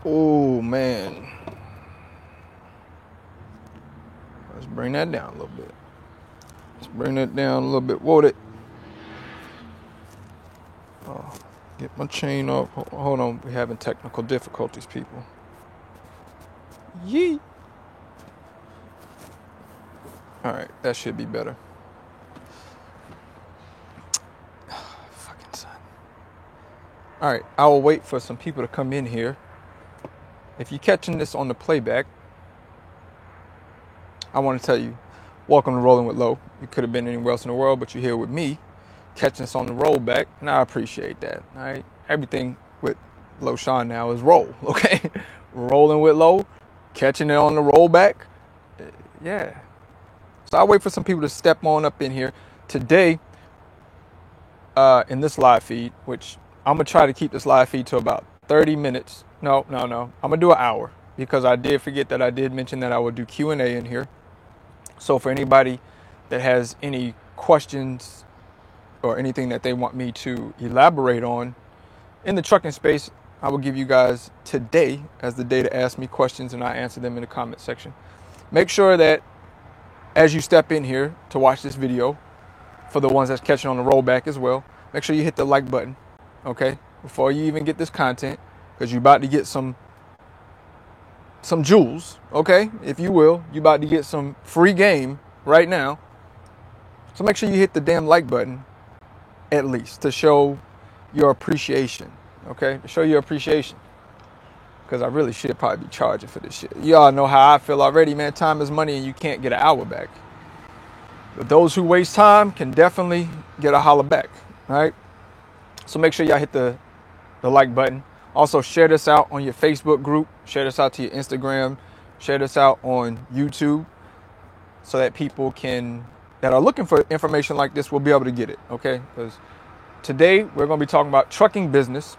Oh man, let's bring that down a little bit. Let's bring that down a little bit. Whoa, it. Get my chain off. Hold on, we're having technical difficulties, people. Yee. All right, that should be better. Fucking son. All right, I will wait for some people to come in here. If you're catching this on the playback, I want to tell you, welcome to Rolling with Low. You could have been anywhere else in the world, but you're here with me, catching us on the rollback, and I appreciate that. All right, everything with Low Sean now is roll. Okay, rolling with Low, catching it on the rollback. Yeah. So I'll wait for some people to step on up in here today. In this live feed, which I'm gonna try to keep this live feed to about 30 minutes. No. I'm gonna do an hour because I did forget that I did mention that I would do Q&A in here. So for anybody that has any questions or anything that they want me to elaborate on in the trucking space, I will give you guys today as the day to ask me questions and I answer them in the comment section. Make sure that as you step in here to watch this video, for the ones that's catching on the rollback as well, make sure you hit the like button, okay? Before you even get this content, because you're about to get some jewels, okay? If you will, you're about to get some free game right now. So make sure you hit the damn like button, at least, to show your appreciation, okay? To show your appreciation. Because I really should probably be charging for this shit. Y'all know how I feel already, man. Time is money and you can't get an hour back. But those who waste time can definitely get a holler back, all right? So make sure y'all hit the like button. Also, share this out on your Facebook group. Share this out to your Instagram. Share this out on YouTube so that people that are looking for information like this will be able to get it, okay? Because today we're going to be talking about trucking business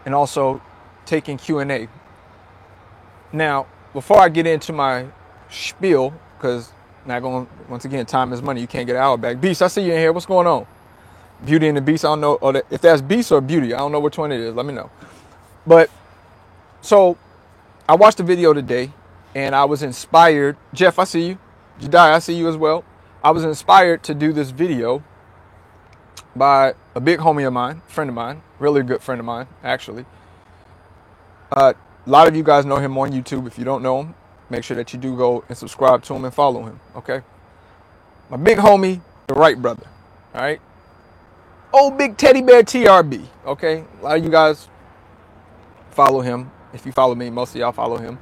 and also taking Q&A. Now, before I get into my spiel, because not going, once again, time is money. You can't get an hour back. Beast, I see you in here. What's going on? Beauty and the Beast. I don't know if that's Beast or Beauty. I don't know which one it is. Let me know. But so I watched the video today and I was inspired. Jeff, I see you. Jedi, I see you as well. I was inspired to do this video by a big homie of mine, friend of mine, really good friend of mine, actually. A lot of you guys know him on YouTube. If you don't know him, make sure that you do go and subscribe to him and follow him, okay? My big homie, the Wright brother, all right? Old Big Teddy Bear TRB, okay? A lot of you guys follow him. If you follow me, most of y'all follow him,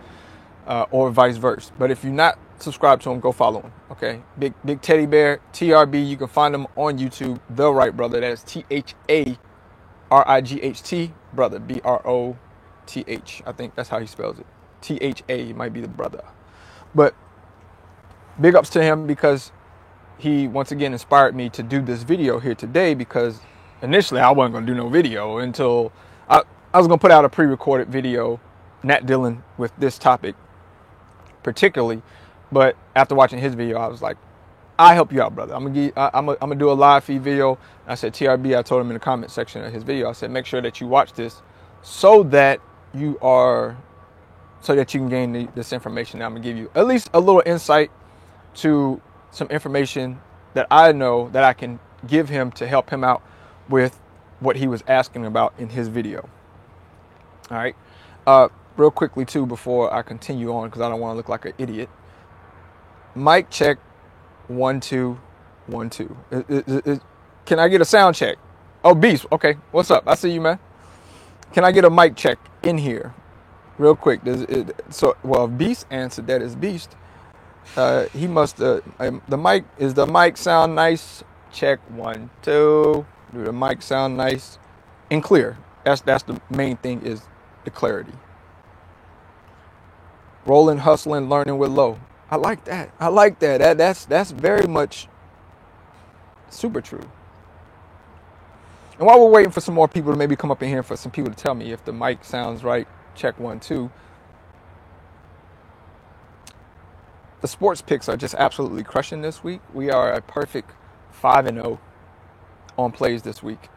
or vice versa. But if you're not subscribed to him, go follow him, okay? Big Teddy Bear TRB. You can find him on YouTube, The Wright Brother. That is THARIGHT, brother, BROTH. I think that's how he spells it. THA might be the brother. But big ups to him because he once again inspired me to do this video here today, because initially I wasn't going to do no video until I was going to put out a pre-recorded video not dealing with this topic particularly. But after watching his video, I was like, I help you out, brother. I'm gonna do a live feed video. I said, TRB, I told him in the comment section of his video, I said, make sure that you watch this so that you can gain this information that I'm gonna give you. At least a little insight to some information that I know that I can give him to help him out with what he was asking about in his video. All right. Real quickly too, before I continue on, because I don't want to look like an idiot. Mic check, 1 2 1 2. Can I get a sound check? Oh, Beast. Okay, what's up? I see you, man. Can I get a mic check in here, real quick? If Beast answered that as Beast. He must. The mic, is the mic sound nice? Check 1 2. Do the mic sound nice and clear? That's the main thing, is the clarity. Rolling, hustling, learning with Low. I like that. That's very much super true. And while we're waiting for some more people to maybe come up in here, for some people to tell me if the mic sounds right, check 1 2. The sports picks are just absolutely crushing this week. We are a perfect 5-0 on plays this week.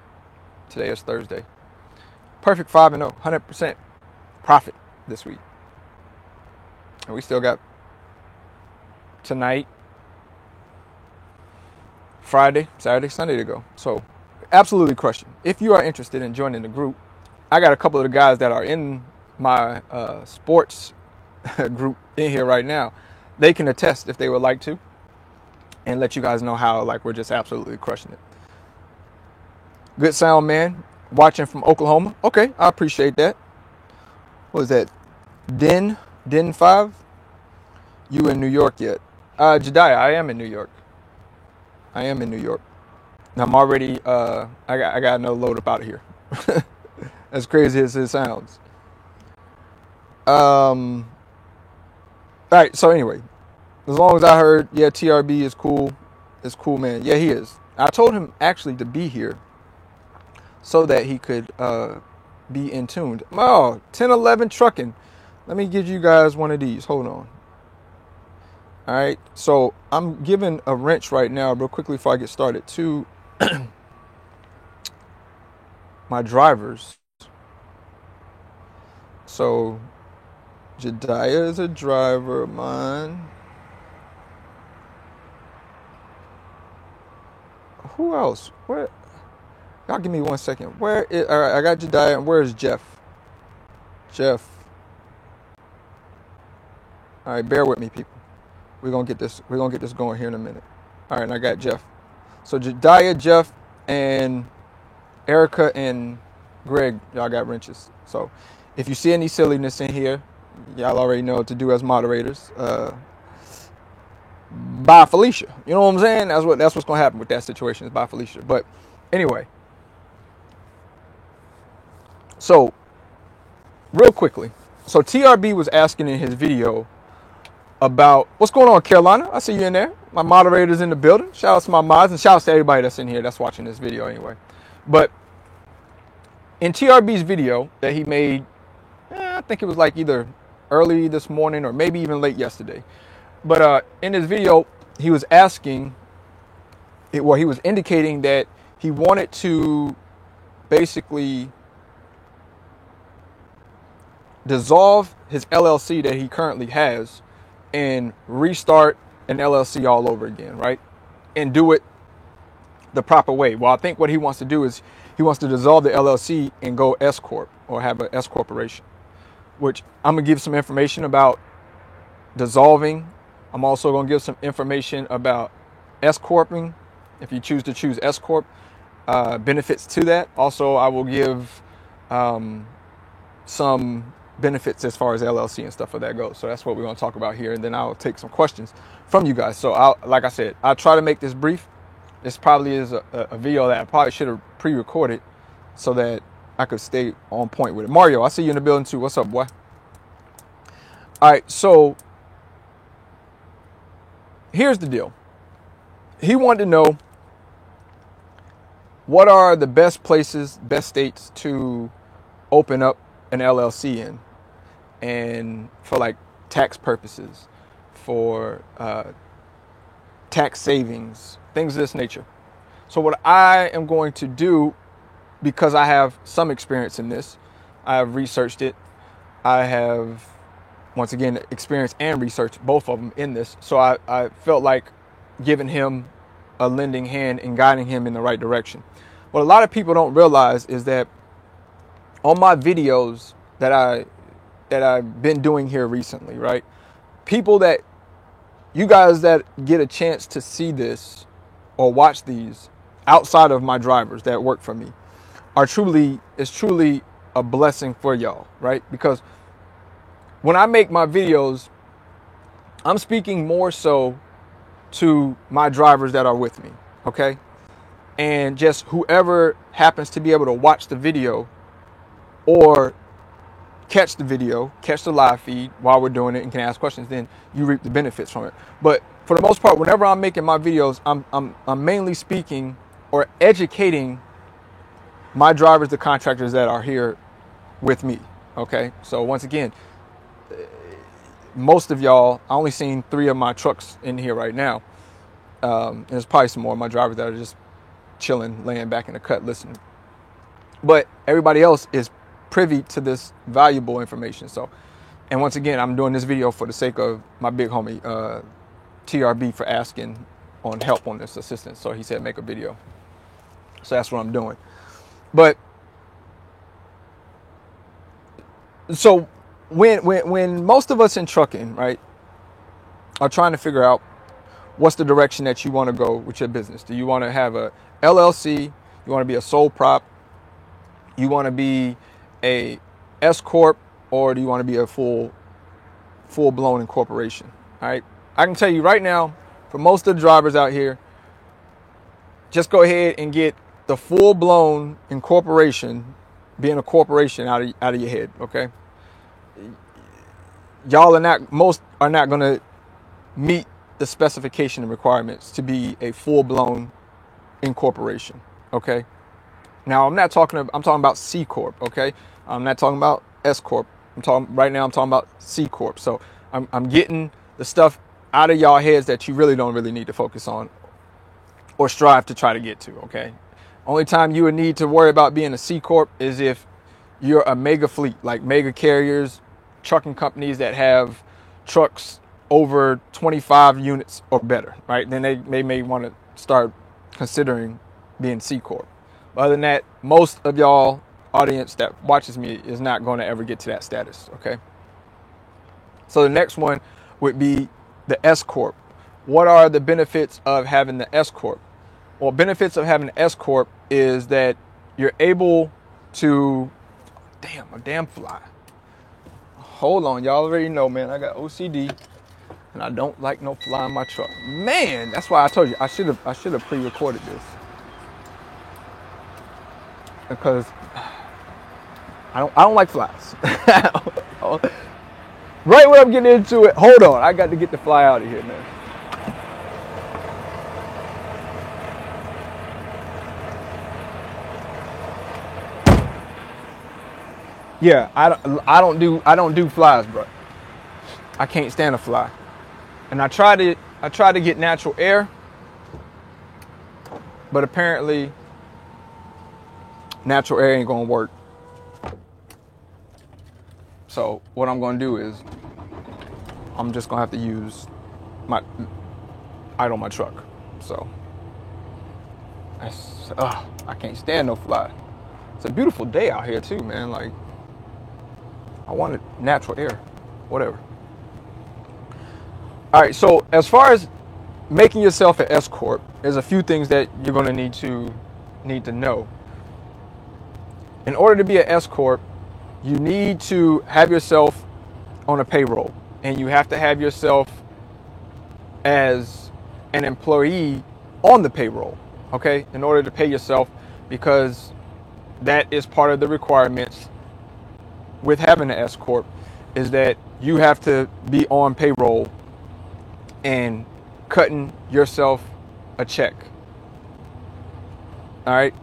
Today is Thursday. Perfect 5-0, 100%. profit this week. And we still got tonight, Friday, Saturday, Sunday to go. So absolutely crushing. If you are interested in joining the group, I got a couple of the guys that are in my sports group in here right now. They can attest if they would like to, and let you guys know how like we're just absolutely crushing it. Good sound, man. Watching from Oklahoma. Okay, I appreciate that. What was that? Den 5? You in New York yet? Jediah, I am in New York. And I'm already, I got another load up out of here. As crazy as it sounds. All right, so anyway, as long as I heard, yeah, TRB is cool. It's cool, man. Yeah, he is. I told him actually to be here so that he could be in tuned. Oh, 1011 trucking. Let me give you guys one of these. Hold on. All right, so I'm giving a wrench right now real quickly before I get started to my drivers. So Jediah is a driver of mine. Who else? Where? Y'all give me 1 second. All right, I got Jediah. And where's Jeff? All right, bear with me, people. We're gonna get this going here in a minute. All right, and I got Jeff. So Jediah, Jeff, and Erica and Greg, y'all got wrenches. So if you see any silliness in here, y'all already know what to do as moderators. Bye, Felicia. You know what I'm saying? That's what's gonna happen with that situation. Is bye, Felicia. But anyway, so real quickly, so TRB was asking in his video about what's going on, Carolina. I see you in there. My moderator's in the building. Shout out to my mods and shout out to everybody that's in here that's watching this video anyway. But in TRB's video that he made, I think it was like either early this morning or maybe even late yesterday. But in his video, he was he was indicating that he wanted to basically dissolve his LLC that he currently has and restart an LLC all over again, right? And do it the proper way. Well, I think what he wants to do is he wants to dissolve the LLC and go S Corp or have an S corporation, which I'm going to give some information about dissolving. I'm also going to give some information about S Corping. If you choose to choose S Corp, benefits to that. Also, I will give some benefits as far as LLC and stuff like that goes. So that's what we're going to talk about here. And then I'll take some questions from you guys. So like I said, I'll try to make this brief. This probably is a video that I probably should have pre-recorded so that I could stay on point with it. Mario, I see you in the building too. What's up, boy? All right. So here's the deal. He wanted to know what are the best places, best states to open up an LLC in, and for like tax purposes, for tax savings, things of this nature. So what I am going to do, because I have some experience in this, I have researched it. I have, once again, experienced and researched both of them in this. So I felt like giving him a lending hand and guiding him in the right direction. What a lot of people don't realize is that on my videos that I've been doing here recently, right? You guys that get a chance to see this or watch these outside of my drivers that work for me it's truly a blessing for y'all, right? Because when I make my videos, I'm speaking more so to my drivers that are with me, okay? And just whoever happens to be able to watch the video or catch the live feed while we're doing it and can ask questions, then you reap the benefits from it. But for the most part, whenever I'm making my videos, I'm mainly speaking or educating my drivers, the contractors that are here with me. Okay. So once again, most of y'all, I only seen 3 of my trucks in here right now. And there's probably some more of my drivers that are just chilling, laying back in the cut, listening. But everybody else is privy to this valuable information. So, and once again, I'm doing this video for the sake of my big homie, TRB, for asking on help on this assistance. So he said, make a video. So that's what I'm doing. But so when most of us in trucking, right, are trying to figure out what's the direction that you want to go with your business. Do you want to have a LLC? You want to be a sole prop? You want to be a S corp, or do you want to be a full blown incorporation? All right. I can tell you right now, for most of the drivers out here, just go ahead and get the full blown incorporation, being a corporation, out of your head. Okay. Most are not going to meet the specification and requirements to be a full blown incorporation. Okay. Now I'm talking about C corp. Okay. I'm not talking about S corp. I'm talking about C corp. So I'm getting the stuff out of y'all heads that you really don't need to focus on or strive to try to get to. Okay. Only time you would need to worry about being a C corp is if you're a mega fleet, like mega carriers, trucking companies that have trucks over 25 units or better, right? Then they may want to start considering being C corp. But other than that, most of y'all audience that watches me is not going to ever get to that status. Okay. So the next one would be the S corp. What are the benefits of having the S corp? Well, benefits of having the S corp is that you're able to, a damn fly. Hold on, y'all already know, man. I got OCD, and I don't like no fly in my truck. Man, that's why I told you I should have pre-recorded this, because I don't like flies. Right when I'm getting into it, hold on, I got to get the fly out of here, man. Yeah, I don't do flies, bro. I can't stand a fly. And I try to get natural air, but apparently natural air ain't gonna work. So what I'm gonna do is I'm just gonna have to use idle my truck. So I can't stand no fly. It's a beautiful day out here too, man. Like, I wanted natural air, whatever. All right, so as far as making yourself an S corp, there's a few things that you're going to need to know. In order to be an S corp, you need to have yourself on a payroll, and you have to have yourself as an employee on the payroll, okay, in order to pay yourself, because that is part of the requirements with having an S corp, is that you have to be on payroll and cutting yourself a check. All right.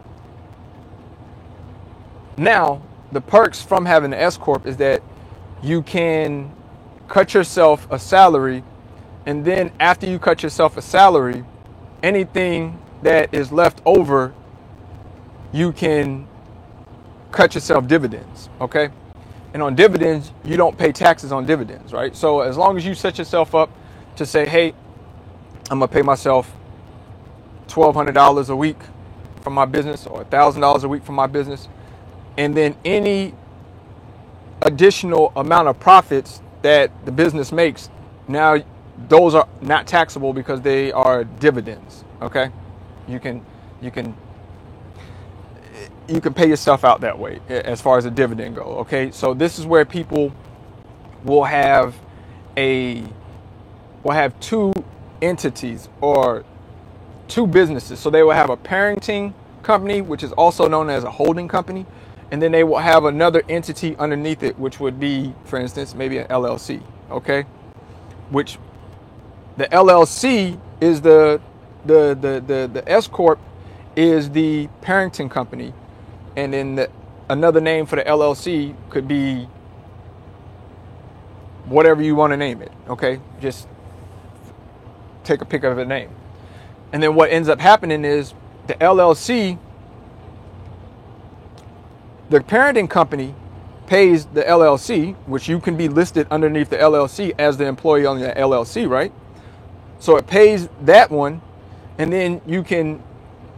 Now, the perks from having an S corp is that you can cut yourself a salary, and then after you cut yourself a salary, anything that is left over, you can cut yourself dividends. Okay. And on dividends, you don't pay taxes on dividends, right? So as long as you set yourself up to say, hey, I'm going to pay myself $1,200 a week from my business, or $1,000 a week from my business, and then any additional amount of profits that the business makes, now those are not taxable because they are dividends, okay? You can pay yourself out that way as far as a dividend go, okay? So this is where people will have two entities or two businesses. So they will have a parenting company, which is also known as a holding company, and then they will have another entity underneath it, which would be, for instance, maybe an LLC, okay? Which the LLC is the S corp is the parenting company. And then another name for the LLC could be whatever you want to name it, okay? Just take a pick of a name. And then what ends up happening is the LLC, the parenting company, pays the LLC, which you can be listed underneath the LLC as the employee on the LLC, right? So it pays that one, and then you can,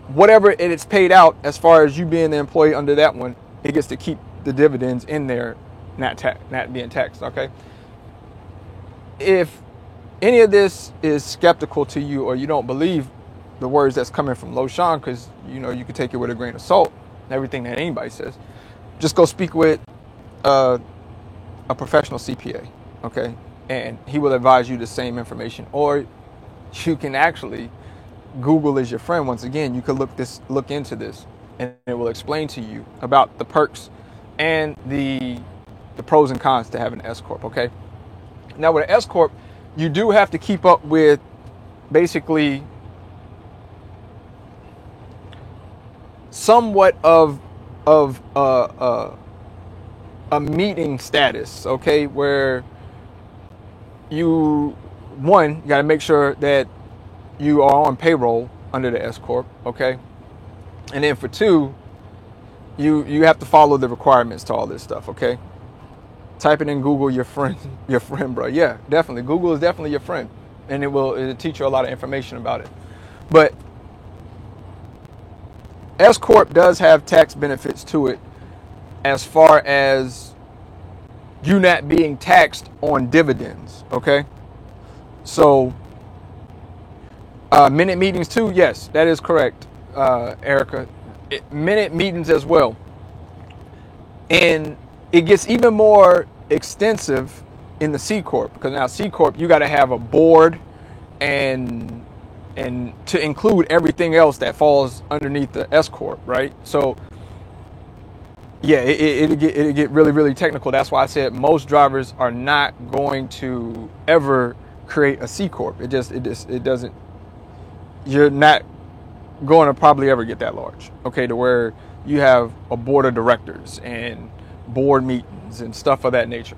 whatever it's paid out as far as you being the employee under that one, it gets to keep the dividends in there, not being taxed, okay? If any of this is skeptical to you, or you don't believe the words that's coming from Loshan, because you know you can take it with a grain of salt, everything that anybody says, just go speak with a professional CPA, okay? And he will advise you the same information. Or you can actually, Google is your friend. Once again, you could look into this, and it will explain to you about the perks and the pros and cons to having an S corp, okay? Now with an S corp, you do have to keep up with basically somewhat of a meeting status, okay, where you got to make sure that you are on payroll under the S corp, okay, and then for two, you have to follow the requirements to all this stuff, okay. Type it in Google, your friend, bro. Yeah, definitely. Google is definitely your friend, and it'll teach you a lot of information about it. But S corp does have tax benefits to it, as far as you not being taxed on dividends, okay? So, minute meetings too, yes, that is correct, Erica. Minute meetings as well. And it gets even more extensive in the C corp, because now C corp, you got to have a board and to include everything else that falls underneath the S corp, right? So yeah, it'll get really, really technical. That's why I said most drivers are not going to ever create a C corp. It doesn't. You're not going to probably ever get that large, okay, to where you have a board of directors and board meetings and stuff of that nature.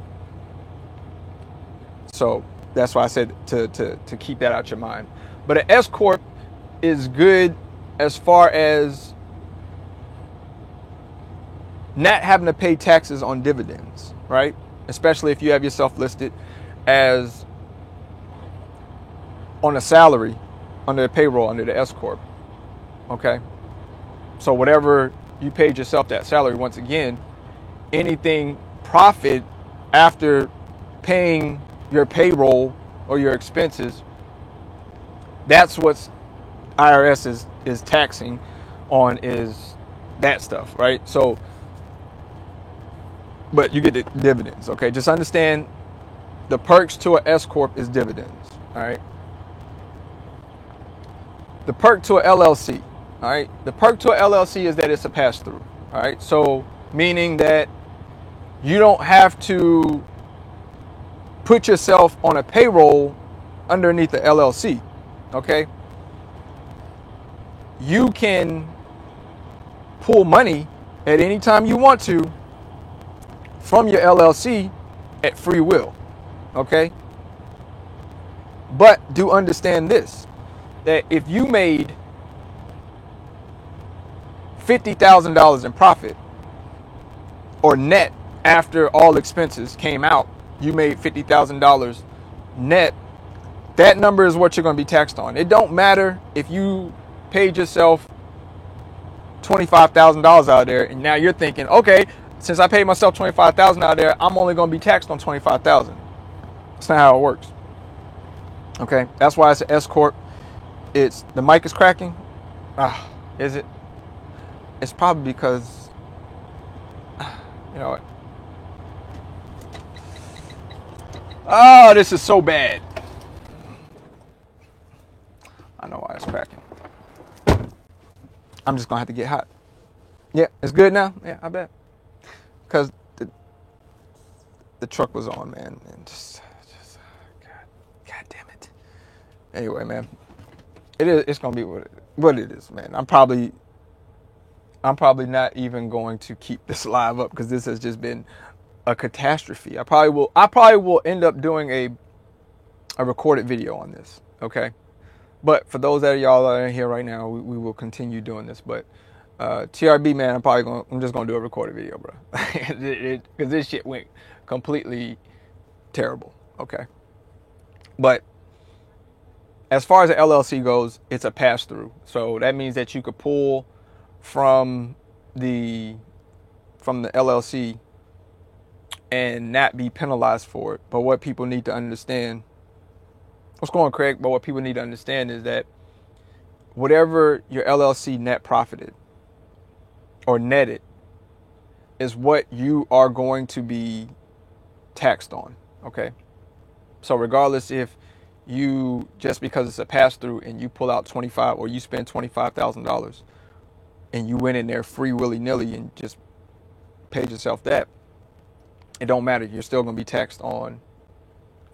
So that's why I said to keep that out your mind. But an S corp is good as far as not having to pay taxes on dividends, right? Especially if you have yourself listed as on a salary under the payroll under the S corp, okay? So whatever you paid yourself that salary, once again, anything profit after paying your payroll or your expenses, that's what IRS is taxing on, is that stuff, right? So, but you get the dividends, okay? Just understand the perks to an S corp is dividends, all right? The perk to an LLC, all right? The perk to an LLC is that it's a pass-through, all right? So, meaning that you don't have to put yourself on a payroll underneath the LLC, okay? You can pull money at any time you want to from your LLC at free will, okay? But do understand this, that if you made $50,000 in profit, or net after all expenses came out, you made $50,000 net, that number is what you're going to be taxed on. It don't matter if you paid yourself $25,000 out of there, and now you're thinking, okay, since I paid myself $25,000 out of there, I'm only going to be taxed on $25,000. That's not how it works. Okay, that's why it's an S corp. It's the mic is cracking. Is it? It's probably because, you know what? Oh, this is so bad. I know why it's cracking. I'm just gonna have to get hot. Yeah, it's good now. Yeah, I bet. Because the truck was on, man, and just God damn it. Anyway, man, it's gonna be what it is, man. I'm probably not even going to keep this live up because this has just been a catastrophe. I probably will end up doing a recorded video on this. Okay. But for those that y'all are in here right now, we will continue doing this. But TRB, man, I'm just gonna do a recorded video, bro, because this shit went completely terrible. Okay, but as far as the LLC goes, it's a pass through. So that means that you could pull from the LLC and not be penalized for it. But what people need to understand, what's going on, Craig? But what people need to understand is that whatever your LLC net profited or netted is what you are going to be taxed on. Okay. So regardless if you, just because it's a pass through and you pull out 25 or you spend $25,000 and you went in there free willy nilly and just paid yourself that, it don't matter. You're still going to be taxed on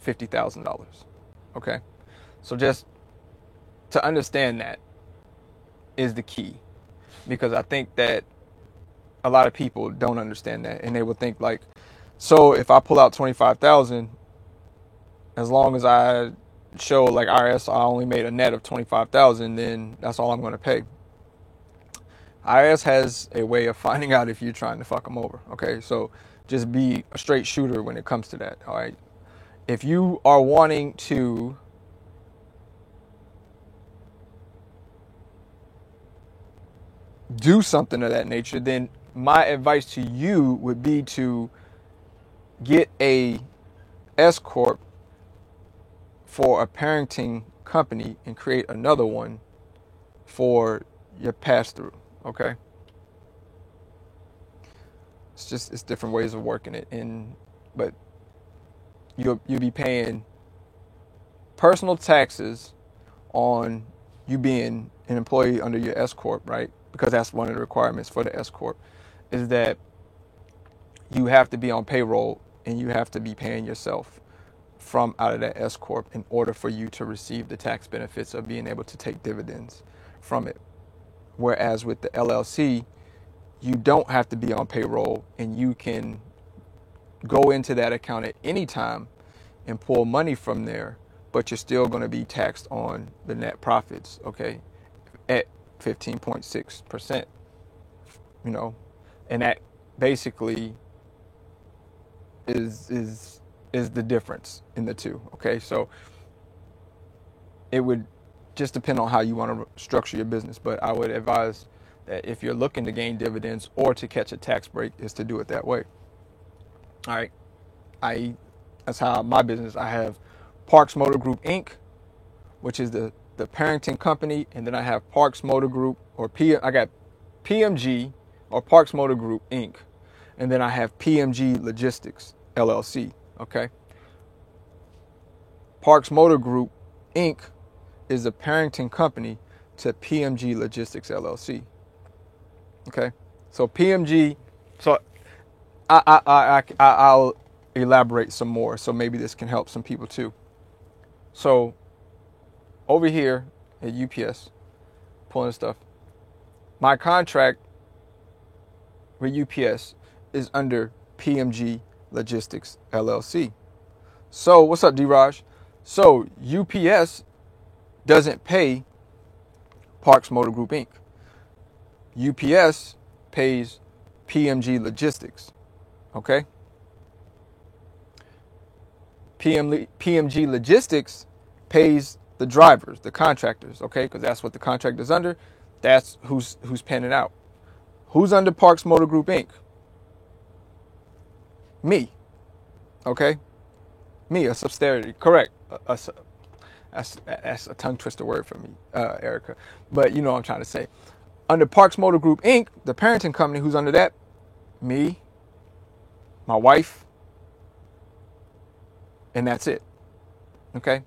$50,000. Okay. So just to understand that is the key, because I think that a lot of people don't understand that, and they will think like, so if I pull out 25,000, as long as I show like IRS I only made a net of 25,000, then that's all I'm going to pay. IRS has a way of finding out if you're trying to fuck them over. Okay, so just be a straight shooter when it comes to that. All right, if you are wanting to do something of that nature, then my advice to you would be to get a S corp for a parenting company and create another one for your pass through. Okay, it's different ways of working it, but you'll be paying personal taxes on you being an employee under your S corp, right? Because that's one of the requirements for the S corp, is that you have to be on payroll and you have to be paying yourself from out of that S corp in order for you to receive the tax benefits of being able to take dividends from it. Whereas with the LLC, you don't have to be on payroll and you can go into that account at any time and pull money from there, but you're still going to be taxed on the net profits, okay, at 15.6%, you know, and that basically is the difference in the two. Okay, so it would just depend on how you want to structure your business, but I would advise that if you're looking to gain dividends or to catch a tax break, is to do it that way. All right, that's how my business, I have Parks Motor Group Inc., which is the parenting company, and then I have Parks Motor Group, I got PMG or Parks Motor Group Inc., and then I have PMG Logistics LLC. Okay, Parks Motor Group Inc. is a parenting company to PMG Logistics LLC. Okay, so PMG. So I'll elaborate some more. So maybe this can help some people too. So over here at UPS, pulling stuff, my contract with UPS is under PMG Logistics LLC. So what's up, D-Raj? So UPS doesn't pay Parks Motor Group Inc. UPS pays PMG Logistics. Okay? PMG Logistics pays the drivers, the contractors, okay? Because that's what the contract is under. That's who's paying it out. Who's under Parks Motor Group Inc.? Me. Okay? Me, a subsidiary. Correct. That's a tongue twister word for me, Erica. But you know what I'm trying to say. Under Parks Motor Group Inc., the parenting company, who's under that? Me, my wife, and that's it. Okay?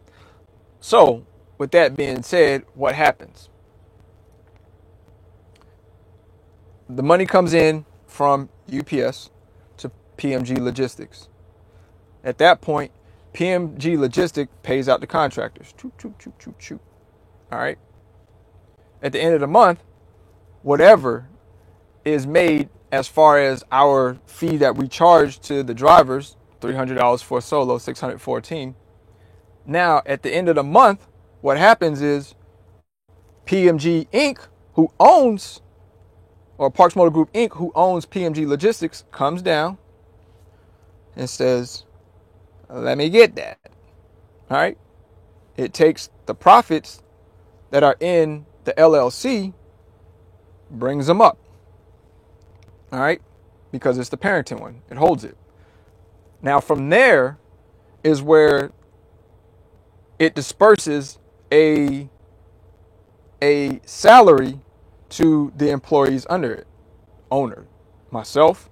So, with that being said, what happens? The money comes in from UPS to PMG Logistics. At that point, PMG Logistics pays out the contractors. All right? At the end of the month, whatever is made as far as our fee that we charge to the drivers, $300 for a solo, $600 for a team. Now, at the end of the month, what happens is PMG Inc., who owns or Parks Motor Group Inc., who owns PMG Logistics, comes down and says, let me get that. All right. It takes the profits that are in the LLC, brings them up. All right. Because it's the parenting one. It holds it. Now, from there is where it disperses a salary to the employees under it. Owner, myself,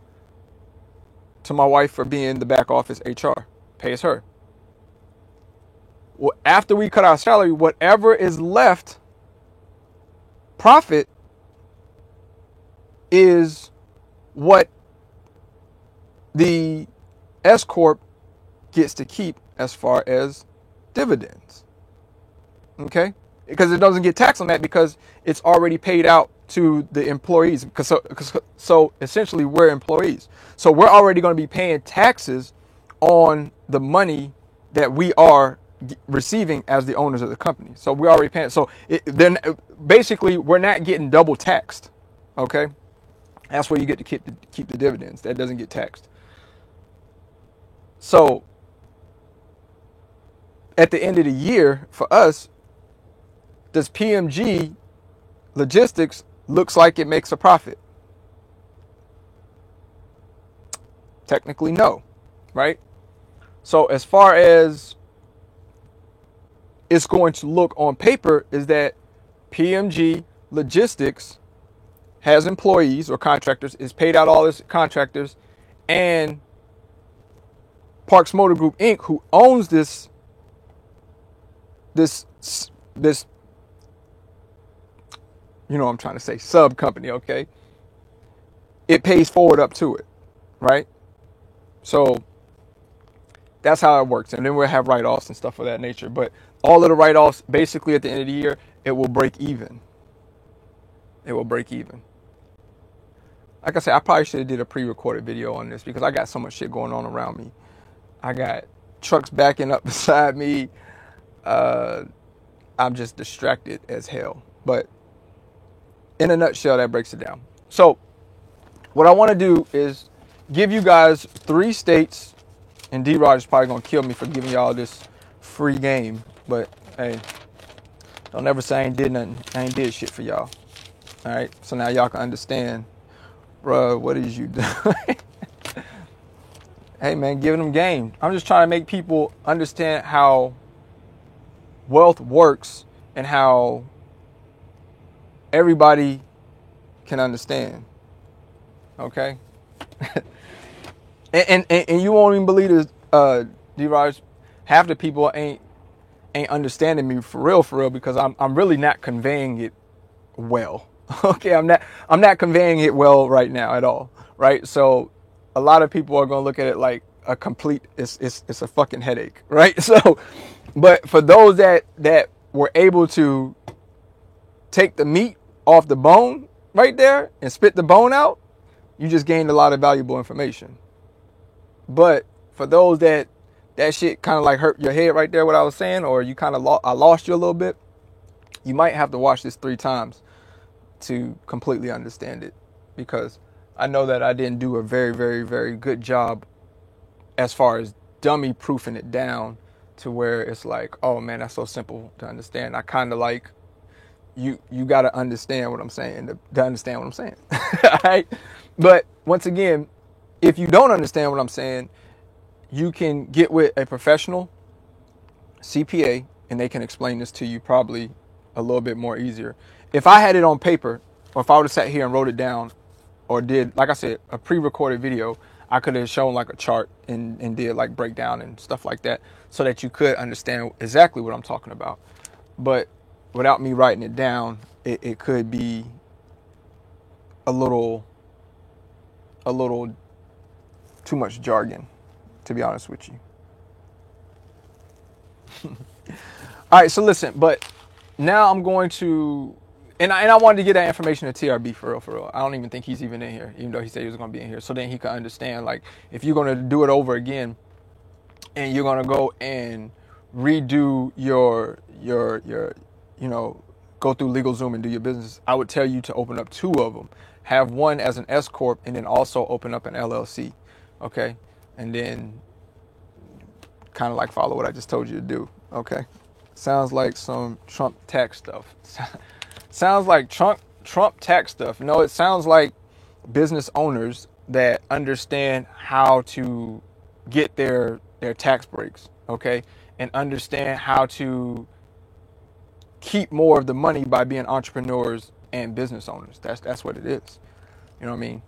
to my wife for being the back office HR, pays her. Well, after we cut our salary, whatever is left, profit, is what the S Corp gets to keep as far as dividends. Okay? Because it doesn't get taxed on that because it's already paid out to the employees. So essentially we're employees. So we're already going to be paying taxes on the money that we are receiving as the owners of the company. So we're already paying. So then basically we're not getting double taxed. Okay? That's where you get to keep the dividends. That doesn't get taxed. So at the end of the year, for us, does PMG Logistics looks like it makes a profit? Technically, no, right? So as far as it's going to look on paper is that PMG Logistics has employees or contractors, is paid out all its contractors, and Parks Motor Group Inc., who owns this you know what I'm trying to say, sub company, okay? It pays forward up to it, right? So that's how it works. And then we'll have write-offs and stuff of that nature. But all of the write-offs, basically at the end of the year, it will break even. It will break even. Like I said, I probably should have did a pre-recorded video on this because I got so much shit going on around me. I got trucks backing up beside me. I'm just distracted as hell. But in a nutshell, that breaks it down. So what I want to do is give you guys 3 states, and D-Rod is probably going to kill me for giving y'all this free game. But, hey, don't ever say I ain't did nothing. I ain't did shit for y'all. All right? So now y'all can understand, bruh, what is you doing? Hey, man, giving them game. I'm just trying to make people understand how wealth works and how everybody can understand. Okay? and you won't even believe this, D-Raj. Half the people ain't understanding me for real, because I'm really not conveying it well. Okay, I'm not conveying it well right now at all. Right? So a lot of people are gonna look at it like a complete it's a fucking headache, right? So but for those that were able to take the meat off the bone right there and spit the bone out, you just gained a lot of valuable information. But for those that shit kind of like hurt your head right there, what I was saying, or you kind of I lost you a little bit, you might have to watch this 3 times to completely understand it, because I know that I didn't do a very, very, very good job as far as dummy proofing it down to where it's like, oh man, that's so simple to understand. I kind of like, you got to understand what I'm saying to understand what I'm saying. All right? But once again, if you don't understand what I'm saying, you can get with a professional CPA and they can explain this to you probably a little bit more easier. If I had it on paper, or if I would have sat here and wrote it down, or did, like I said, a pre-recorded video, I could have shown like a chart and did like breakdown and stuff like that so that you could understand exactly what I'm talking about. But without me writing it down, it could be a little too much jargon, to be honest with you. All right, so listen, but now I'm going to, and I wanted to get that information to TRB for real. I don't even think he's even in here, even though he said he was going to be in here. So then he could understand, like, if you're going to do it over again and you're going to go and redo your go through LegalZoom and do your business, I would tell you to open up 2 of them. Have one as an S corp, and then also open up an LLC. Okay, and then kind of like follow what I just told you to do. Okay, sounds like some Trump tax stuff. Sounds like Trump tax stuff. No, it sounds like business owners that understand how to get their tax breaks, okay, and understand how to keep more of the money by being entrepreneurs and business owners. That's what it is. You know what I mean?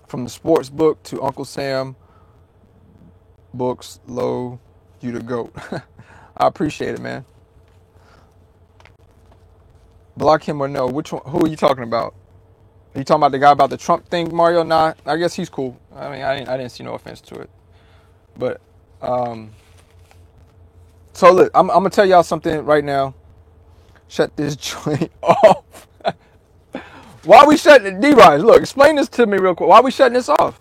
From the sports book to Uncle Sam books, low, you the GOAT. I appreciate it, man. Block him or no? Which one? Who are you talking about? Are you talking about the guy about the Trump thing, Mario? Nah, I guess he's cool. I mean, I didn't see no offense to it. But so look, I'm gonna tell y'all something right now. Shut this joint off. Why are we shutting it? D-Rise, look, explain this to me real quick. Why are we shutting this off?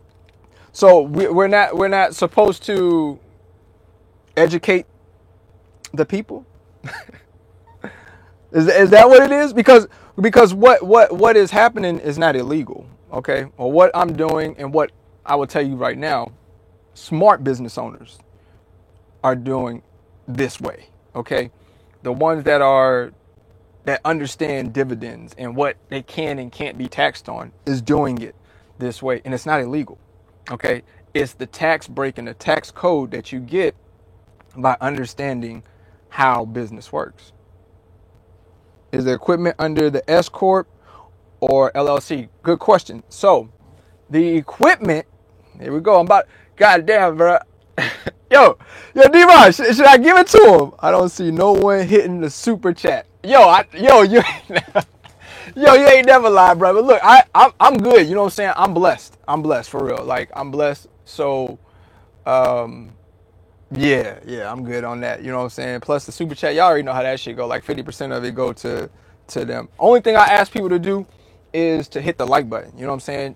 So we're not supposed to educate the people? Is that what it is? Because what is happening is not illegal, okay? Or what I'm doing and what I will tell you right now, smart business owners are doing this way, okay? The ones that understand dividends and what they can and can't be taxed on is doing it this way, and it's not illegal, okay? It's the tax break and the tax code that you get by understanding how business works. Is the equipment under the S corp or LLC? Good question. So the equipment, here we go. Goddamn, bro. Yo, D-Rod, should I give it to him? I don't see no one hitting the super chat. You ain't never lied, brother. Look, I'm good. You know what I'm saying? I'm blessed. I'm blessed for real. Like, I'm blessed. So, yeah, I'm good on that. You know what I'm saying? Plus the super chat, y'all already know how that shit go. Like 50% of it go to them. Only thing I ask people to do is to hit the like button. You know what I'm saying?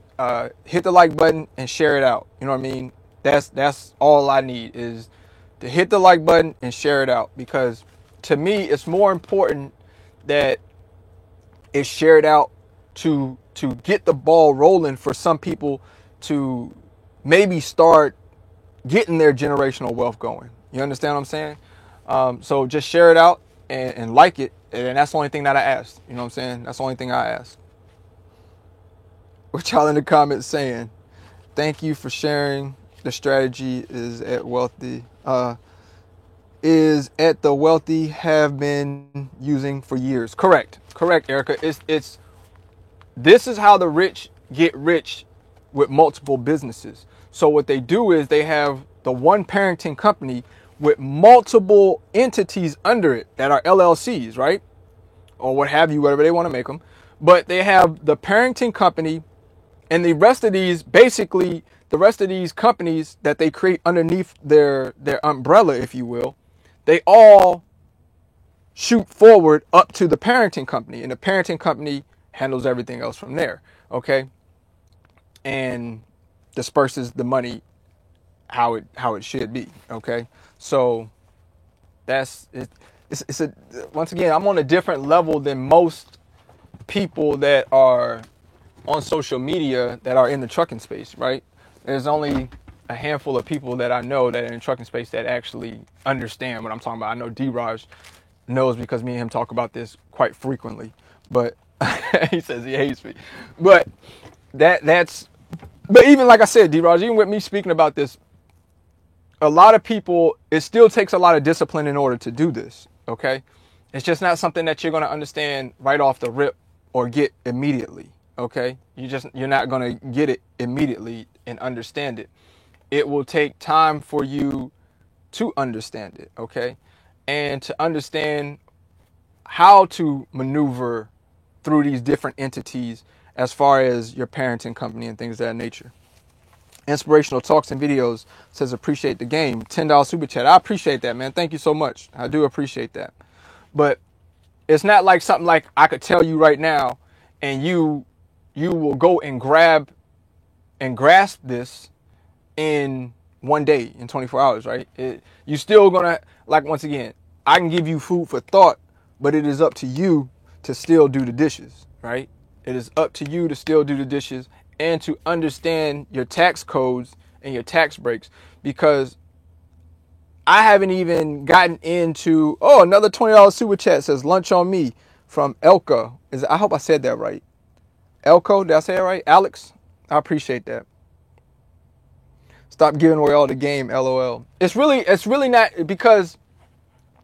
Hit the like button and share it out. You know what I mean? That's all I need is to hit the like button and share it out, because to me it's more important that it's shared out to get the ball rolling for some people to maybe start getting their generational wealth going. You understand what I'm saying? So just share it out and like it, and that's the only thing that I asked. You know what I'm saying? That's the only thing I asked. What y'all in the comments saying? Thank you for sharing. The strategy is at the wealthy have been using for years. Correct, Erica. This is how the rich get rich with multiple businesses. So what they do is they have the one parenting company with multiple entities under it that are LLCs, right? Or what have you, whatever they want to make them. But they have the parenting company, and the rest of these, basically, the rest of these companies that they create underneath their umbrella, if you will, they all shoot forward up to the parenting company, and the parenting company handles everything else from there, okay? And disperses the money how it should be, okay? So that's it. Once again, I'm on a different level than most people that are on social media that are in the trucking space, right? There's only a handful of people that I know that are in the trucking space that actually understand what I'm talking about. I know D-Raj knows because me and him talk about this quite frequently, but he says he hates me. But but even like I said, D-Raj, even with me speaking about this, a lot of people, it still takes a lot of discipline in order to do this, okay? It's just not something that you're going to understand right off the rip or get immediately, okay? You're not going to get it immediately and understand it. It will take time for you to understand it, okay? And to understand how to maneuver through these different entities as far as your parenting company and things of that nature. Inspirational Talks and Videos says, appreciate the game. $10 super chat. I appreciate that, man. Thank you so much. I do appreciate that. But it's not like something like I could tell you right now and you will go and grab and grasp this in one day, in 24 hours, right? You still gonna, like, once again, I can give you food for thought, but it is up to you to still do the dishes, right? It is up to you to still do the dishes and to understand your tax codes and your tax breaks, because I haven't even gotten into, another $20 super chat says lunch on me from Elko. I hope I said that right. Elko, did I say it right? Alex, I appreciate that. Stop giving away all the game, LOL. It's really not, because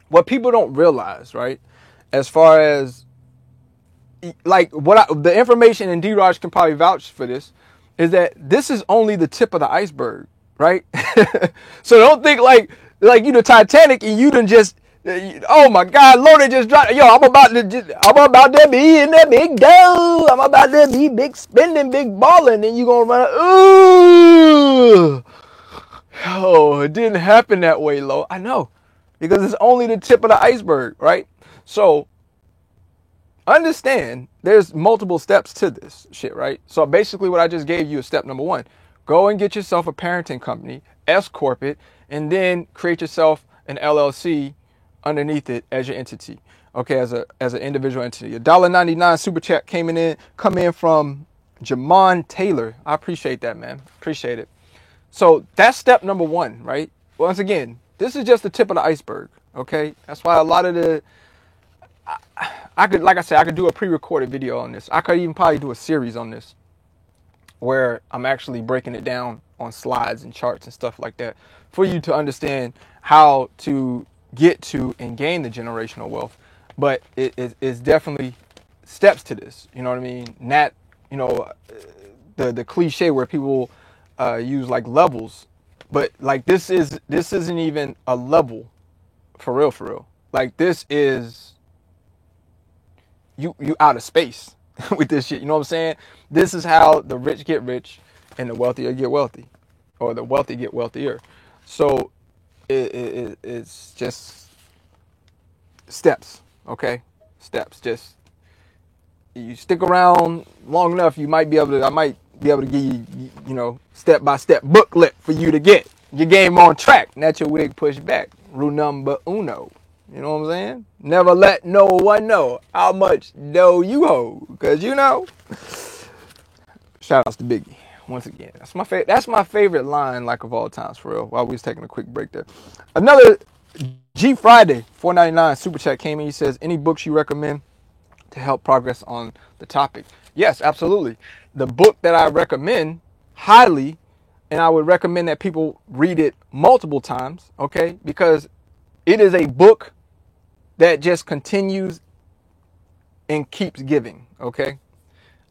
what people don't realize, right? As far as like the information, and D-Raj can probably vouch for this, is that this is only the tip of the iceberg, right? So don't think like you the Titanic and you done just, oh my God, Lord, it just dropped. Yo, I'm about to be in that big dough. I'm about to be big spending, big balling, and you gonna run. Ooh, oh, it didn't happen that way, Lo. I know, because it's only the tip of the iceberg, right? So understand there's multiple steps to this shit, right? So basically what I just gave you is step number 1. Go and get yourself a parenting company, S-corp it, and then create yourself an LLC underneath it as your entity. Okay, as an individual entity. $1.99 super chat come in from Jamon Taylor. I appreciate that, man. Appreciate it. So that's step number 1, right? Once again, this is just the tip of the iceberg. Okay, that's why a lot of the I could do a pre-recorded video on this. I could even probably do a series on this where I'm actually breaking it down on slides and charts and stuff like that for you to understand how to get to and gain the generational wealth. But it's definitely steps to this. You know what I mean? Not, the cliche where people use like levels, but like this isn't even a level for real. Like this is you out of space with this shit. You know what I'm saying? This is how the rich get rich and the wealthier get wealthy, or the wealthy get wealthier. So it's just steps, okay? Steps. Just you stick around long enough, I might be able to give you, step by step booklet for you to get your game on track. Not your wig pushed back. Rule number uno. You know what I'm saying? Never let no one know how much dough you hold, because shout outs to Biggie once again. That's my favorite line, like, of all times, for real. While we was taking a quick break there, another G Friday $4.99 super chat came in. He says, any books you recommend to help progress on the topic? Yes, absolutely. The book that I recommend highly, and I would recommend that people read it multiple times, okay, because it is a book that just continues and keeps giving, okay?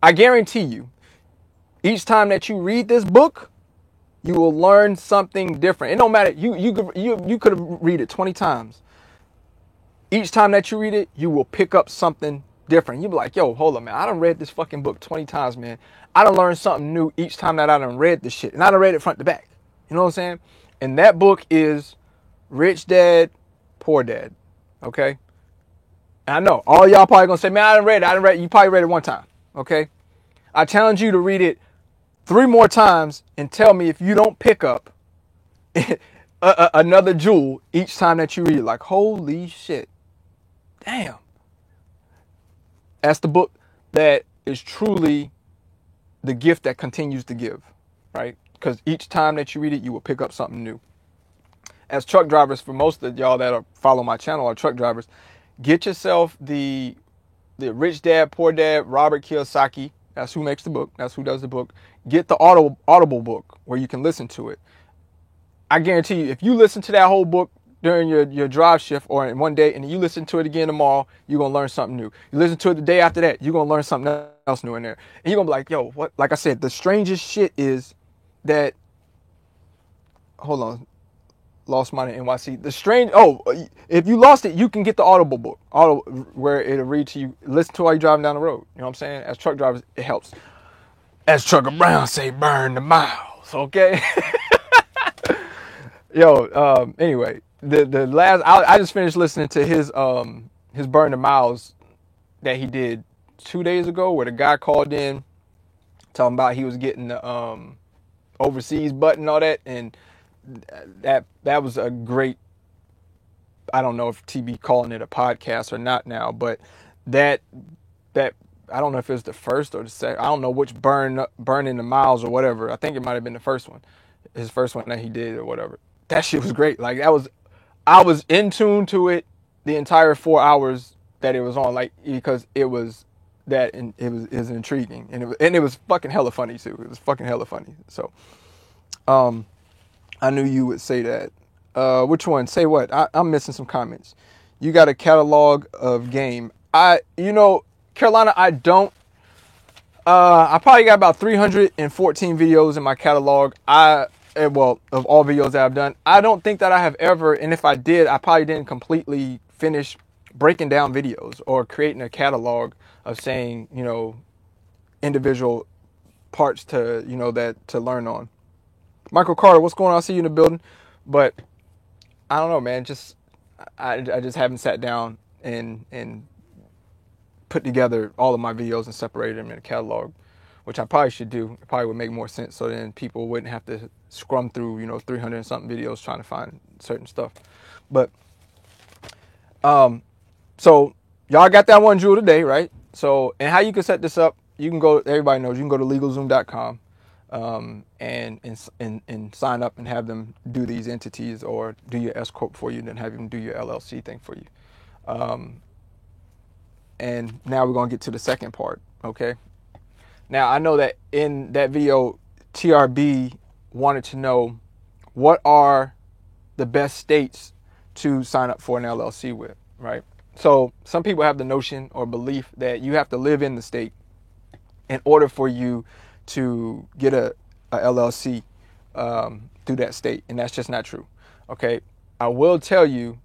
I guarantee you, each time that you read this book, you will learn something different. It don't matter. You could read it 20 times. Each time that you read it, you will pick up something different. You'll be like, yo, hold on, man. I done read this fucking book 20 times, man. I done learned something new each time that I done read this shit. And I done read it front to back. You know what I'm saying? And that book is Rich Dad, Poor Dad. Okay? And I know all y'all probably gonna say, man, I done read it. You probably read it one time. Okay? I challenge you to read it 3 more times and tell me if you don't pick up another jewel each time that you read it. Like, holy shit. Damn. That's the book that is truly the gift that continues to give, right? Because each time that you read it, you will pick up something new. As truck drivers, for most of y'all that follow my channel are truck drivers, get yourself the Rich Dad, Poor Dad, Robert Kiyosaki. That's who makes the book. That's who does the book. Get the Audible book where you can listen to it. I guarantee you, if you listen to that whole book during your drive shift or in one day, and you listen to it again tomorrow, you're going to learn something new. You listen to it the day after that, you're going to learn something else new in there. And you're going to be like, yo, what? Like I said, the strangest shit is that, hold on, lost mine in NYC. If you lost it, you can get the Audible book, where it'll read to you, listen to while you're driving down the road. You know what I'm saying? As truck drivers, it helps. As Trucker Brown say, burn the miles, okay? Yo, anyway, the last, I just finished listening to his Burn the Miles that he did 2 days ago, where the guy called in talking about he was getting the overseas button and all that, and that was a great I don't know if TB calling it a podcast or not now, but that I don't know if it was the first or the second. I don't know which burning the miles or whatever. I think it might have been the first one, his first one that he did or whatever. That shit was great. Like I was in tune to it the entire 4 hours that it was on, like because it was that and it was intriguing and it was fucking hella funny too. It was fucking hella funny. So, I knew you would say that. Which one? Say what? I'm missing some comments. You got a catalog of game. Carolina, I don't. I probably got about 314 videos in my catalog. Of all videos that I've done. I don't think that I have ever, and if I did, I probably didn't completely finish breaking down videos or creating a catalog of saying, individual parts to, to learn on. Michael Carter, what's going on? I see you in the building. But I don't know, man. I just haven't sat down and put together all of my videos and separated them in a catalog, which I probably should do. It probably would make more sense, so then people wouldn't have to scrum through, 300 and something videos trying to find certain stuff. But, so y'all got that one jewel today, right? So, and how you can set this up, you can go, everybody knows, you can go to LegalZoom.com, and sign up and have them do these entities or do your S Corp for you and then have them do your LLC thing for you. And now we're going to get to the second part, okay? Now, I know that in that video, TRB wanted to know what are the best states to sign up for an LLC with, right? So some people have the notion or belief that you have to live in the state in order for you to get a LLC through that state, and that's just not true, okay? I will tell you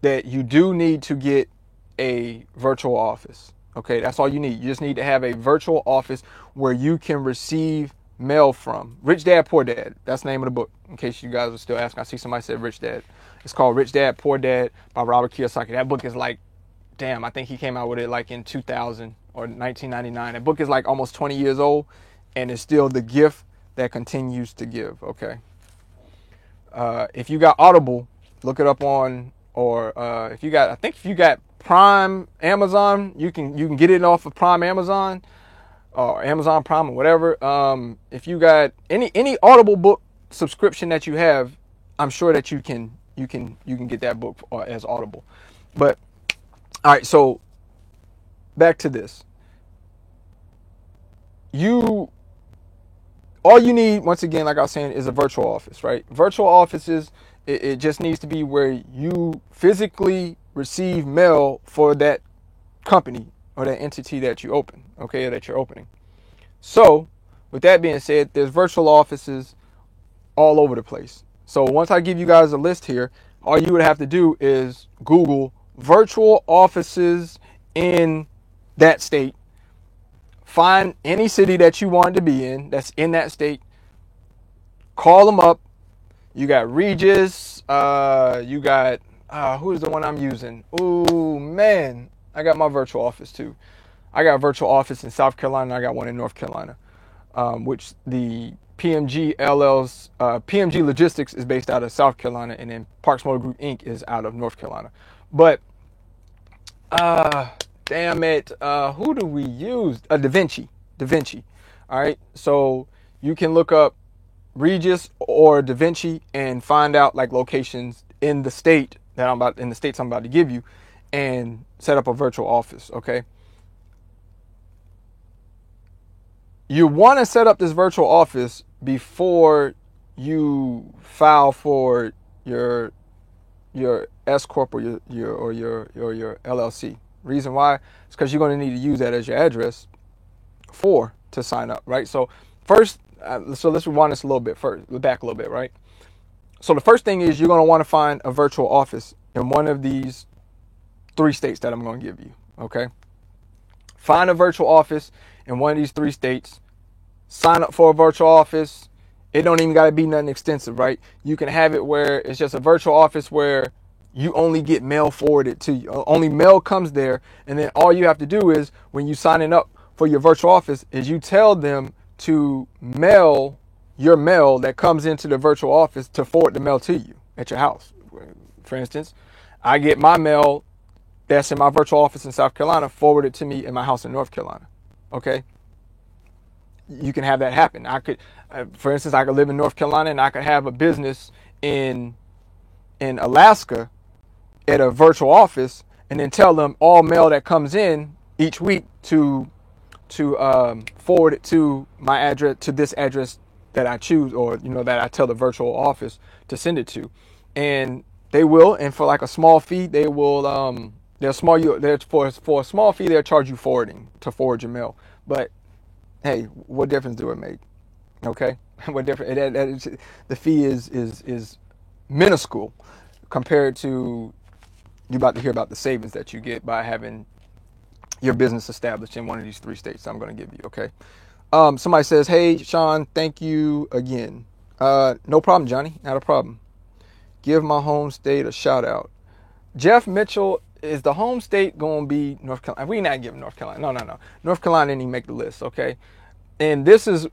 that you do need to get a virtual office. Okay, that's all you need. You just need to have a virtual office where you can receive mail from. Rich Dad, Poor Dad. That's the name of the book, in case you guys are still asking. I see somebody said Rich Dad. It's called Rich Dad, Poor Dad by Robert Kiyosaki. That book is like, damn, I think he came out with it like in 2000 or 1999. That book is like almost 20 years old, and it's still the gift that continues to give, okay? If you got Audible, look it up on, or if you got Prime Amazon, you can get it off of Prime Amazon or Amazon Prime or whatever. If you got any Audible book subscription that you have, I'm sure that you can get that book as Audible. But all right, so back to this. All you need, once again, like I was saying, is a virtual office, right? Virtual offices, it just needs to be where you physically receive mail for that company or that entity that you open, okay, or that you're opening. So, with that being said, there's virtual offices all over the place. So once I give you guys a list here, all you would have to do is Google virtual offices in that state. Find any city that you want to be in that's in that state. Call them up. You got Regis. You got, who's the one I'm using? Oh, man. I got my virtual office, too. I got a virtual office in South Carolina. I got one in North Carolina, which the PMG Logistics is based out of South Carolina, and then Parks Motor Group, Inc. is out of North Carolina. But, damn it, who do we use? DaVinci. All right, so you can look up Regis or DaVinci and find out like locations in the state that I'm about to give you, and set up a virtual office. Okay. You want to set up this virtual office before you file for your S corp or your LLC. Reason why is because you're going to need to use that as your address to sign up, right? So first, so let's rewind this back a little bit, right? So the first thing is you're going to want to find a virtual office in one of these 3 states that I'm going to give you, okay? Find a virtual office in one of these 3 states. Sign up for a virtual office. It don't even got to be nothing extensive, right? You can have it where it's just a virtual office where you only get mail forwarded to you. Only mail comes there, and then all you have to do is, when you signing up for your virtual office, is you tell them to mail your mail that comes into the virtual office to forward the mail to you at your house. For instance, I get my mail that's in my virtual office in South Carolina forwarded to me in my house in North Carolina. Okay, you can have that happen. I could, for instance, I could live in North Carolina and I could have a business in Alaska at a virtual office, and then tell them all mail that comes in each week to forward it to my address, to this address that I choose, or that I tell the virtual office to send it to, and they will. And for like a small fee, they will for a small fee they'll charge you forwarding to forward your mail. But hey, what difference do it make? Okay, what difference? The fee is minuscule compared to you're about to hear about the savings that you get by having your business established in one of these 3 states I'm going to give you. Okay. Somebody says, hey, Sean, thank you again. No problem, Johnny. Not a problem. Give my home state a shout out. Jeff Mitchell, is the home state going to be North Carolina? We're not giving North Carolina. No. North Carolina didn't even make the list. Okay. And this is,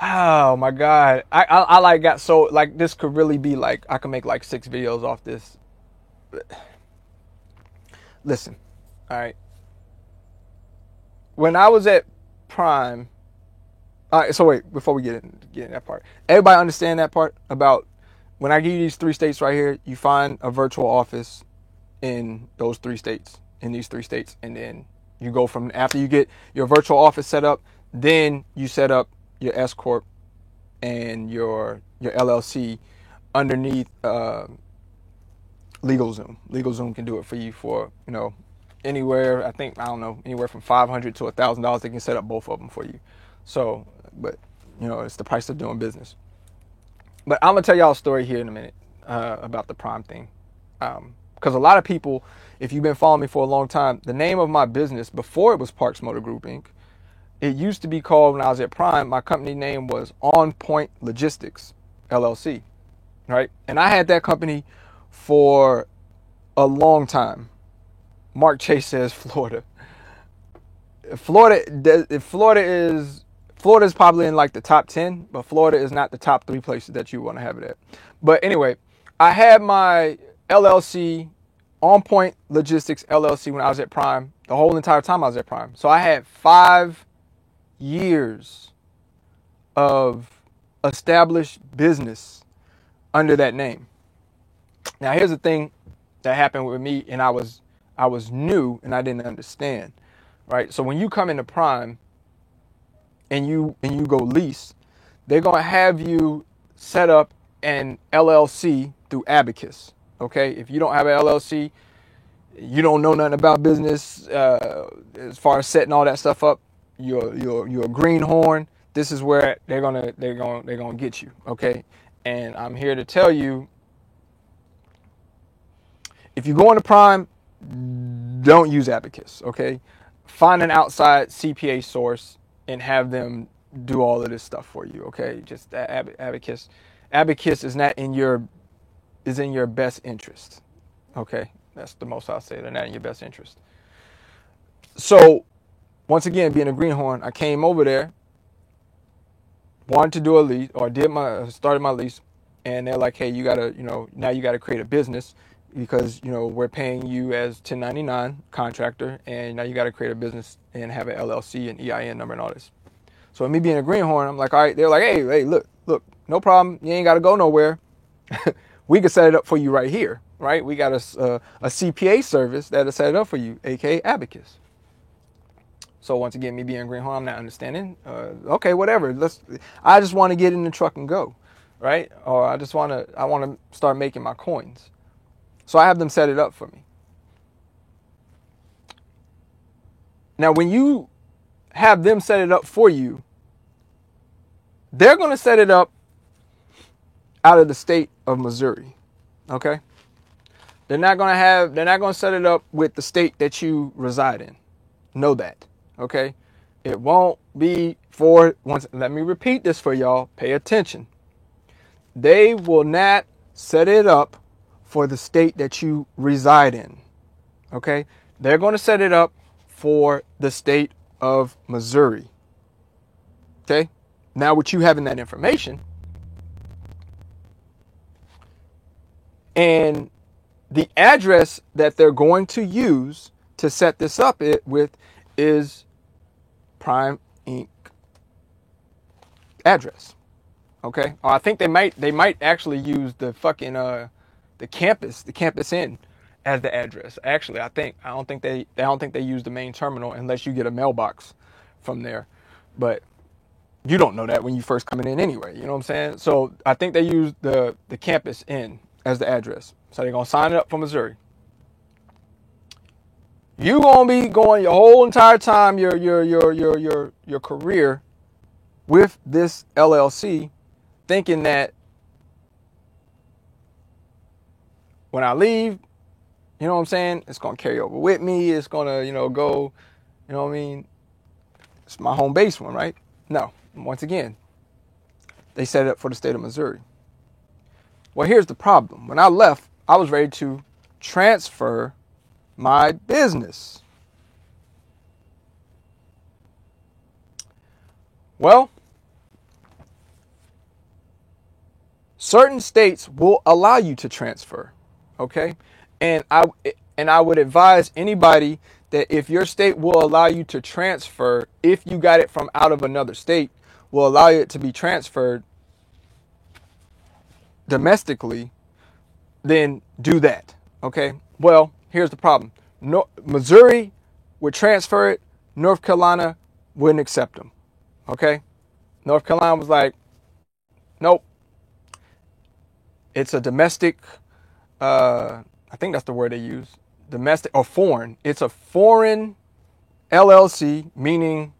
oh my God. I like got so like this could really be like, I could make like 6 videos off this. Listen. All right. When I was at Prime, all right, so wait, before we get in that part, everybody understand that part about when I give you these 3 states right here, you find a virtual office in those 3 states, and then you go from after you get your virtual office set up, then you set up your S corp and your LLC underneath LegalZoom. LegalZoom can do it for you for anywhere. I think anywhere from $500 to $1,000. They can set up both of them for you. So, but it's the price of doing business. But I'm gonna tell y'all a story here in a minute about the Prime thing, because a lot of people, if you've been following me for a long time, the name of my business before it was Parks Motor Group Inc. It used to be called, when I was at Prime, my company name was On Point Logistics LLC, right? And I had that company for a long time. Mark Chase says Florida. Florida is probably in like the top 10, but Florida is not the top 3 places that you want to have it at. But anyway, I had my LLC, On Point Logistics LLC, when I was at Prime, the whole entire time I was at Prime. So I had 5 years of established business under that name. Now here's the thing that happened with me, and I was new and I didn't understand, right? So when you come into Prime and you go lease, they're going to have you set up an LLC through Abacus, okay? If you don't have an LLC, you don't know nothing about business as far as setting all that stuff up, you're a greenhorn. This is where they're gonna get you, okay? And I'm here to tell you, if you go into Prime, don't use Abacus, okay? Find an outside CPA source and have them do all of this stuff for you, okay? Just Abacus is not in your best interest, okay? That's the most I'll say. They're not in your best interest. So, once again, being a greenhorn, I came over there, wanted to do a lease, or started my lease, and they're like, hey, you gotta, now you gotta create a business, because we're paying you as 1099 contractor, and now you got to create a business and have an LLC and EIN number and all this. So me being a greenhorn, I'm like, all right. They're like, hey, look, no problem. You ain't got to go nowhere. We can set it up for you right here, right? We got a CPA service that'll set it up for you, aka Abacus. So once again, me being a greenhorn, I'm not understanding. Okay, whatever. I just want to get in the truck and go, right? Or I want to start making my coins. So I have them set it up for me. Now, when you have them set it up for you, they're going to set it up out of the state of Missouri. Okay? They're not going to set it up with the state that you reside in. Know that. Okay? It won't be let me repeat this for y'all. Pay attention. They will not set it up for the state that you reside in, okay? They're going to set it up for the state of Missouri, okay? Now, with you having that information, And the address that they're going to use to set this up with is Prime Inc. address. Okay, I think they might actually use the fucking the campus Inn as the address. Actually, I don't think they use the main terminal unless you get a mailbox from there. But you don't know that when you first coming in anyway. You know what I'm saying? So I think they use the campus Inn as the address. So they're gonna sign it up for Missouri. You gonna be going your whole entire time, your career with this LLC, thinking that when I leave, you know what I'm saying, it's gonna carry over with me. It's gonna, go, you know what I mean? It's my home base one, right? No. Once again, they set it up for the state of Missouri. Well, here's the problem. When I left, I was ready to transfer my business. Well, certain states will allow you to transfer, okay? And I would advise anybody that if your state will allow you to transfer, if you got it from out of another state, will allow it to be transferred domestically, then do that, okay? Well, here's the problem. No, Missouri would transfer it. North Carolina wouldn't accept them, okay? North Carolina was like, nope. It's a domestic, I think that's the word they use, domestic or foreign. It's a foreign LLC, meaning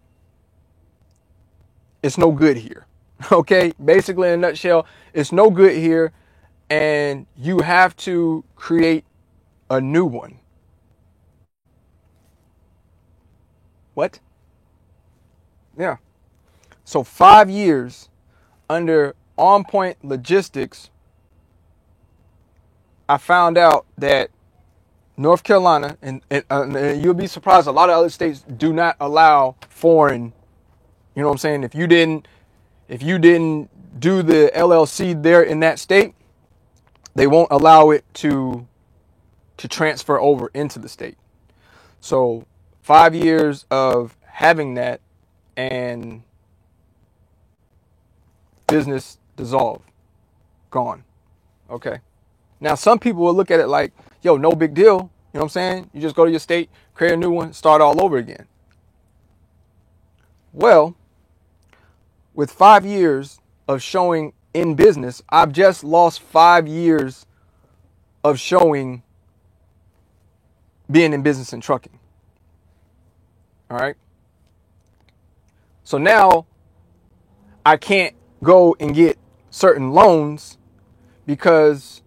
it's no good here. Okay, basically in a nutshell, it's no good here, and you have to create a new one. What? Yeah. So 5 years under On Point Logistics, I found out that North Carolina, and you'll be surprised, a lot of other states do not allow foreign, you know what I'm saying? If you didn't do the LLC there in that state, they won't allow it to transfer over into the state. So 5 years of having that, and business dissolved, gone. Okay. Now some people will look at it like, yo, no big deal. You know what I'm saying? You just go to your state, create a new one, start all over again. Well, with 5 years of showing in business, I've just lost 5 years of showing being in business and trucking. All right. So now I can't go and get certain loans, because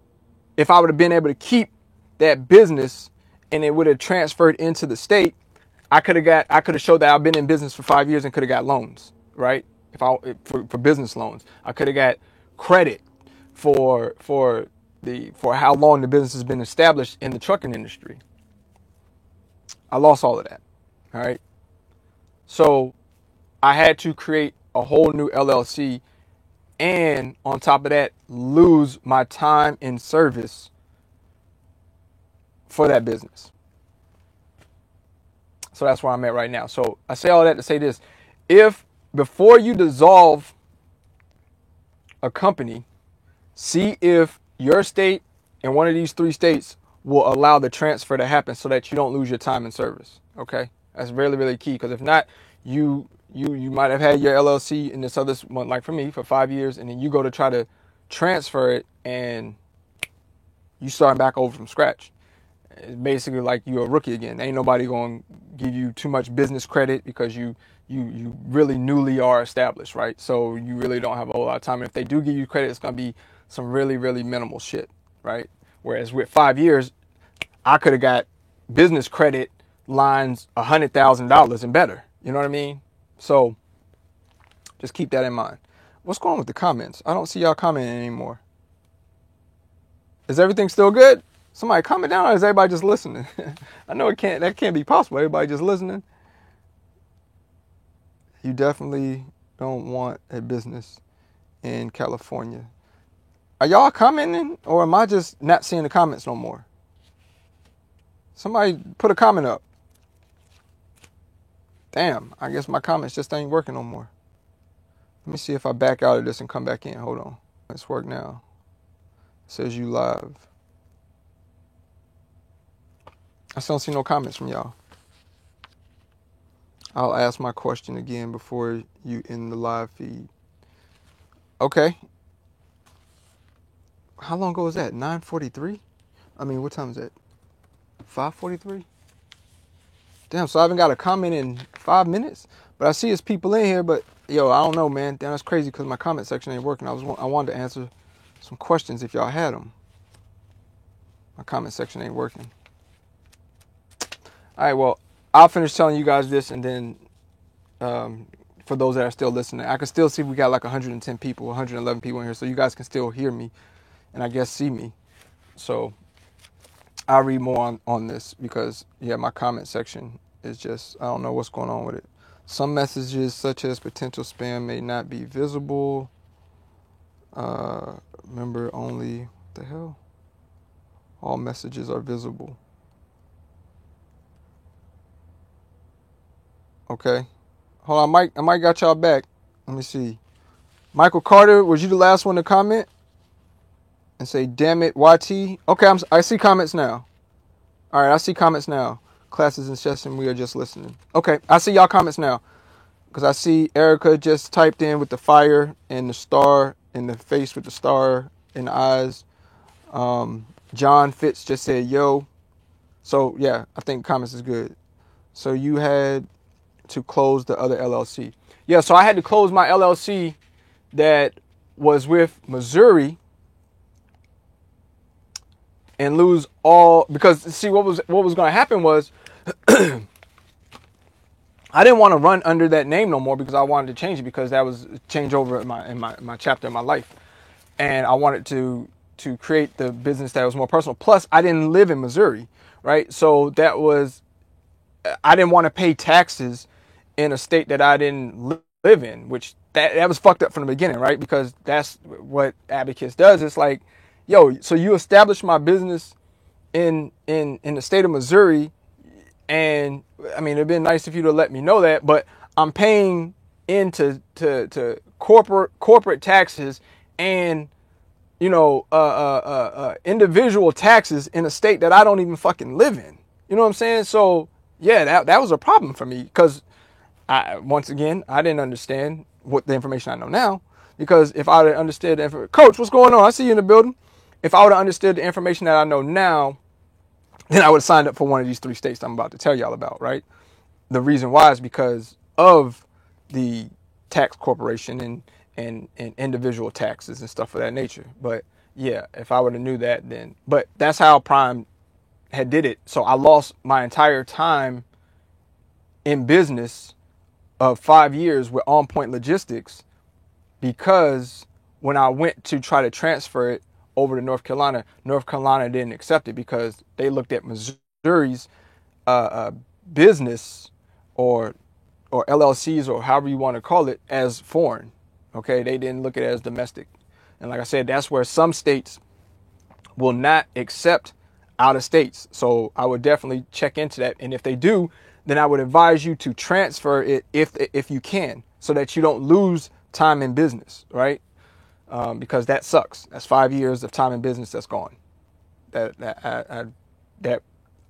if I would have been able to keep that business and it would have transferred into the state, I could have showed that I've been in business for 5 years and could have got loans, right? For business loans, I could have got credit for how long the business has been established in the trucking industry. I lost all of that. All right. So I had to create a whole new LLC, and on top of that, lose my time in service for that business. So that's where I'm at right now. So I say all that to say this: if before you dissolve a company, see if your state and one of these 3 states will allow the transfer to happen so that you don't lose your time in service. Okay, that's really, really key, because if not, you might have had your LLC in this other one, like for me, for 5 years, and then you go to try to transfer it and you start back over from scratch. It's basically like you're a rookie again. Ain't nobody going to give you too much business credit, because you really newly are established, right? So you really don't have a whole lot of time. And if they do give you credit, it's going to be some really, really minimal shit, right? Whereas with 5 years, I could have got business credit lines $100,000 and better. You know what I mean? So just keep that in mind. What's going on with the comments? I don't see y'all commenting anymore. Is everything still good? Somebody comment down, or is everybody just listening? I know that can't be possible. Everybody just listening. You definitely don't want a business in California. Are y'all commenting, or am I just not seeing the comments no more? Somebody put a comment up. Damn, I guess my comments just ain't working no more. Let me see if I back out of this and come back in. Hold on. Let's work now. It says you live. I still don't see no comments from y'all. I'll ask my question again before you end the live feed. Okay. How long ago was that? 9:43? I mean, what time is that? 5:43? Damn, so I haven't got a comment in 5 minutes. But I see it's people in here, but yo, I don't know, man. Damn, that's crazy because my comment section ain't working. I wanted to answer some questions if y'all had them. My comment section ain't working. All right, well, I'll finish telling you guys this, and then for those that are still listening, I can still see we got like 110 people, 111 people in here, so you guys can still hear me and I guess see me. So I'll read more on this because, yeah, my comment section is just, I don't know what's going on with it. Some messages such as potential spam may not be visible. Remember only, what the hell? All messages are visible. Okay. Hold on, Mike. I might got y'all back. Let me see. Michael Carter, was you the last one to comment? And say, damn it, YT. Okay, I see comments now. All right, I see comments now. Classes in session, we are just listening. Okay, I see y'all comments now. Because I see Erica just typed in with the fire and the star in the face with the star in the eyes. John Fitz just said, yo. So, yeah, I think comments is good. So you had to close the other LLC. Yeah, so I had to close my LLC that was with Missouri and lose all, because see what was going to happen was I didn't want to run under that name no more because I wanted to change it because that was a changeover in my chapter in my life, and I wanted to create the business that was more personal. Plus, I didn't live in Missouri, right? So that was, I didn't want to pay taxes in a state that I didn't live in, which that was fucked up from the beginning, right? Because that's what Abacus does. It's like, yo, so you establish my business in the state of Missouri, and I mean, it'd been nice if you'd have let me know that, but I'm paying into to corporate taxes and, you know, individual taxes in a state that I don't even fucking live in. You know what I'm saying? So yeah, that was a problem for me because once again, I didn't understand what the information I know now, because if I would have understood Coach, what's going on? I see you in the building. If I would have understood the information that I know now, then I would have signed up for one of these 3 states I'm about to tell y'all about, right? The reason why is because of the tax corporation and individual taxes and stuff of that nature. But yeah, if I would have knew that, then, but that's how Prime had did it. So I lost my entire time in business of 5 years with On Point Logistics because when I went to try to transfer it over to North Carolina didn't accept it because they looked at Missouri's business or LLCs or however you want to call it as foreign. Okay, they didn't look at it as domestic. And like I said, that's where some states will not accept out of states. So I would definitely check into that. And if they do, then I would advise you to transfer it if you can, so that you don't lose time in business, right? Because that sucks. That's 5 years of time in business that's gone. That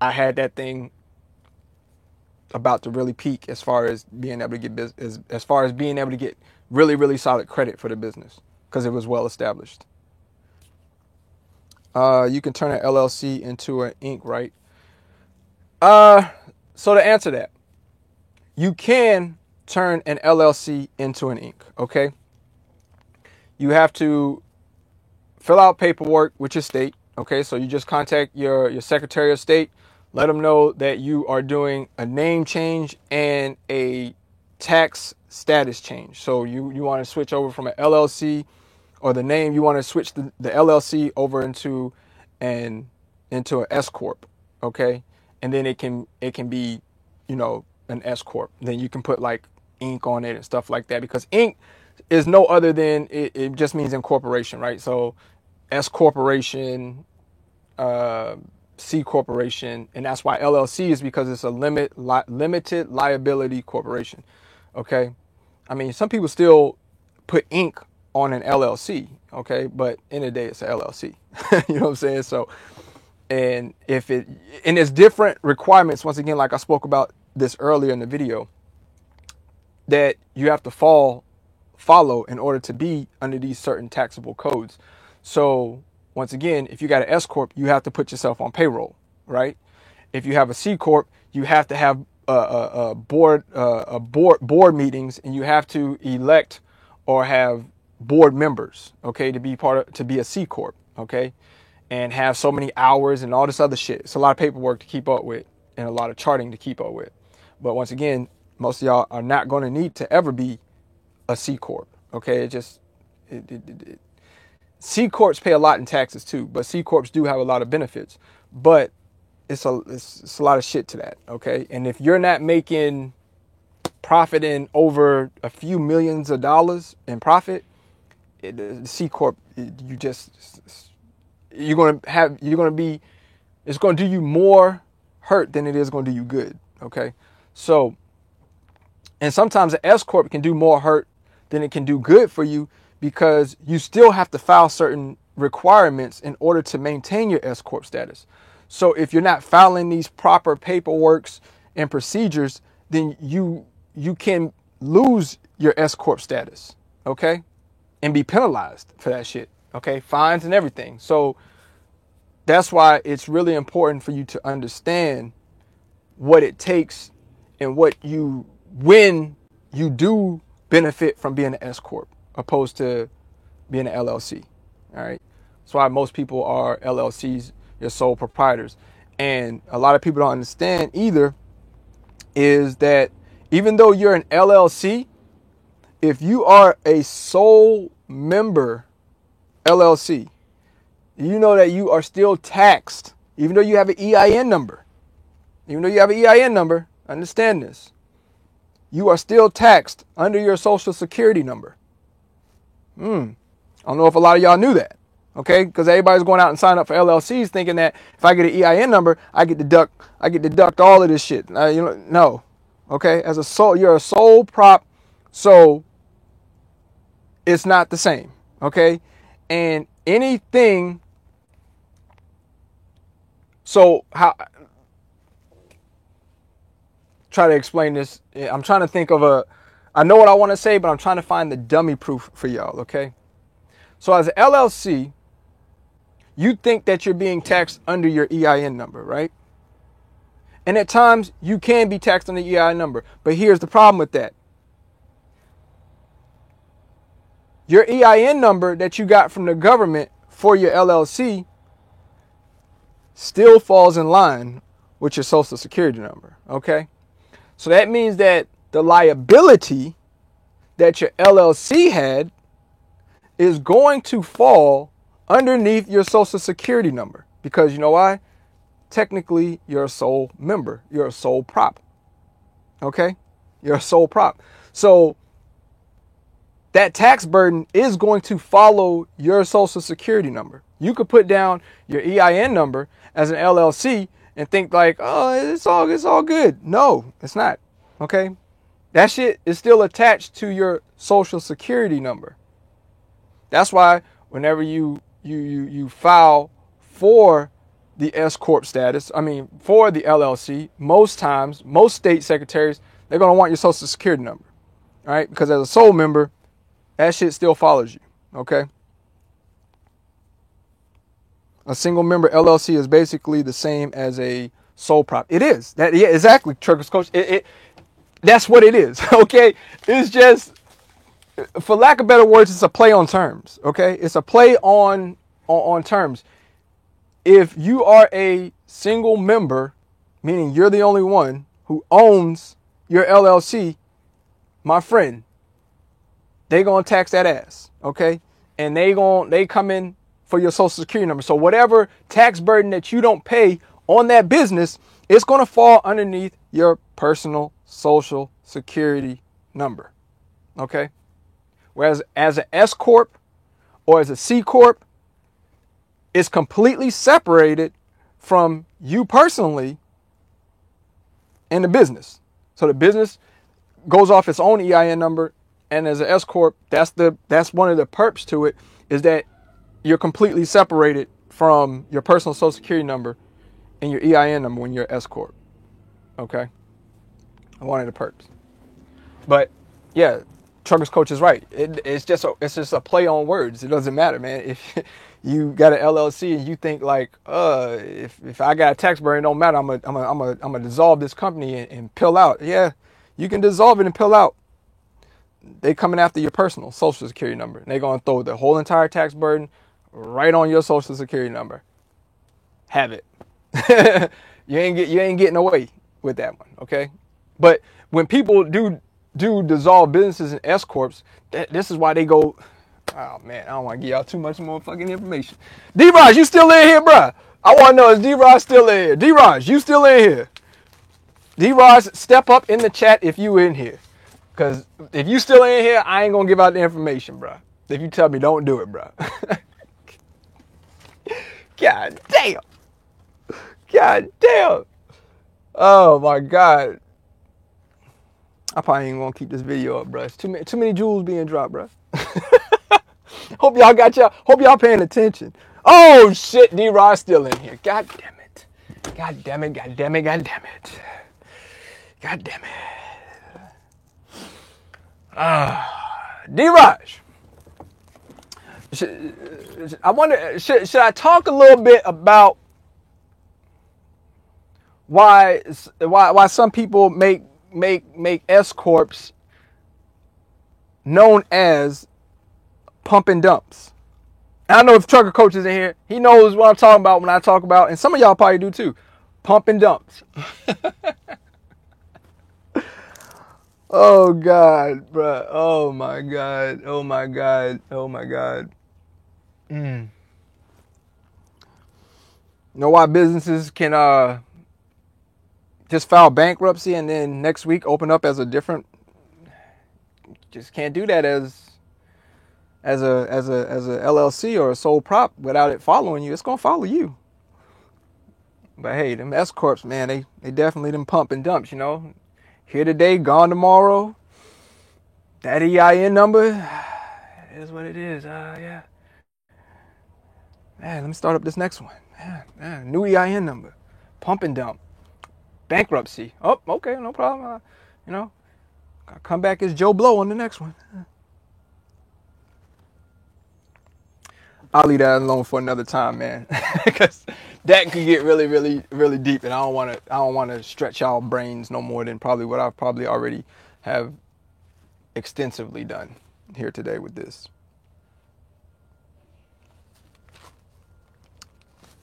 I had that thing about to really peak as far as being able to get business, as far as being able to get really, really solid credit for the business because it was well established. You can turn an LLC into an Inc., right? So to answer that, you can turn an LLC into an Inc., okay? You have to fill out paperwork with your state, okay? So you just contact your Secretary of State, let them know that you are doing a name change and a tax status change. So you want to switch over from an LLC, or the name, you want to switch the LLC over into an S corp, okay? And then it can be, you know, an S corp. Then you can put like Inc. on it and stuff like that, because Inc. is no other than it just means incorporation, right? So S corporation, C corporation, and that's why LLC is because it's a limited liability corporation. Okay, I mean some people still put Inc. on an LLC. Okay, but in the day it's a LLC. You know what I'm saying? So, and there's different requirements. Once again, like I spoke about this earlier in the video, that you have to follow in order to be under these certain taxable codes. So once again, if you got an S corp, you have to put yourself on payroll, right? If you have a C corp, you have to have board meetings, and you have to elect or have board members, okay, to be a C corp, okay, and have so many hours and all this other shit. It's a lot of paperwork to keep up with and a lot of charting to keep up with. But once again, most of y'all are not going to need to ever be a C corp, okay? C corps pay a lot in taxes too, but C corps do have a lot of benefits. But it's a lot of shit to that, okay? And if you're not making profit in over a few millions of dollars in profit, the C corp, it's going to do you more hurt than it is going to do you good, okay? So, and sometimes an S corp can do more hurt than it can do good for you, because you still have to file certain requirements in order to maintain your S corp status. So if you're not filing these proper paperworks and procedures, then you can lose your S corp status, okay? And be penalized for that shit, okay? Fines and everything. So that's why it's really important for you to understand what it takes and when you do benefit from being an S corp opposed to being an LLC. All right. That's why most people are LLCs, your sole proprietors. And a lot of people don't understand either is that even though you're an LLC, if you are a sole member LLC, you know that you are still taxed, even though you have an EIN number. Even though you have an EIN number, understand this. You are still taxed under your social security number. I don't know if a lot of y'all knew that, okay? Because everybody's going out and signing up for LLCs thinking that if I get an EIN number, I get deduct all of this shit. No, okay? You're a sole prop, so it's not the same, okay? And anything. So try to explain this. I'm trying to think of I know what I want to say, but I'm trying to find the dummy proof for y'all, okay? So as an LLC, you think that you're being taxed under your EIN number, right? And at times you can be taxed on the EIN number, but here's the problem with that. Your EIN number that you got from the government for your LLC still falls in line with your social security number, okay? So that means that the liability that your LLC had is going to fall underneath your social security number, because you know why? Technically, you're a sole member. You're a sole prop. Okay? You're a sole prop. So that tax burden is going to follow your social security number. You could put down your EIN number as an LLC and think like, oh, it's all good. No, it's not. Okay? That shit is still attached to your social security number. That's why whenever you file for the S corp status, for the LLC, most times, most state secretaries, they're going to want your social security number. All right? Because as a sole member, that shit still follows you. Okay? A single member LLC is basically the same as a sole prop. It is. Yeah, exactly, Truckers Coach. That's what it is. Okay? It's just, for lack of better words, it's a play on terms. Okay? It's a play on terms. If you are a single member, meaning you're the only one who owns your LLC, my friend, they gonna tax that ass. Okay? And they come in for your social security number. So whatever tax burden that you don't pay on that business, it's going to fall underneath your personal social security number. Okay? Whereas as an S corp or as a C corp, is completely separated from you personally and the business. So the business goes off its own EIN number, and as an S corp, that's one of the perks to it, is that you're completely separated from your personal social security number and your EIN number when you're an S corp. Okay, one of the perks. But yeah, Truckers Coach is right. It's just a play on words. It doesn't matter, man. If you got an LLC and you think like, if I got a tax burden, it don't matter. I'm gonna dissolve this company and pill out. Yeah, you can dissolve it and pill out. They coming after your personal social security number. And they gonna throw the whole entire tax burden right on your social security number. Have it. You ain't getting away with that one, okay? But when people do dissolve businesses and S corps, this is why they go. Oh man, I don't want to give y'all too much more fucking information. D-Raj, you still in here, bruh? I want to know, is D-Raj still in here? D-Raj, you still in here? D-Raj, step up in the chat if you in here. Because if you still in here, I ain't going to give out the information, bruh. If you tell me, don't do it, bruh. God damn. God damn. Oh my God. I probably ain't gonna keep this video up, bro. It's too many jewels being dropped, bro. Hope y'all paying attention. Oh shit, D-Rod still in here. God damn it. God damn it, god damn it, god damn it. God damn it. D-Raj. I wonder, should I talk a little bit about why some people make S corps known as pump and dumps? And I know if Trucker Coach is in here, he knows what I'm talking about when I talk about, and some of y'all probably do too, pump and dumps. Oh God, bruh. Oh my God. Oh my God. Oh my God. You know why businesses can just file bankruptcy and then next week open up as a different? Just can't do that as a LLC or a sole prop without it following you. It's gonna follow you. But hey, them S corps, man, they definitely them pump and dumps. You know, here today, gone tomorrow. That EIN number is what it is. Yeah. Man, let me start up this next one. Man, new EIN number, pump and dump, bankruptcy. Oh, okay, no problem. You know, I'll come back as Joe Blow on the next one. I'll leave that alone for another time, man, because that could get really, really, really deep, and I don't want to stretch y'all brains no more than probably what I've probably already have extensively done here today with this.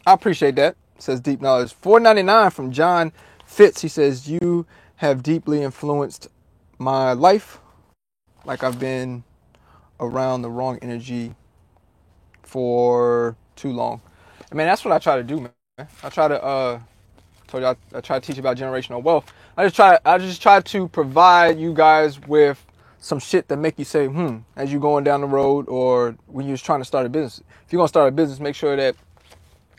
I appreciate that. Says Deep Knowledge. $4.99 from John Fitz. He says, you have deeply influenced my life. Like I've been around the wrong energy for too long. I mean, that's what I try to do, man. I try to told you I try to teach about generational wealth. I just try to provide you guys with some shit that make you say, as you're going down the road or when you're trying to start a business. If you're gonna start a business, make sure that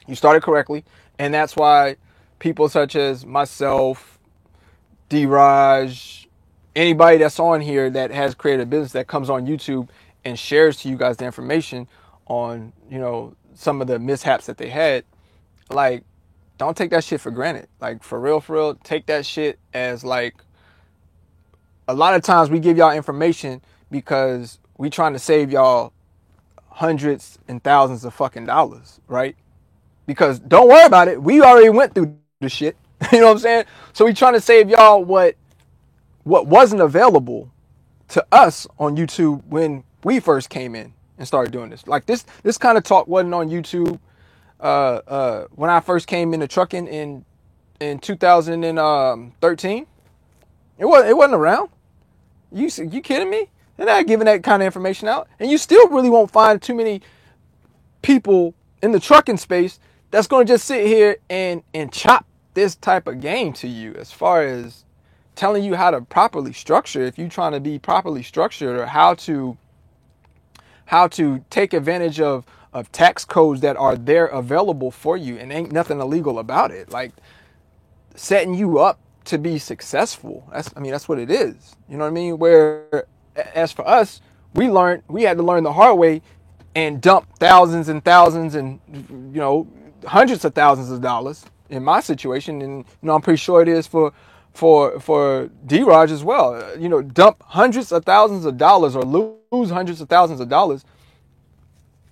you started correctly, and that's why people such as myself, D-Raj, anybody that's on here that has created a business that comes on YouTube and shares to you guys the information on, you know, some of the mishaps that they had, like, don't take that shit for granted. Like, for real, take that shit as, like, a lot of times we give y'all information because we trying to save y'all hundreds and thousands of fucking dollars, right? Because don't worry about it. We already went through the shit. You know what I'm saying? So we trying to save y'all what wasn't available to us on YouTube when we first came in and started doing this. Like this kind of talk wasn't on YouTube when I first came into trucking in 2013. It wasn't around. You kidding me? They're not giving that kind of information out. And you still really won't find too many people in the trucking space that's going to just sit here and chop this type of game to you as far as telling you how to properly structure, if you're trying to be properly structured, or how to take advantage of of tax codes that are there available for you, and ain't nothing illegal about it. Like, setting you up to be successful. That's what it is. You know what I mean? Where, as for us, we had to learn the hard way and dump thousands and thousands and, hundreds of thousands of dollars in my situation. And, I'm pretty sure it is for D-Raj as well. Dump hundreds of thousands of dollars or lose hundreds of thousands of dollars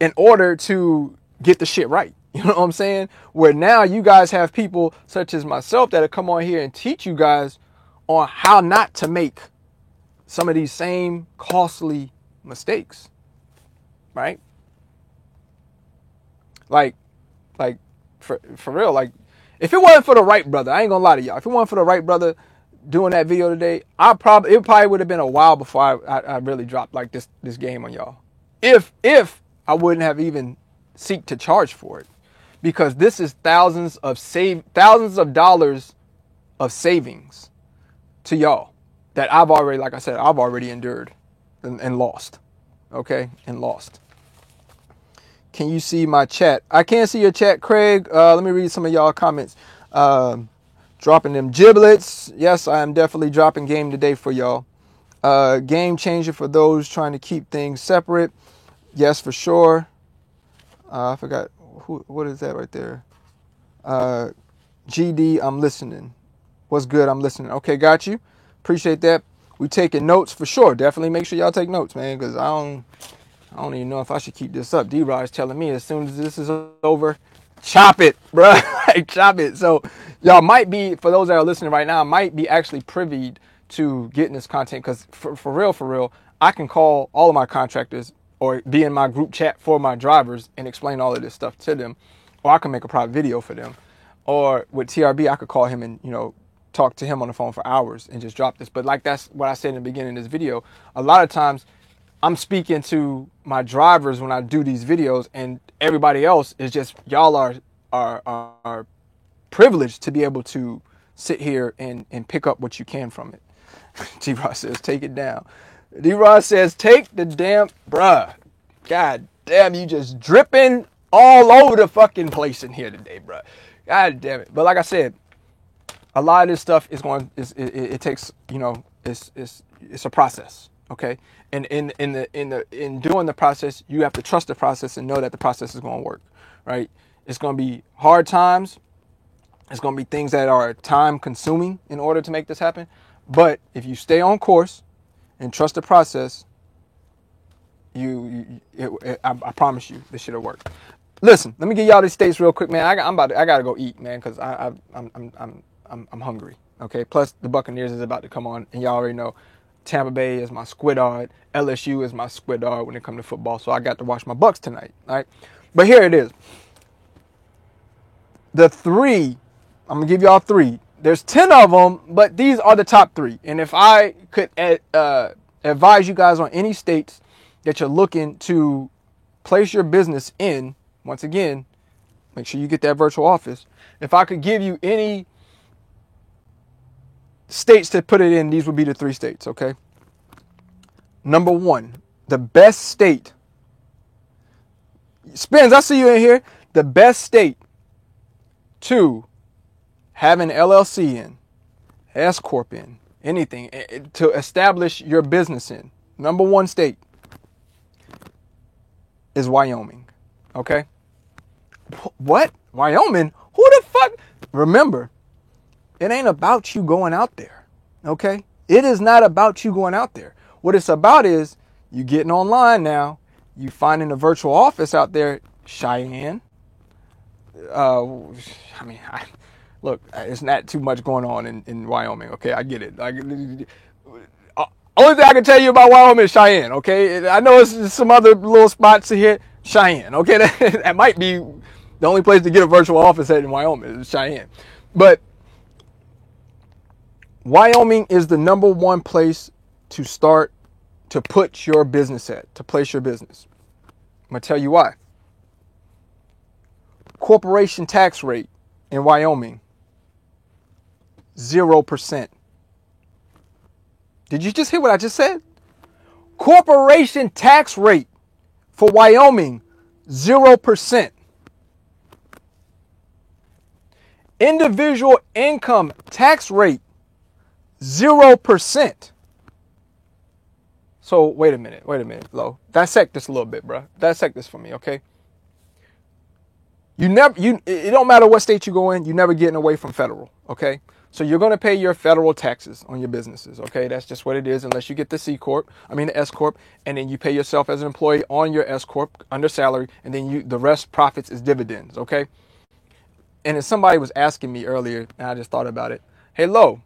in order to get the shit right. You know what I'm saying? Where now you guys have people such as myself that have come on here and teach you guys on how not to make some of these same costly mistakes. Right? Like for real, like, if it wasn't for the Wright brother, I ain't gonna lie to y'all. If it wasn't for the Wright brother doing that video today, it probably would have been a while before I really dropped like this game on y'all. If I wouldn't have even seek to charge for it. Because this is thousands of dollars of savings to y'all that I've already endured and lost. Okay? And lost. Can you see my chat? I can't see your chat, Craig. Let me read some of y'all comments. Dropping them giblets. Yes, I am definitely dropping game today for y'all. Game changer for those trying to keep things separate. Yes, for sure. I forgot. What is that right there? GD, I'm listening. What's good? I'm listening. Okay, got you. Appreciate that. We taking notes for sure. Definitely make sure y'all take notes, man, because I don't even know if I should keep this up. D-Rod's telling me as soon as this is over, chop it, bro. Chop it. So y'all might be, for those that are listening right now, might be actually privy to getting this content, because for real, I can call all of my contractors or be in my group chat for my drivers and explain all of this stuff to them. Or I can make a private video for them. Or with TRB, I could call him and, talk to him on the phone for hours and just drop this. But like that's what I said in the beginning of this video. A lot of times I'm speaking to my drivers when I do these videos, and everybody else is just, y'all are privileged to be able to sit here and pick up what you can from it. D-Rod says, take it down. D-Rod says, take the damn, bruh. God damn, you just dripping all over the fucking place in here today, bruh. God damn it. But like I said, a lot of this stuff it takes, it's a process, okay? And in doing the process, you have to trust the process and know that the process is going to work, right? It's going to be hard times. It's going to be things that are time consuming in order to make this happen. But if you stay on course and trust the process, I promise you, this shit'll work. Listen, let me give y'all these states real quick, man. I gotta go eat, man, because I'm hungry. Okay. Plus the Buccaneers is about to come on, and y'all already know Tampa Bay is my squidard. LSU is my squidard when it comes to football. So I got to watch my Bucs tonight. All right. But here it is. The three, I'm gonna give y'all three. There's 10 of them, but these are the top three. And if I could advise you guys on any states that you're looking to place your business in, once again, make sure you get that virtual office. If I could give you any states to put it in, these would be the three states, okay? Number one, the best state. Spins, I see you in here. The best state to have an LLC in, S Corp in, anything, to establish your business in. Number one state is Wyoming, okay? What? Wyoming? Who the fuck? Remember, it ain't about you going out there, okay? It is not about you going out there. What it's about is you getting online now, you finding a virtual office out there, Cheyenne. Look, it's not too much going on in Wyoming, okay? I get it. Only thing I can tell you about Wyoming is Cheyenne, okay? I know it's some other little spots here. Cheyenne, okay? That might be the only place to get a virtual office at in Wyoming is Cheyenne. But Wyoming is the number one place to start to put your business at, to place your business. I'm going to tell you why. Corporation tax rate in Wyoming, 0%. Did you just hear what I just said? Corporation tax rate for Wyoming, 0%. Individual income tax rate, 0%. So wait a minute, Lo. Dissect this a little bit, bro. Dissect this for me, okay? It don't matter what state you go in, you're never getting away from federal, okay? So you're going to pay your federal taxes on your businesses, okay? That's just what it is, unless you get the the S corp, and then you pay yourself as an employee on your S corp under salary, and then the rest profits is dividends, okay? And if somebody was asking me earlier, and I just thought about it, hey, Lo,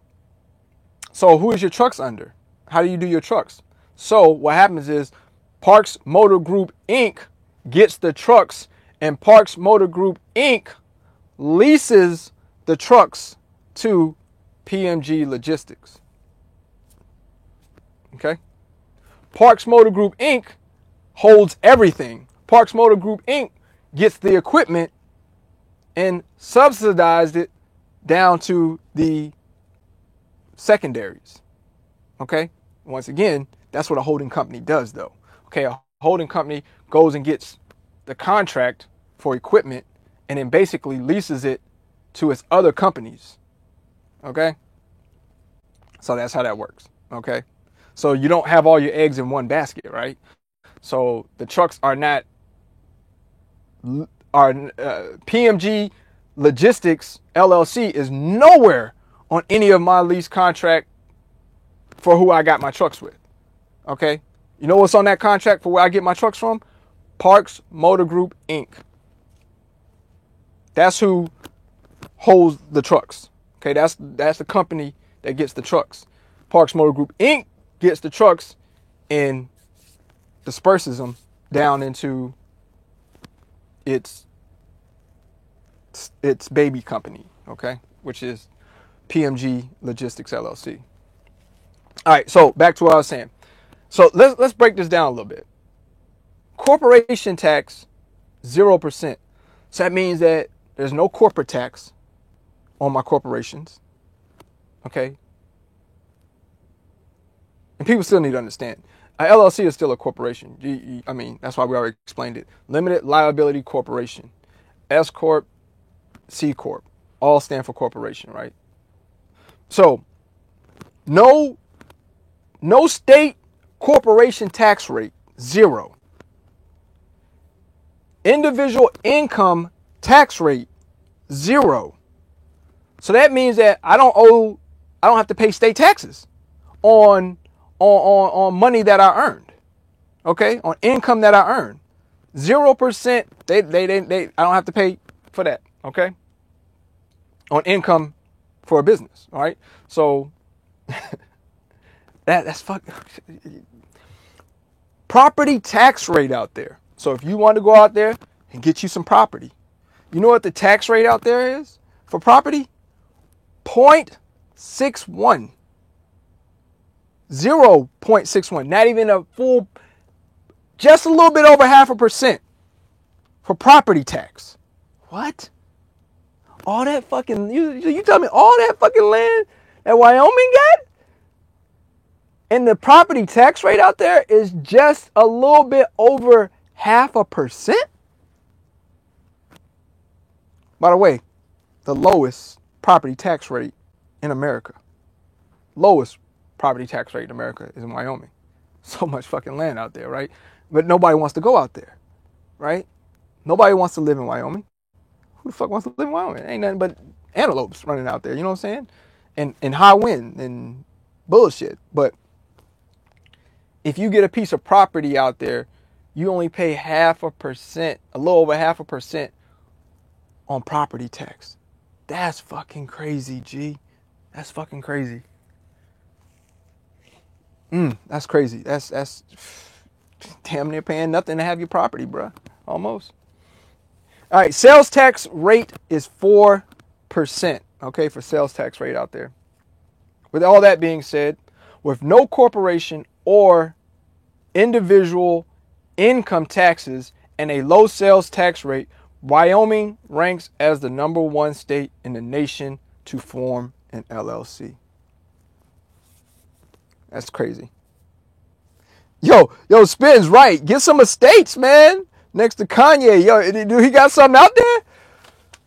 so who is your trucks under? How do you do your trucks? So what happens is Parks Motor Group Inc. gets the trucks, and Parks Motor Group Inc. leases the trucks to PMG Logistics. Okay? Parks Motor Group Inc. holds everything. Parks Motor Group Inc. gets the equipment and subsidized it down to the secondaries. Okay? Once again, that's what a holding company does, though. Okay, a holding company goes and gets the contract for equipment and then basically leases it to its other companies. Okay? So that's how that works. Okay? So you don't have all your eggs in one basket, right? So the trucks are not PMG Logistics LLC is nowhere on any of my lease contract for who I got my trucks with. Okay? You know what's on that contract for where I get my trucks from? Parks Motor Group Inc. That's who holds the trucks. Okay, that's the company that gets the trucks. Parks Motor Group Inc. gets the trucks and disperses them down into its baby company, okay, which is PMG Logistics LLC. All right, so back to what I was saying. So let's break this down a little bit. Corporation tax, 0%. So that means that there's no corporate tax on my corporations, okay? And people still need to understand. A LLC is still a corporation. I mean, that's why we already explained it. Limited liability corporation. S corp, C corp, all stand for corporation, right? So, no state corporation tax rate, 0. Individual income tax rate, 0. So that means that I don't have to pay state taxes on money that I earned. Okay? On income that I earned. 0%, I don't have to pay for that. Okay? On income for a business. All right? So that's fucking property tax rate out there. So if you want to go out there and get you some property, you know what the tax rate out there is for property? 0.61. 0.61. Not even a full, just a little bit over 0.5% for property tax. What? All that fucking, you tell me all that fucking land that Wyoming got? And the property tax rate out there is just a little bit over 0.5%? By the way, the lowest property tax rate in America. Lowest property tax rate in America is in Wyoming. So much fucking land out there, right? But nobody wants to go out there, right? Nobody wants to live in Wyoming. Who the fuck wants to live in Wyoming? Ain't nothing but antelopes running out there, you know what I'm saying? And high wind and bullshit. But if you get a piece of property out there, you only pay 0.5%, a little over 0.5% on property tax. That's fucking crazy, G. That's fucking crazy. That's crazy. That's damn near paying nothing to have your property, bruh. Almost. All right, sales tax rate is 4%. Okay, for sales tax rate out there. With all that being said, with no corporation or individual income taxes and a low sales tax rate, Wyoming ranks as the #1 state in the nation to form an LLC. That's crazy. Yo, Spin's right. Get some estates, man. Next to Kanye. Yo, do he got something out there?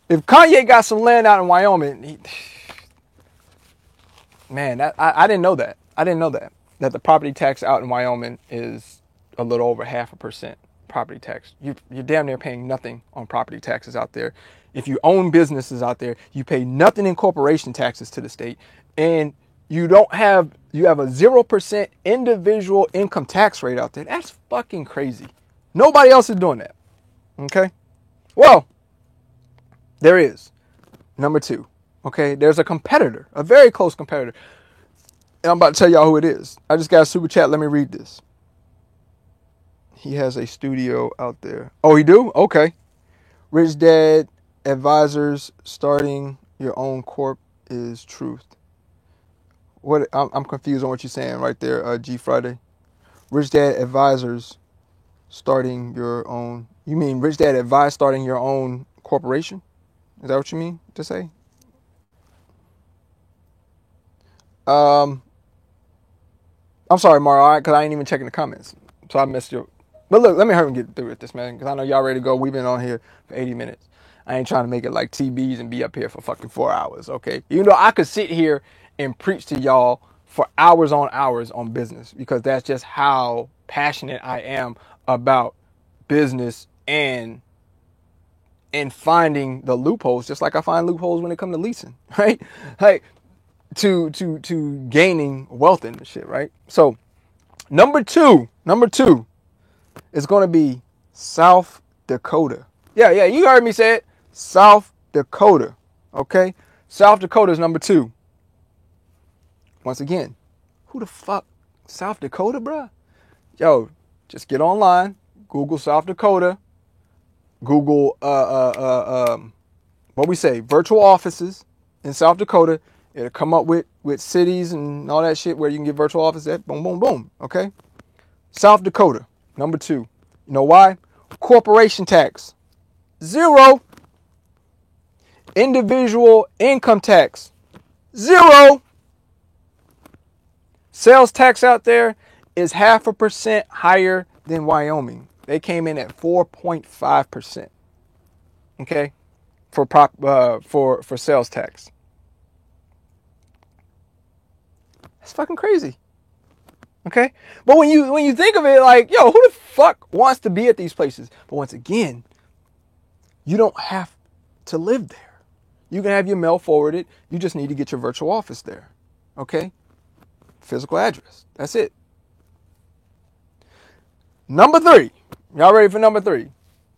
If Kanye got some land out in Wyoming, man, I didn't know that. I didn't know that. That the property tax out in Wyoming is a little over 0.5% property tax. You're damn near paying nothing on property taxes out there. If you own businesses out there, you pay nothing in corporation taxes to the state. And you have a 0% individual income tax rate out there. That's fucking crazy. Nobody else is doing that. Okay? Well, there is. Number 2. Okay? There's a competitor, a very close competitor. And I'm about to tell y'all who it is. I just got a super chat. Let me read this. He has a studio out there. Oh, he do? Okay. Rich Dad Advisors, starting your own corp is truth. What? I'm confused on what you're saying right there, G Friday. Rich Dad Advisors, starting your own. You mean Rich Dad Advise starting your own corporation? Is that what you mean to say? I'm sorry, Mario, because I ain't even checking the comments, so I missed you. But look, let me hurry and get through with this, man, because I know y'all ready to go. We've been on here for 80 minutes. I ain't trying to make it like TBs and be up here for fucking 4 hours, okay? You know, I could sit here and preach to y'all for hours on business, because that's just how passionate I am about business and finding the loopholes, just like I find loopholes when it comes to leasing, right? Like to gaining wealth in this shit, right? So number two is going to be South Dakota. Yeah, you heard me say it. South Dakota. Okay? South Dakota is number 2. Once again, who the fuck? South Dakota, bruh? Yo, just get online, Google South Dakota, Google what we say, virtual offices in South Dakota. It'll come up with cities and all that shit where you can get virtual offices at. Boom, boom, boom. Okay? South Dakota, number 2. You know why? Corporation tax, 0. Individual income tax, 0. Sales tax out there is 0.5% higher than Wyoming. They came in at 4.5%. Okay? For sales tax. That's fucking crazy. Okay? But when you think of it, like, yo, who the fuck wants to be at these places? But once again, you don't have to live there. You can have your mail forwarded. You just need to get your virtual office there. Okay? Physical address. That's it. Number 3. Y'all ready for number 3?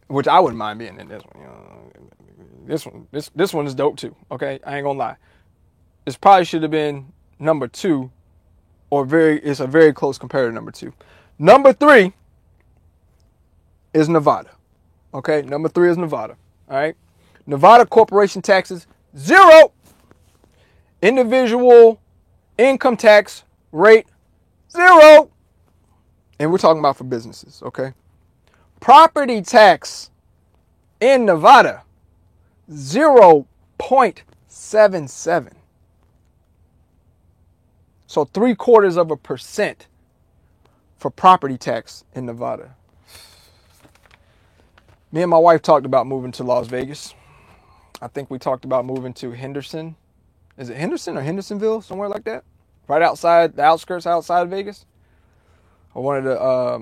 Which I wouldn't mind being in this one. You know, this one is dope too. Okay? I ain't gonna lie. This probably should have been number 2. It's a very close comparator to number 2. Number 3 is Nevada. Okay? Number 3 is Nevada. All right? Nevada corporation taxes, 0. Individual income tax rate, 0. And we're talking about for businesses, okay? Property tax in Nevada, 0.77. So 0.75% for property tax in Nevada. Me and my wife talked about moving to Las Vegas. I think we talked about moving to Henderson. Is it Henderson or Hendersonville? Somewhere like that? Right outside, the outskirts outside of Vegas. Or one of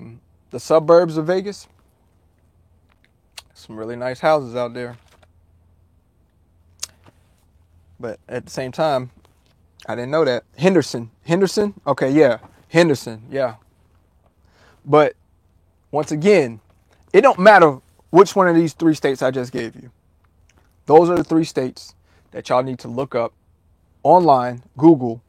the suburbs of Vegas. Some really nice houses out there. But at the same time, I didn't know that. Henderson? Okay, yeah. Henderson, yeah. But once again, it don't matter which one of these 3 states I just gave you. Those are the 3 states that y'all need to look up online, Google,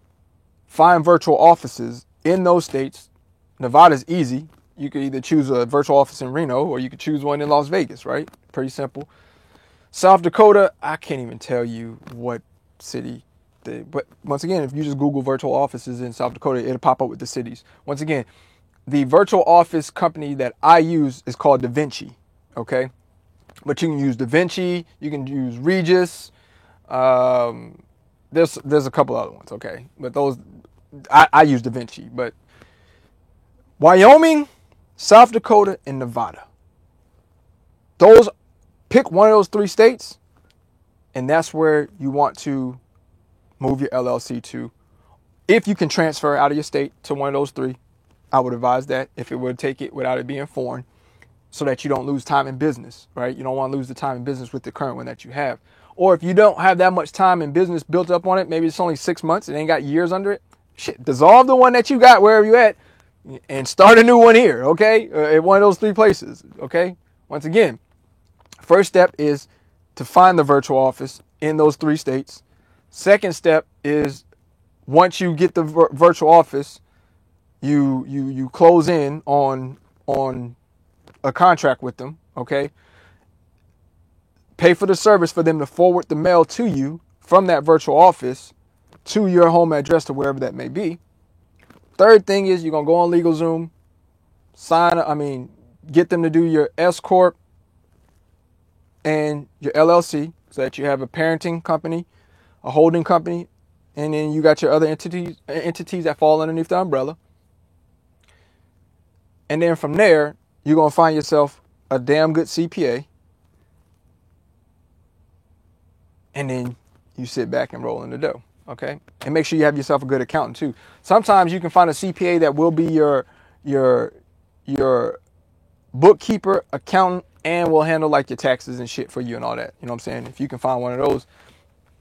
find virtual offices in those states. Nevada's easy. You could either choose a virtual office in Reno or you could choose one in Las Vegas, right? Pretty simple. South Dakota, I can't even tell you what city. But once again, if you just Google virtual offices in South Dakota, it'll pop up with the cities. Once again, the virtual office company that I use is called DaVinci, okay? But you can use DaVinci, you can use Regus. There's a couple other ones, okay? But those, I use DaVinci. But Wyoming, South Dakota, and Nevada. those, pick one of those 3 states, and that's where you want to move your LLC to. If you can transfer out of your state to one of those 3, I would advise that, if it would take it without it being foreign, so that you don't lose time in business, right? You don't want to lose the time in business with the current one that you have. Or if you don't have that much time in business built up on it, maybe it's only 6 months, it ain't got years under it, shit, dissolve the one that you got wherever you at and start a new one here, okay? At one of those 3 places, okay? Once again, first step is to find the virtual office in those 3 states. Second step is, once you get the virtual office, you close in on a contract with them, okay? Pay for the service for them to forward the mail to you from that virtual office to your home address, to wherever that may be. Third thing is, you're going to go on LegalZoom, get them to do your S Corp and your LLC, so that you have a parenting company, a holding company, and then you got your other entities that fall underneath the umbrella. And then from there, you're going to find yourself a damn good CPA. And then you sit back and roll in the dough, okay? And make sure you have yourself a good accountant too. Sometimes you can find a CPA that will be your bookkeeper, accountant, and will handle like your taxes and shit for you and all that. You know what I'm saying? If you can find one of those,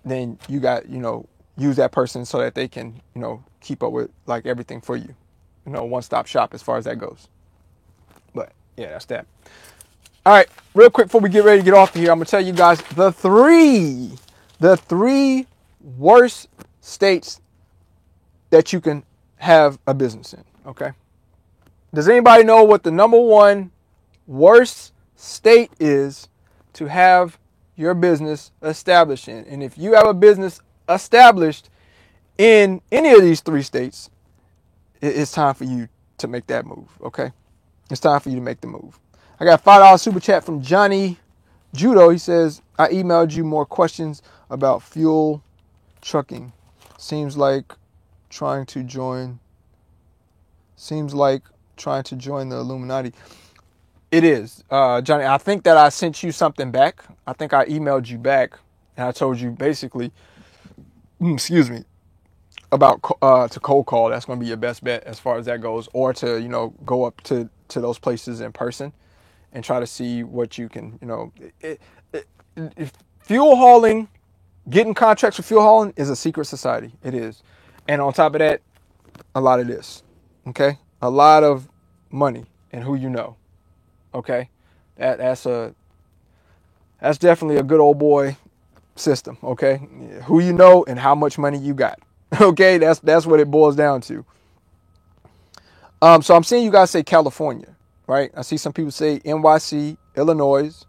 then you got, use that person so that they can, keep up with like everything for you. One-stop shop as far as that goes. But yeah, that's that. All right, real quick before we get ready to get off of here, I'm going to tell you guys the three worst states that you can have a business in, okay? Does anybody know what the number 1 worst state is to have your business established in? And if you have a business established in any of these 3 states, it's time for you to make that move, okay? It's time for you to make the move. I got a $5 super chat from Johnny Judo. He says, I emailed you more questions about fuel trucking. Seems like trying to join the Illuminati. It is, Johnny. I think that I sent you something back. I think I emailed you back, and I told you basically, about to cold call. That's going to be your best bet as far as that goes, or to go up to those places in person and try to see what you can. Fuel hauling, getting contracts for fuel hauling is a secret society. It is, and on top of that, a lot of this. Okay, a lot of money and who you know. Okay, that's definitely a good old boy system. Okay, who you know and how much money you got. Okay, that's what it boils down to. So I'm seeing you guys say California, right? I see some people say NYC, Illinois.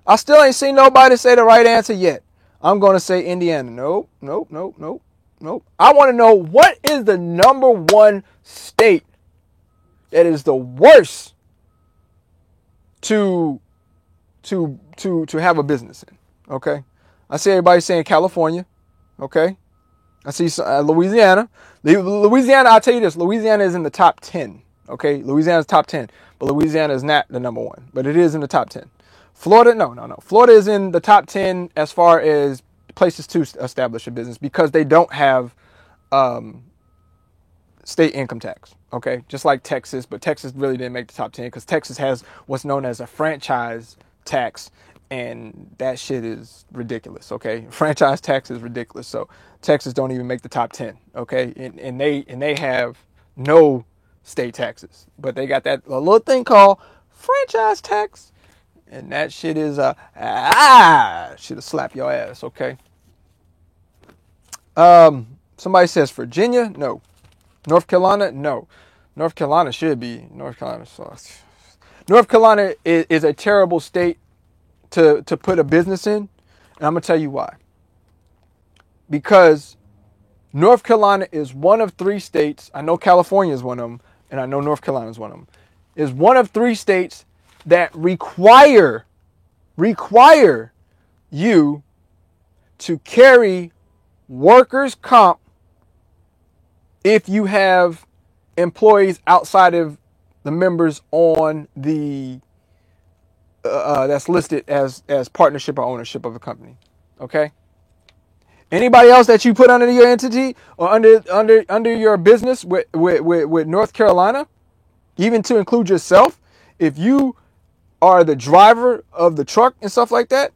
I still ain't seen nobody say the right answer yet. I'm going to say Indiana. Nope. I want to know, what is the number 1 state that is the worst to have a business in? Okay, I see everybody saying California. Okay, I see Louisiana. Louisiana, I'll tell you this, Louisiana is in the top 10. Okay, Louisiana's top 10, but Louisiana is not the number 1, but it is in the top 10. Florida, no. Florida is in the top 10 as far as places to establish a business, because they don't have state income tax. Okay, just like Texas, but Texas really didn't make the top 10 because Texas has what's known as a franchise tax, and that shit is ridiculous. Okay, franchise tax is ridiculous. So Texas don't even make the top 10. Okay, and they have no state taxes, but they got a little thing called franchise tax. And that shit is should have slapped your ass, okay? Somebody says Virginia, no. North Carolina, no. North Carolina should be. North Carolina is a terrible state to put a business in, and I'm gonna tell you why. Because North Carolina is one of 3 states. I know California is one of them, and I know North Carolina is one of them. Is one of 3 states that require you to carry workers' comp if you have employees outside of the members on the that's listed as partnership or ownership of a company. Okay. Anybody else that you put under your entity or under your business with North Carolina, even to include yourself, if you are the driver of the truck and stuff like that,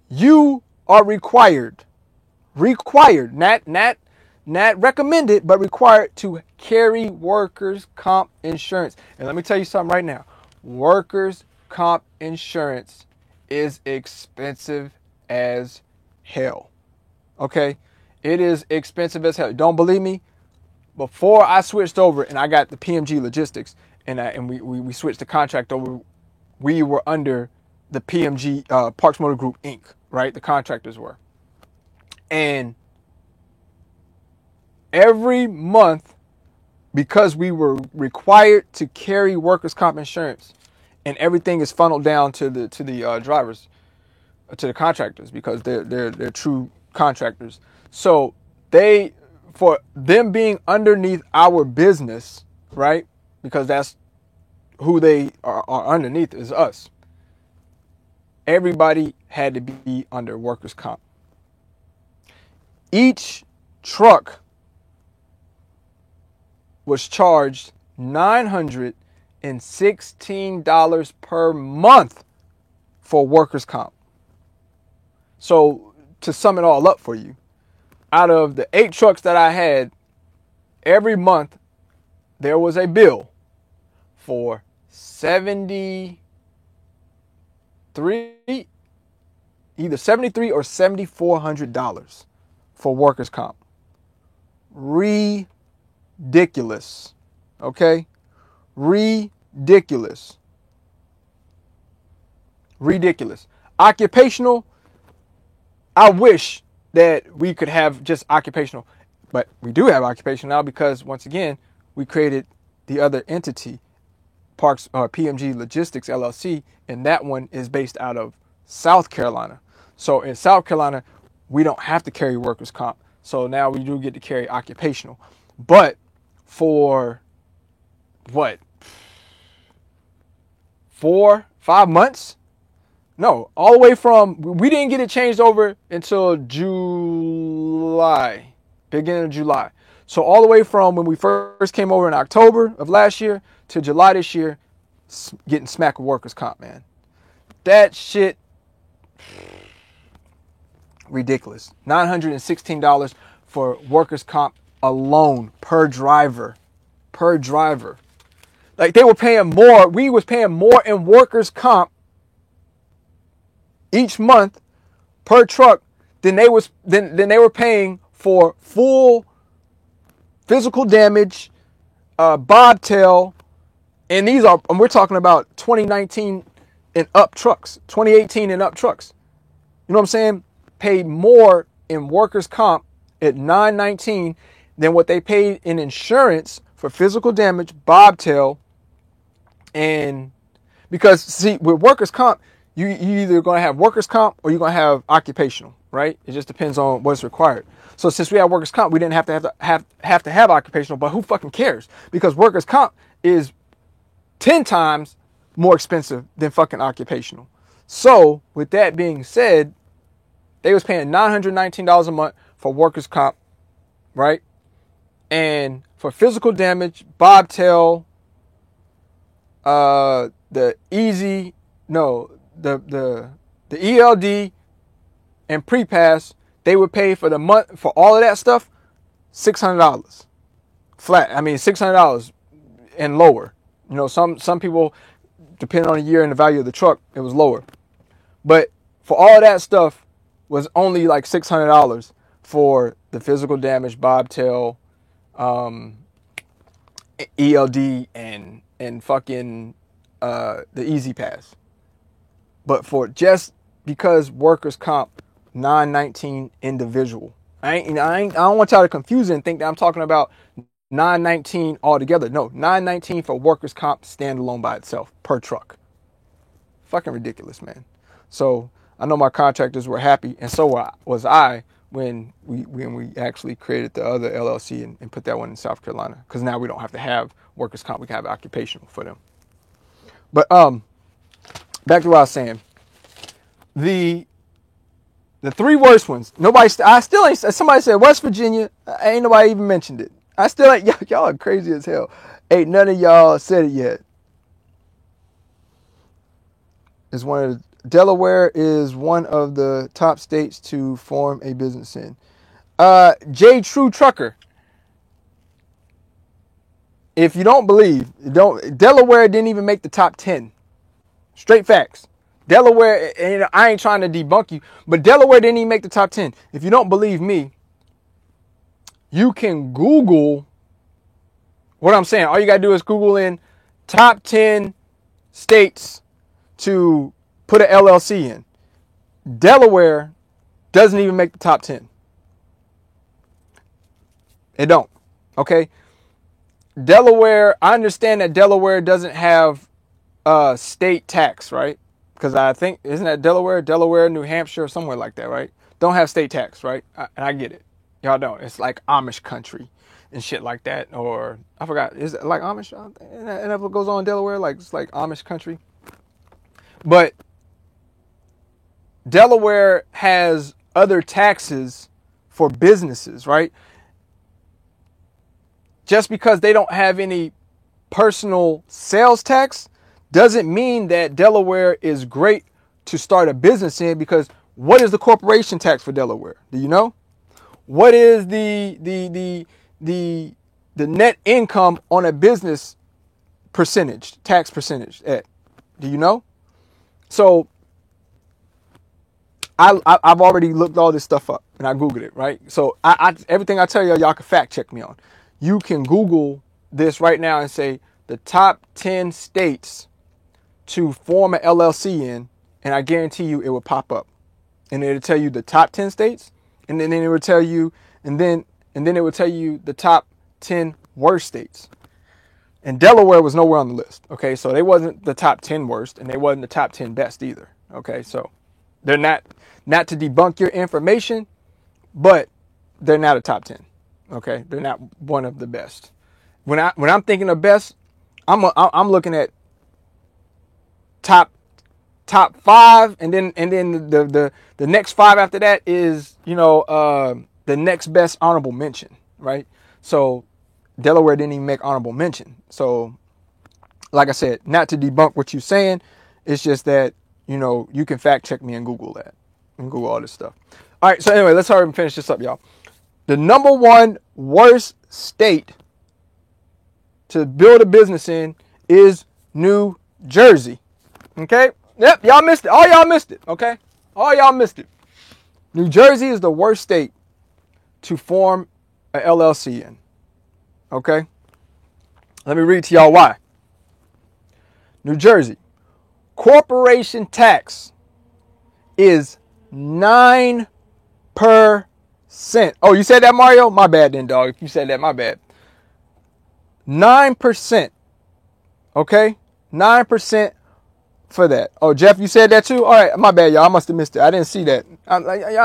you are required, not recommended, but required to carry workers' comp insurance. And let me tell you something right now. Workers' comp insurance is expensive as hell. Okay? It is expensive as hell. Don't believe me? Before I switched over and I got the PMG Logistics and we switched the contract over, we were under the PMG Parks Motor Group Inc., right? The contractors were. And every month, because we were required to carry workers' comp insurance, and everything is funneled down to the drivers, to the contractors, because they're true contractors. So for them being underneath our business, right? Because that's who they are underneath, is us. Everybody had to be under workers' comp. Each truck was charged $916 per month for workers' comp. So to sum it all up for you, out of the 8 trucks that I had, every month there was a bill for $73, either $73 or $7,400 for workers' comp. Ridiculous. Okay? Ridiculous. Occupational, I wish that we could have just occupational, but we do have occupational now because, once again, we created the other entity, Parks PMG Logistics LLC, and that one is based out of South Carolina. So in South Carolina, we don't have to carry workers' comp. So now we do get to carry occupational. But for what? 4-5 months? No, all the way from, we didn't get it changed over until July, beginning of July. So all the way from when we first came over in October of last year to July this year, getting smacked with workers' comp, man. That shit, ridiculous. $916 for workers' comp alone per driver. Like, they were paying more. We was paying more in workers' comp each month per truck than they were paying for full physical damage, bobtail, and we're talking about 2019 and up trucks, 2018 and up trucks. You know what I'm saying? Paid more in workers' comp at $919 than what they paid in insurance for physical damage, bobtail, and because, see, with workers' comp, you either going to have workers' comp or you're going to have occupational, right? It just depends on what's required. So since we have workers' comp, we didn't have to have occupational, but who fucking cares? Because workers' comp is 10 times more expensive than fucking occupational. So with that being said, they was paying $919 a month for workers' comp, right? And for physical damage, bobtail, the ELD and pre-pass, they would pay for the month for all of that stuff $600 flat. I mean, $600 and lower. You know, some people, depending on the year and the value of the truck, it was lower. But for all of that stuff was only like $600 for the physical damage, bobtail, ELD, and fucking the Easy Pass. But for just because workers' comp, $919 individual. I don't want y'all to confuse it and think that I'm talking about $919 altogether. No, $919 for workers' comp standalone by itself per truck. Fucking ridiculous, man. So I know my contractors were happy, and so was I when we actually created the other LLC and put that one in South Carolina, because now we don't have to have workers' comp. We can have occupational for them. But back to what I was saying. The three worst ones. I still ain't. Somebody said West Virginia. Ain't nobody even mentioned it. I still ain't. Y'all are crazy as hell. Ain't none of y'all said it yet. Delaware is one of the top states to form a business in. J True Trucker. If you don't believe, Delaware didn't even make the top 10. Straight facts. Delaware, and I ain't trying to debunk you, but Delaware didn't even make the top 10. If you don't believe me, you can Google what I'm saying. All you got to do is Google in top 10 states to put an LLC in. Delaware doesn't even make the top 10. It don't. Okay? Delaware, I understand that Delaware doesn't have state tax, right? Because I think, isn't that Delaware, New Hampshire, somewhere like that, right? Don't have state tax, right? And I get it. Y'all don't. It's like Amish country and shit like that. Or, I forgot, is it like Amish? And that goes on in Delaware, like it's like Amish country. But Delaware has other taxes for businesses, right? Just because they don't have any personal sales tax doesn't mean that Delaware is great to start a business in, because what is the corporation tax for Delaware? Do you know? What is the net income on a business tax percentage at? Do you know? So I've already looked all this stuff up and I Googled it, right? So everything I tell y'all can fact check me on. You can Google this right now and say the top 10 states to form an LLC in, and I guarantee you it will pop up. And it'll tell you the top 10 states, and then it will tell you, and then it will tell you the top 10 worst states. And Delaware was nowhere on the list. Okay, so they wasn't the top 10 worst, and they wasn't the top 10 best either. Okay, so they're not to debunk your information, but they're not a top 10. Okay, they're not one of the best. When I'm thinking of best, I'm looking at top 5, and then the next 5 after that is, the next best honorable mention, right? So Delaware didn't even make honorable mention. So like I said, not to debunk what you're saying, it's just that, you can fact check me and Google that and Google all this stuff. All right, so anyway, let's hurry and finish this up, y'all. The number one worst state to build a business in is New Jersey. Okay? Yep, y'all missed it. All y'all missed it. Okay? All y'all missed it. New Jersey is the worst state to form an LLC in. Okay? Let me read to y'all why. New Jersey, corporation tax is 9%. Oh, you said that, Mario? My bad then, dog. If you said that, my bad. 9%. Okay? 9% for that. Oh, Jeff, you said that too? All right, my bad, y'all. I must have missed it. I didn't see that. Y'all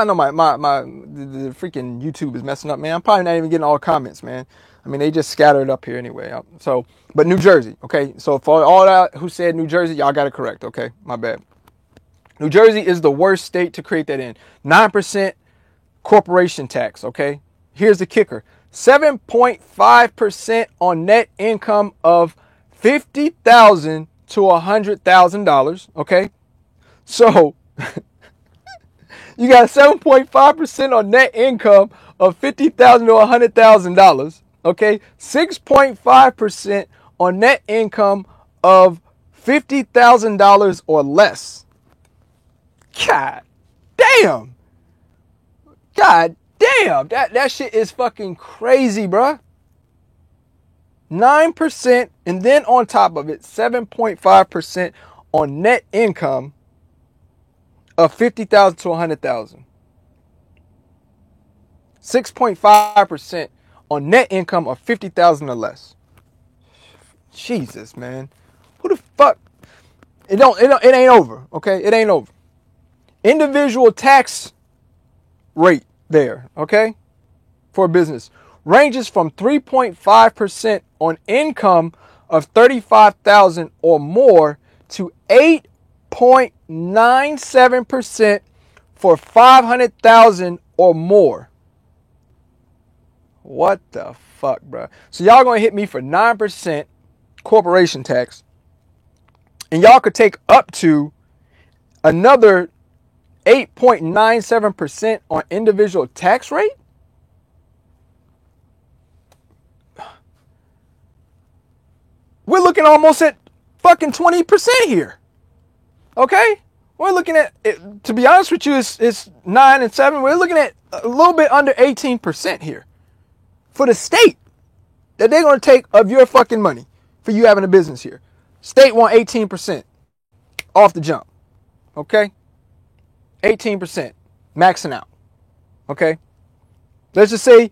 know the freaking YouTube is messing up, man. I'm probably not even getting all the comments, man. I mean, they just scattered up here anyway. So, but New Jersey, okay? So for all that who said New Jersey, y'all got it correct, okay? My bad. New Jersey is the worst state to create that in. 9% corporation tax, okay? Here's the kicker. 7.5% on net income of $50,000 to $100,000, okay? So you got 7.5% on net income of $50,000 to $100,000, okay? 6.5% on net income of $50,000 or less. God damn. God damn. That shit is fucking crazy, bruh. 9%, and then on top of it, 7.5% on net income of $50,000 to $100,000. 6.5% on net income of $50,000 or less. Jesus, man. Who the fuck? It ain't over, okay? It ain't over. Individual tax rate there, okay? For a business ranges from 3.5% on income of $35,000 or more to 8.97% for 500,000 or more. What the fuck, bro? So y'all gonna hit me for 9% corporation tax, and y'all could take up to another 8.97% on individual tax rate? We're looking almost at fucking 20% here. Okay? We're looking at, to be honest with you, it's 9 and 7. We're looking at a little bit under 18% here for the state that they're going to take of your fucking money for you having a business here. State want 18% off the jump. Okay? 18%, maxing out. Okay? Let's just say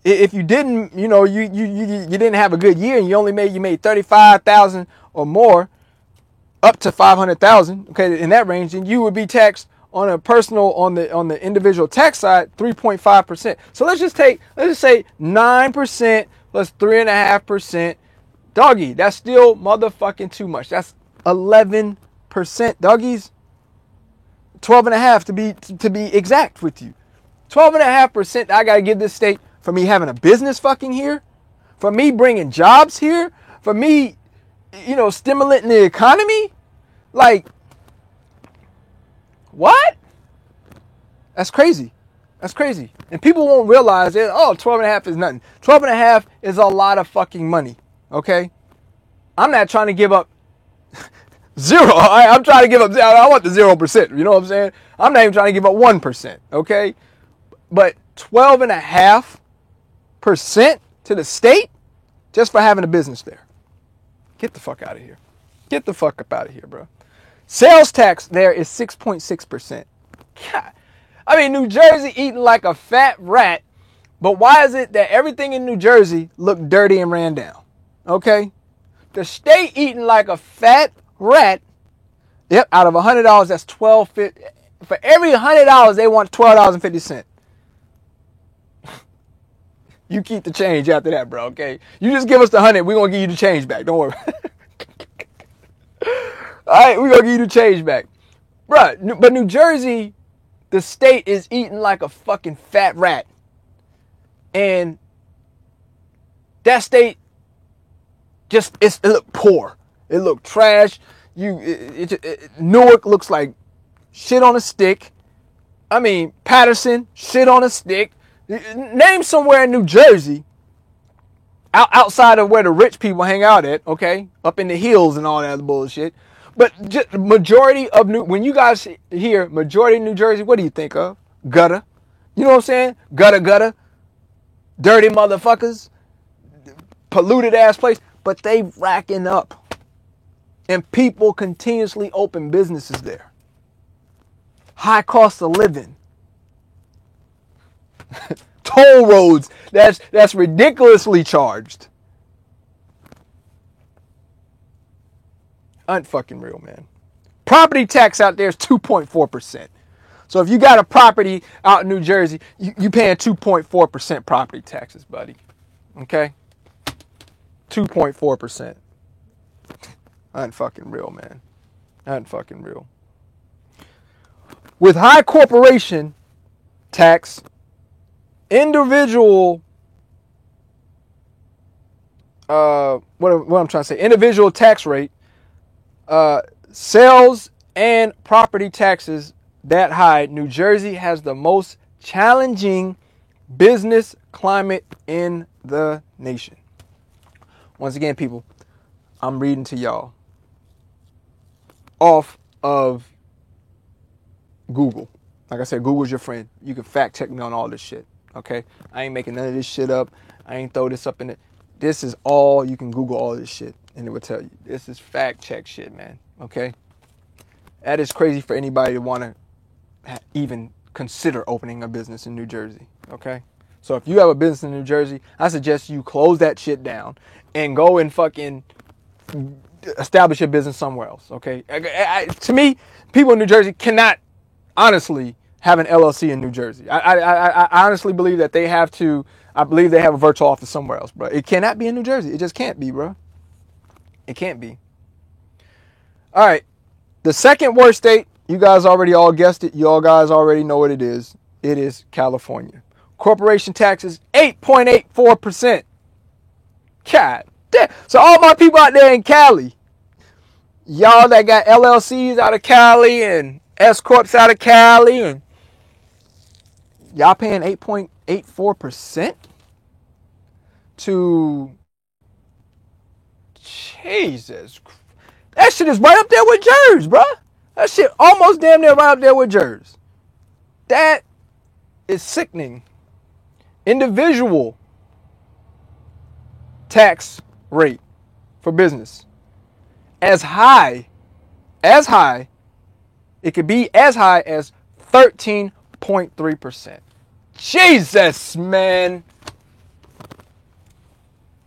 if you didn't, you didn't have a good year and you made 35,000 or more, up to 500,000, okay, in that range, then you would be taxed on a personal, on the individual tax side, 3.5%. So let's just say 9% plus 3.5%. Doggy, that's still motherfucking too much. That's 11%, doggies. 12.5 to be exact with you. 12.5% I gotta give this state for me having a business fucking here, for me bringing jobs here, for me, stimulating the economy. Like, what? That's crazy. That's crazy. And people won't realize that, 12.5 is nothing. 12.5 is a lot of fucking money. Okay? I'm not trying to give up zero. I'm trying to give up, I want the 0%. You know what I'm saying? I'm not even trying to give up 1%. Okay? But 12.5% to the state just for having a business there. Get the fuck out of here. Get the fuck up out of here, bro. Sales tax there is 6.6%. God. I mean, New Jersey eating like a fat rat, but why is it that everything in New Jersey look dirty and ran down? Okay? The state eating like a fat rat. Yep, out of $100, that's $12.50. For every $100, they want $12.50. You keep the change after that, bro, okay? You just give us the 100, we're going to give you the change back. Don't worry. All right, we're going to give you the change back. Bruh, but New Jersey, the state is eating like a fucking fat rat. And that state it looked poor. It looked trash. Newark looks like shit on a stick. I mean, Patterson, shit on a stick. Name somewhere in New Jersey, outside of where the rich people hang out at, okay? Up in the hills and all that other bullshit. But just majority of when you guys hear majority of New Jersey, what do you think of? Gutter. You know what I'm saying? Gutter. Dirty motherfuckers. Polluted ass place. But they racking up. And people continuously open businesses there. High cost of living. Toll roads that's ridiculously charged. Unfucking real, man. Property tax out there is 2.4%. So if you got a property out in New Jersey, you paying 2.4% property taxes, buddy. Okay? 2.4%. Unfucking real, man. Unfucking real. With high corporation tax, individual what I'm trying to say, individual tax rate, sales and property taxes that high, New Jersey has the most challenging business climate in the nation. Once again, people, I'm reading to y'all off of Google. Like I said, Google's your friend. You can fact check me on all this shit. Okay? I ain't making none of this shit up. I ain't throw this up in it. This is all, you can Google all this shit and it will tell you. This is fact check shit, man. Okay? That is crazy for anybody to want to even consider opening a business in New Jersey. Okay? So if you have a business in New Jersey, I suggest you close that shit down and go and fucking establish your business somewhere else. Okay? To me, people in New Jersey cannot honestly have an LLC in New Jersey. I honestly believe that they have to. I believe they have a virtual office somewhere else, bro. It cannot be in New Jersey. It just can't be, bro. It can't be. All right. The second worst state, you guys already all guessed it. You all guys already know what it is. It is California. Corporation taxes, 8.84%. God damn. So all my people out there in Cali, y'all that got LLCs out of Cali and S Corps out of Cali, and y'all paying 8.84% to Jesus. That shit is right up there with Jersey, bro. That shit almost damn near right up there with Jersey. That is sickening. Individual tax rate for business as high, it could be as high as 13.3%. Jesus, man.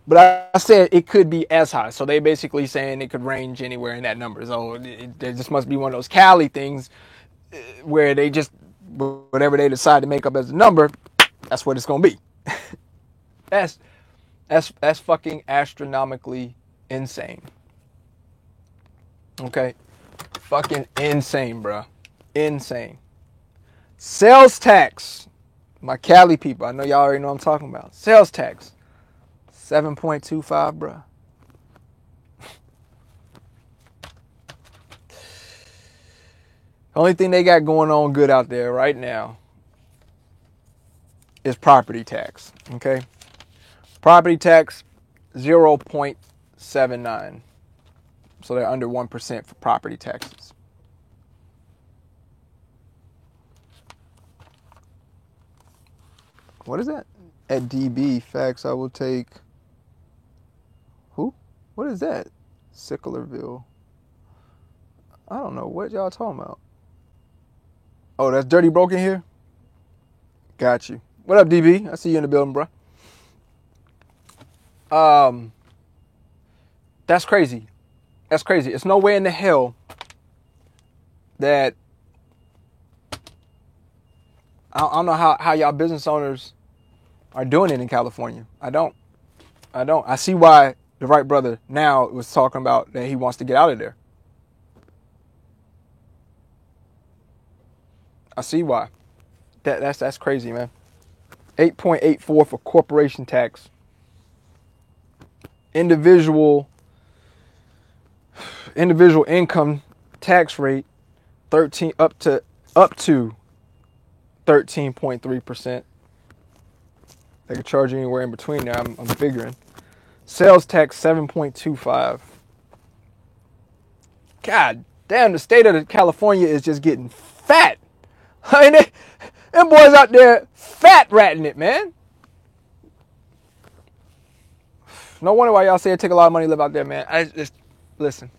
But I said it could be as high. So they basically saying it could range anywhere in that number. So there just must be one of those Cali things where they just, whatever they decide to make up as a number, that's what it's going to be. That's fucking astronomically insane. Okay? Fucking insane, bro. Insane. Sales tax. My Cali people, I know y'all already know what I'm talking about. Sales tax. 7.25, bro. Only thing they got going on good out there right now is property tax. Okay? Property tax, 0.79. So they're under 1% for property taxes. What is that? At DB, facts, I will take... Who? What is that? Sicklerville. I don't know. What y'all talking about? Oh, that's Dirty Broken here? Got you. What up, DB? I see you in the building, bro. That's crazy. That's crazy. It's no way in the hell that... I don't know how y'all business owners are doing it in California. I don't. I see why the Wright brother now was talking about that he wants to get out of there. I see why. That's crazy, man. 8.84 for corporation tax. Individual income tax rate 13 up to 13.3%. They could charge you anywhere in between there. I'm figuring. Sales tax 7.25. God damn, the state of California is just getting fat. I mean, them boys out there fat ratting it, man. No wonder why y'all say it take a lot of money to live out there, man. Listen.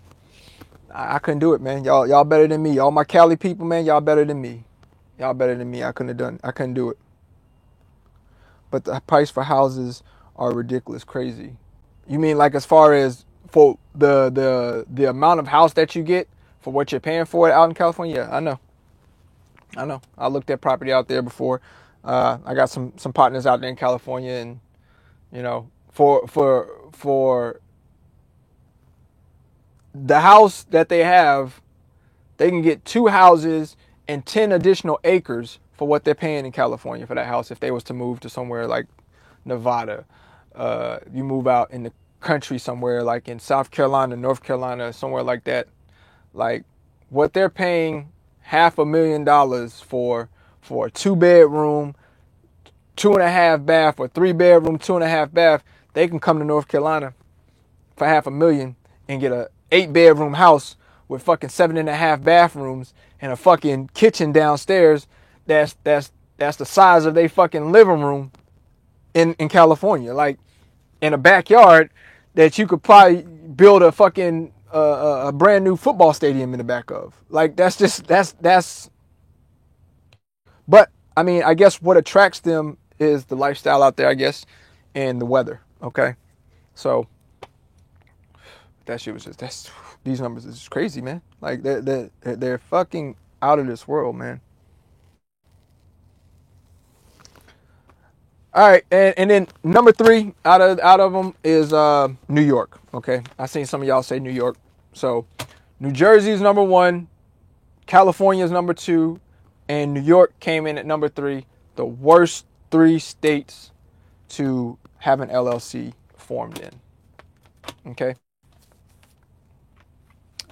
I couldn't do it, man. Y'all better than me. All my Cali people, man, y'all better than me. Y'all better than me. I couldn't do it. But the price for houses are ridiculous, crazy. You mean like as far as for the amount of house that you get for what you're paying for it out in California? Yeah, I know. I looked at property out there before. I got some partners out there in California, and you know, for the house that they have, they can get 2 houses and 10 additional acres for what they're paying in California for that house if they was to move to somewhere like Nevada. You move out in the country somewhere like in South Carolina, North Carolina, somewhere like that. Like what they're paying $500,000 for a 2-bedroom, 2.5 bath, or 3-bedroom, 2.5 bath, they can come to North Carolina for $500,000 and get a 8-bedroom house with fucking 7.5 bathrooms and a fucking kitchen downstairs that's the size of their fucking living room in California. Like in a backyard that you could probably build a fucking a brand new football stadium in the back of. Like that's but I mean, I guess what attracts them is the lifestyle out there, I guess, and the weather. Okay. So that shit was just, these numbers is just crazy, man. Like they're fucking out of this world, man. All right, and then number 3 out of them is New York. Okay, I seen some of y'all say New York. So New Jersey is number one, California is number two, and New York came in at number three. The worst three states to have an LLC formed in. Okay?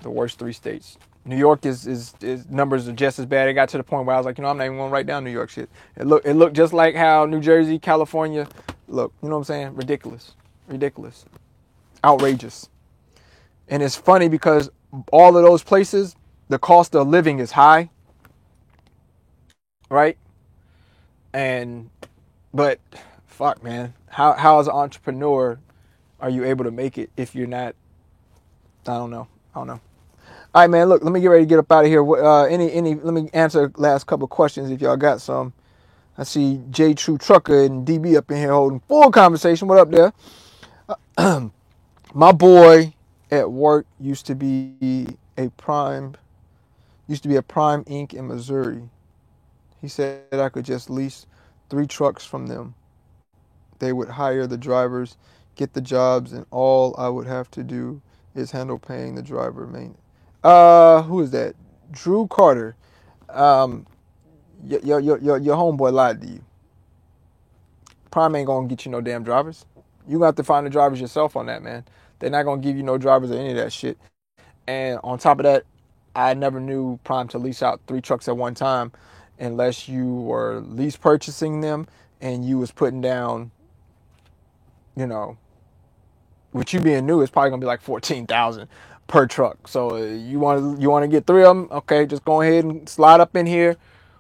The worst three states. New York is numbers are just as bad. It got to the point where I was like, I'm not even gonna write down New York shit. It looked just like how New Jersey, California look. You know what I'm saying? Ridiculous, outrageous. And it's funny because all of those places, the cost of living is high, right? But fuck, man, how as an entrepreneur are you able to make it if you're not? I don't know. All right, man. Look, let me get ready to get up out of here. Let me answer last couple of questions if y'all got some. I see J True Trucker and DB up in here holding full conversation. What up there? My boy at work used to be a Prime Inc. in Missouri. He said I could just lease 3 trucks from them. They would hire the drivers, get the jobs, and all I would have to do is handle paying the driver maintenance. Who is that? Drew Carter. Your homeboy lied to you. Prime ain't gonna get you no damn drivers. You gonna have to find the drivers yourself on that, man. They're not gonna give you no drivers or any of that shit. And on top of that, I never knew Prime to lease out 3 trucks at one time unless you were lease purchasing them and you was putting down, with you being new, it's probably gonna be like $14,000 per truck. So you want to get 3 of them? Okay, just go ahead and slide up in here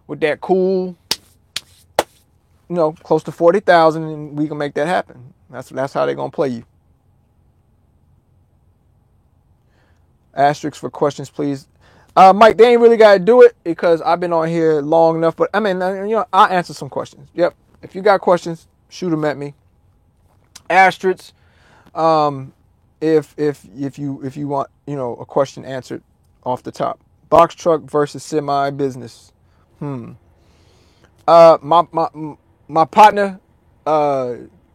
with that cool, close to 40,000, and we can make that happen. That's how they're gonna play you. Asterisks for questions, please. Mike, they ain't really got to do it because I've been on here long enough. But I mean, I'll answer some questions. Yep. If you got questions, shoot them at me. Asterisks. If you want, a question answered off the top. Box truck versus semi business. My partner,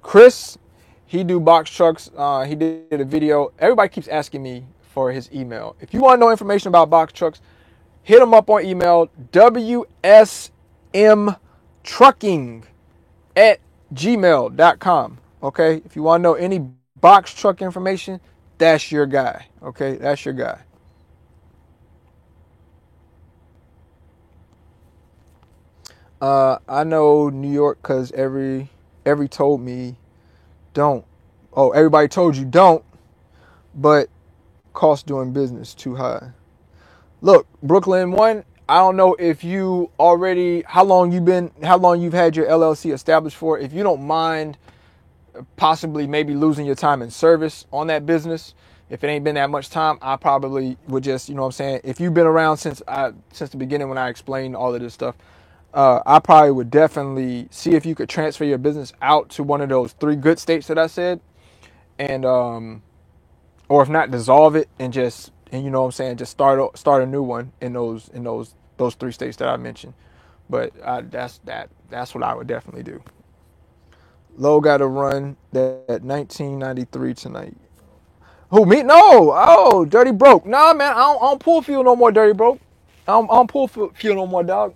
Chris, he do box trucks. He did a video. Everybody keeps asking me for his email. If you want to know information about box trucks, hit him up on email, wsmtrucking@gmail.com. Okay? If you want to know any box truck information, that's your guy. Okay? That's your guy. I know New York because every told me don't. Oh, everybody told you don't, but cost doing business too high. Look, Brooklyn, one, I don't know if you already, how long you've had your LLC established for. If you don't mind possibly maybe losing your time in service on that business, if it ain't been that much time, I probably would just, if you've been around since the beginning when I explained all of this stuff, I probably would definitely see if you could transfer your business out to one of those 3 good states that I said, and or if not, dissolve it and just start a new one in those 3 states that I mentioned. But that's what I would definitely do. Low got to run that 1993 tonight. Who, me? No. Oh, Dirty Broke. Nah, man, I don't pull fuel no more, Dirty Broke. I don't pull fuel no more, dog.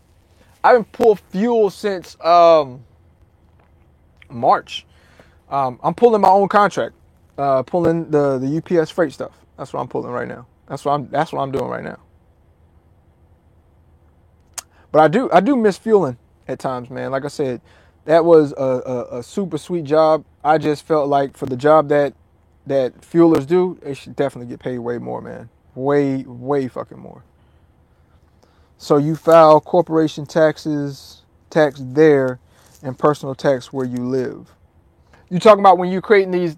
I haven't pulled fuel since March. I'm pulling my own contract. Pulling the UPS freight stuff. That's what I'm pulling right now. That's what I'm doing right now. But I do miss fueling at times, man. Like I said, that was a super sweet job. I just felt like for the job that fuelers do, they should definitely get paid way more, man. Way fucking more. So you file corporation tax there and personal tax where you live. You talking about when you're creating these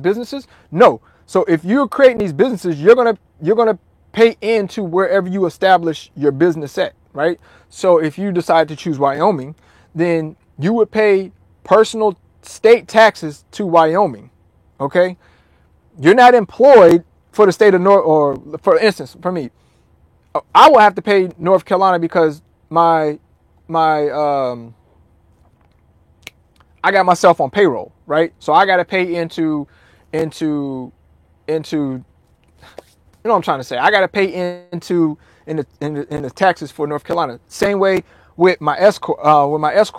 businesses? No. So if you're creating these businesses, you're gonna pay into wherever you establish your business at, right? So if you decide to choose Wyoming, then you would pay personal state taxes to Wyoming. Okay? You're not employed for the state of North, or for instance, for me, I will have to pay North Carolina because my I got myself on payroll, right? So I got to pay into You know what I'm trying to say? I got to pay in the taxes for North Carolina. Same way with my S corp. My S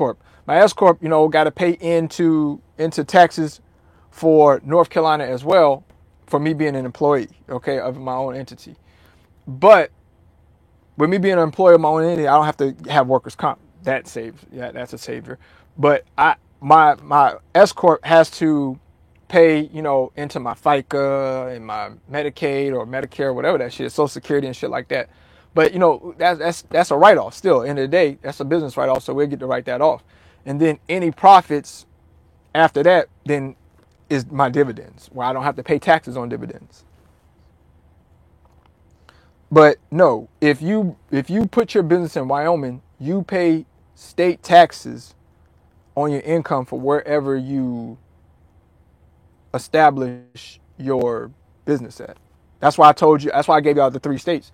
corp, got to pay into taxes for North Carolina as well, for me being an employee, okay, of my own entity. But with me being an employee of my own entity, I don't have to have workers' comp. That saves. Yeah, that's a savior. But my S corp has to pay, into my FICA and my Medicaid or Medicare, whatever that shit, Social Security and shit like that. But that's a write off. Still, end of the day, that's a business write off. So we'll get to write that off. And then any profits after that, then is my dividends, where I don't have to pay taxes on dividends. But no, if you put your business in Wyoming, you pay state taxes on your income for wherever you establish your business at. That's why I told you. That's why I gave y'all the 3 states.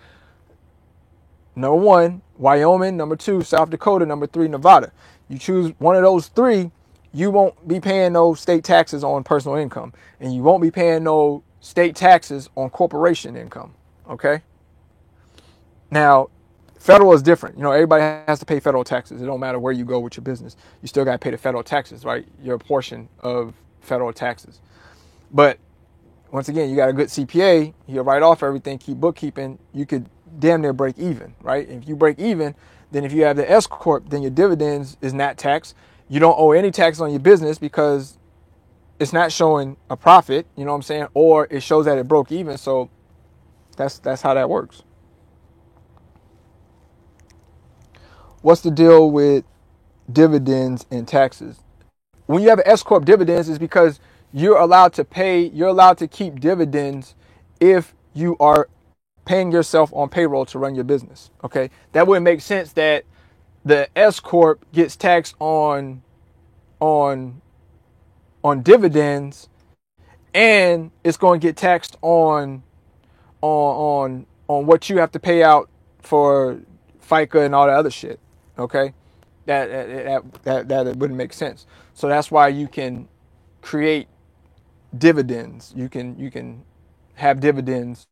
Number 1, Wyoming. Number 2, South Dakota. Number 3, Nevada. You choose one of those 3, you won't be paying no state taxes on personal income, and you won't be paying no state taxes on corporation income. Okay. Now, federal is different. Everybody has to pay federal taxes. It don't matter where you go with your business. You still got to pay the federal taxes, right? Your portion of federal taxes. But once again, you got a good CPA, you'll write off everything, keep bookkeeping, you could damn near break even, right? If you break even, then if you have the S corp, then your dividends is not taxed. You don't owe any tax on your business because it's not showing a profit, you know what I'm saying? Or it shows that it broke even. So that's how that works. What's the deal with dividends and taxes? When you have an S corp, dividends is because you're allowed to keep dividends if you are paying yourself on payroll to run your business. Okay. That wouldn't make sense that the S corp gets taxed on dividends, and it's going to get taxed on what you have to pay out for FICA and all that other shit. Okay. That wouldn't make sense. So that's why you can create dividends. You can have dividends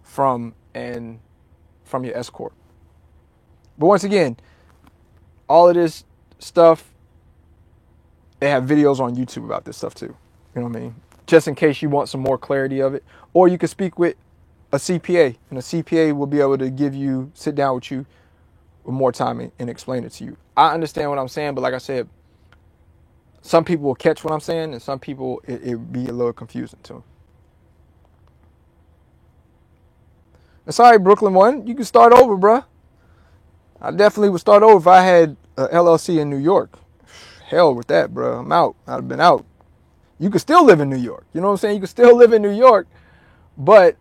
from your S corp. But once again, all of this stuff, they have videos on YouTube about this stuff too. You know what I mean? Just in case you want some more clarity of it, or you can speak with a CPA, and a CPA will be able to sit down with you with more time and explain it to you. I understand what I'm saying, but like I said, some people will catch what I'm saying, and some people it be a little confusing to them. It's all right, Brooklyn One. You can start over, bruh. I definitely would start over if I had a LLC in New York. Hell with that, bro. I'm out. I'd have been out. You could still live in New York. You know what I'm saying? You could still live in New York, but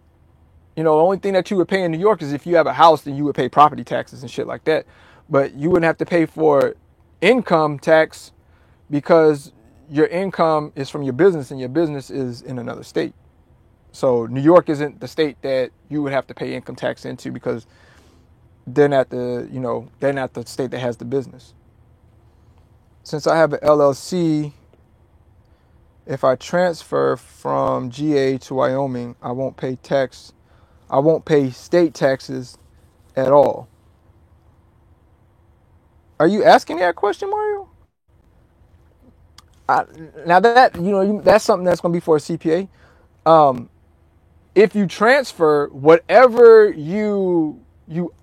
the only thing that you would pay in New York is if you have a house, then you would pay property taxes and shit like that. But you wouldn't have to pay for income tax because your income is from your business and your business is in another state. So New York isn't the state that you would have to pay income tax into because they're not the state that has the business. Since I have an LLC, if I transfer from GA to Wyoming, I won't pay state taxes at all. Are you asking that question, Mario? Now that that's something that's going to be for a CPA. If you transfer whatever you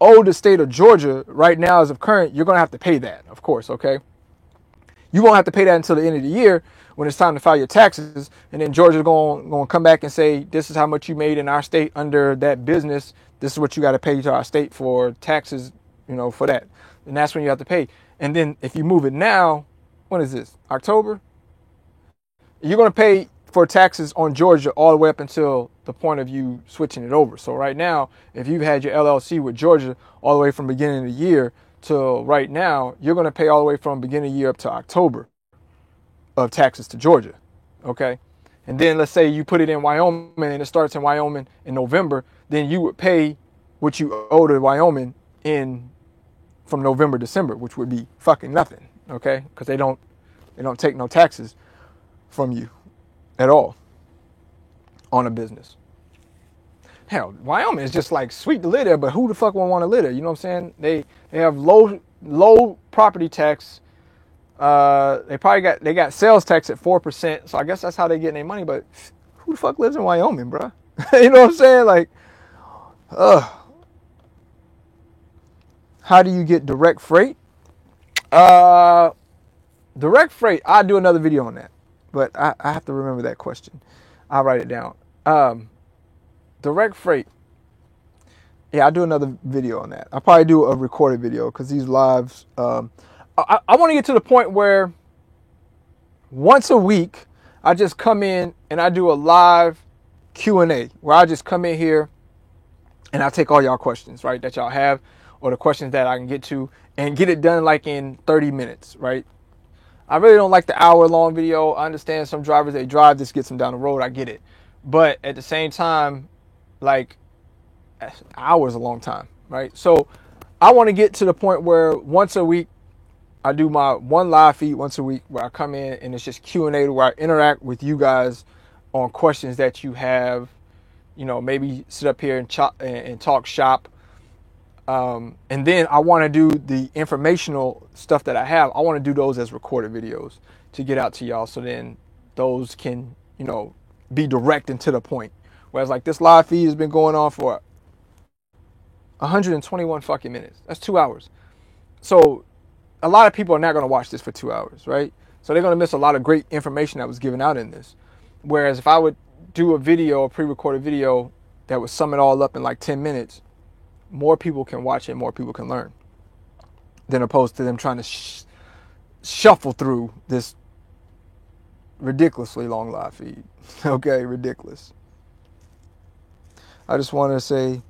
owe the state of Georgia right now as of current, you're going to have to pay that, of course, okay? You won't have to pay that until the end of the year when it's time to file your taxes, and then Georgia's going to come back and say, this is how much you made in our state under that business. This is what you got to pay to our state for taxes, for that. And that's when you have to pay. And then if you move it now, when is this? October? You're going to pay for taxes on Georgia all the way up until the point of you switching it over. So right now, if you've had your LLC with Georgia all the way from beginning of the year till right now, you're going to pay all the way from beginning of the year up to October of taxes to Georgia. Okay. And then let's say you put it in Wyoming and it starts in Wyoming in November, then you would pay what you owe to Wyoming from November, December, which would be fucking nothing. Okay. Because they don't take no taxes from you at all on a business. Hell, Wyoming is just like sweet to live there, but who the fuck would want to live there? You know what I'm saying? They have low property tax. They got sales tax at 4%. So I guess that's how they getting their money. But who the fuck lives in Wyoming, bro? You know what I'm saying? Like, how do you get direct freight? Direct freight. I'll do another video on that, but I have to remember that question. I'll write it down. Direct freight. Yeah, I'll do another video on that. I'll probably do a recorded video because these lives, I want to get to the point where once a week, I just come in and I do a live Q&A where I just come in here and I take all y'all questions, right, that y'all have, or the questions that I can get to and get it done like in 30 minutes, right? I really don't like the hour-long video. I understand some drivers, they drive, this gets them down the road. I get it. But at the same time, like, an hour is a long time, right? So I want to get to the point where once a week, I do my one live feed once a week where I come in and it's just Q&A where I interact with you guys on questions that you have, you know, maybe sit up here and talk shop. And then I want to do the informational stuff that I have. I want to do those as recorded videos to get out to y'all. So then those can, you know, be direct and to the point. Whereas like this live feed has been going on for 121 fucking minutes. That's 2 hours. So a lot of people are not going to watch this for 2 hours, right? So they're going to miss a lot of great information that was given out in this. Whereas if I would do a video, a pre-recorded video that would sum it all up in like 10 minutes, more people can watch it, more people can learn, than opposed to them trying to shuffle through this ridiculously long live feed. Okay, ridiculous. I just want to say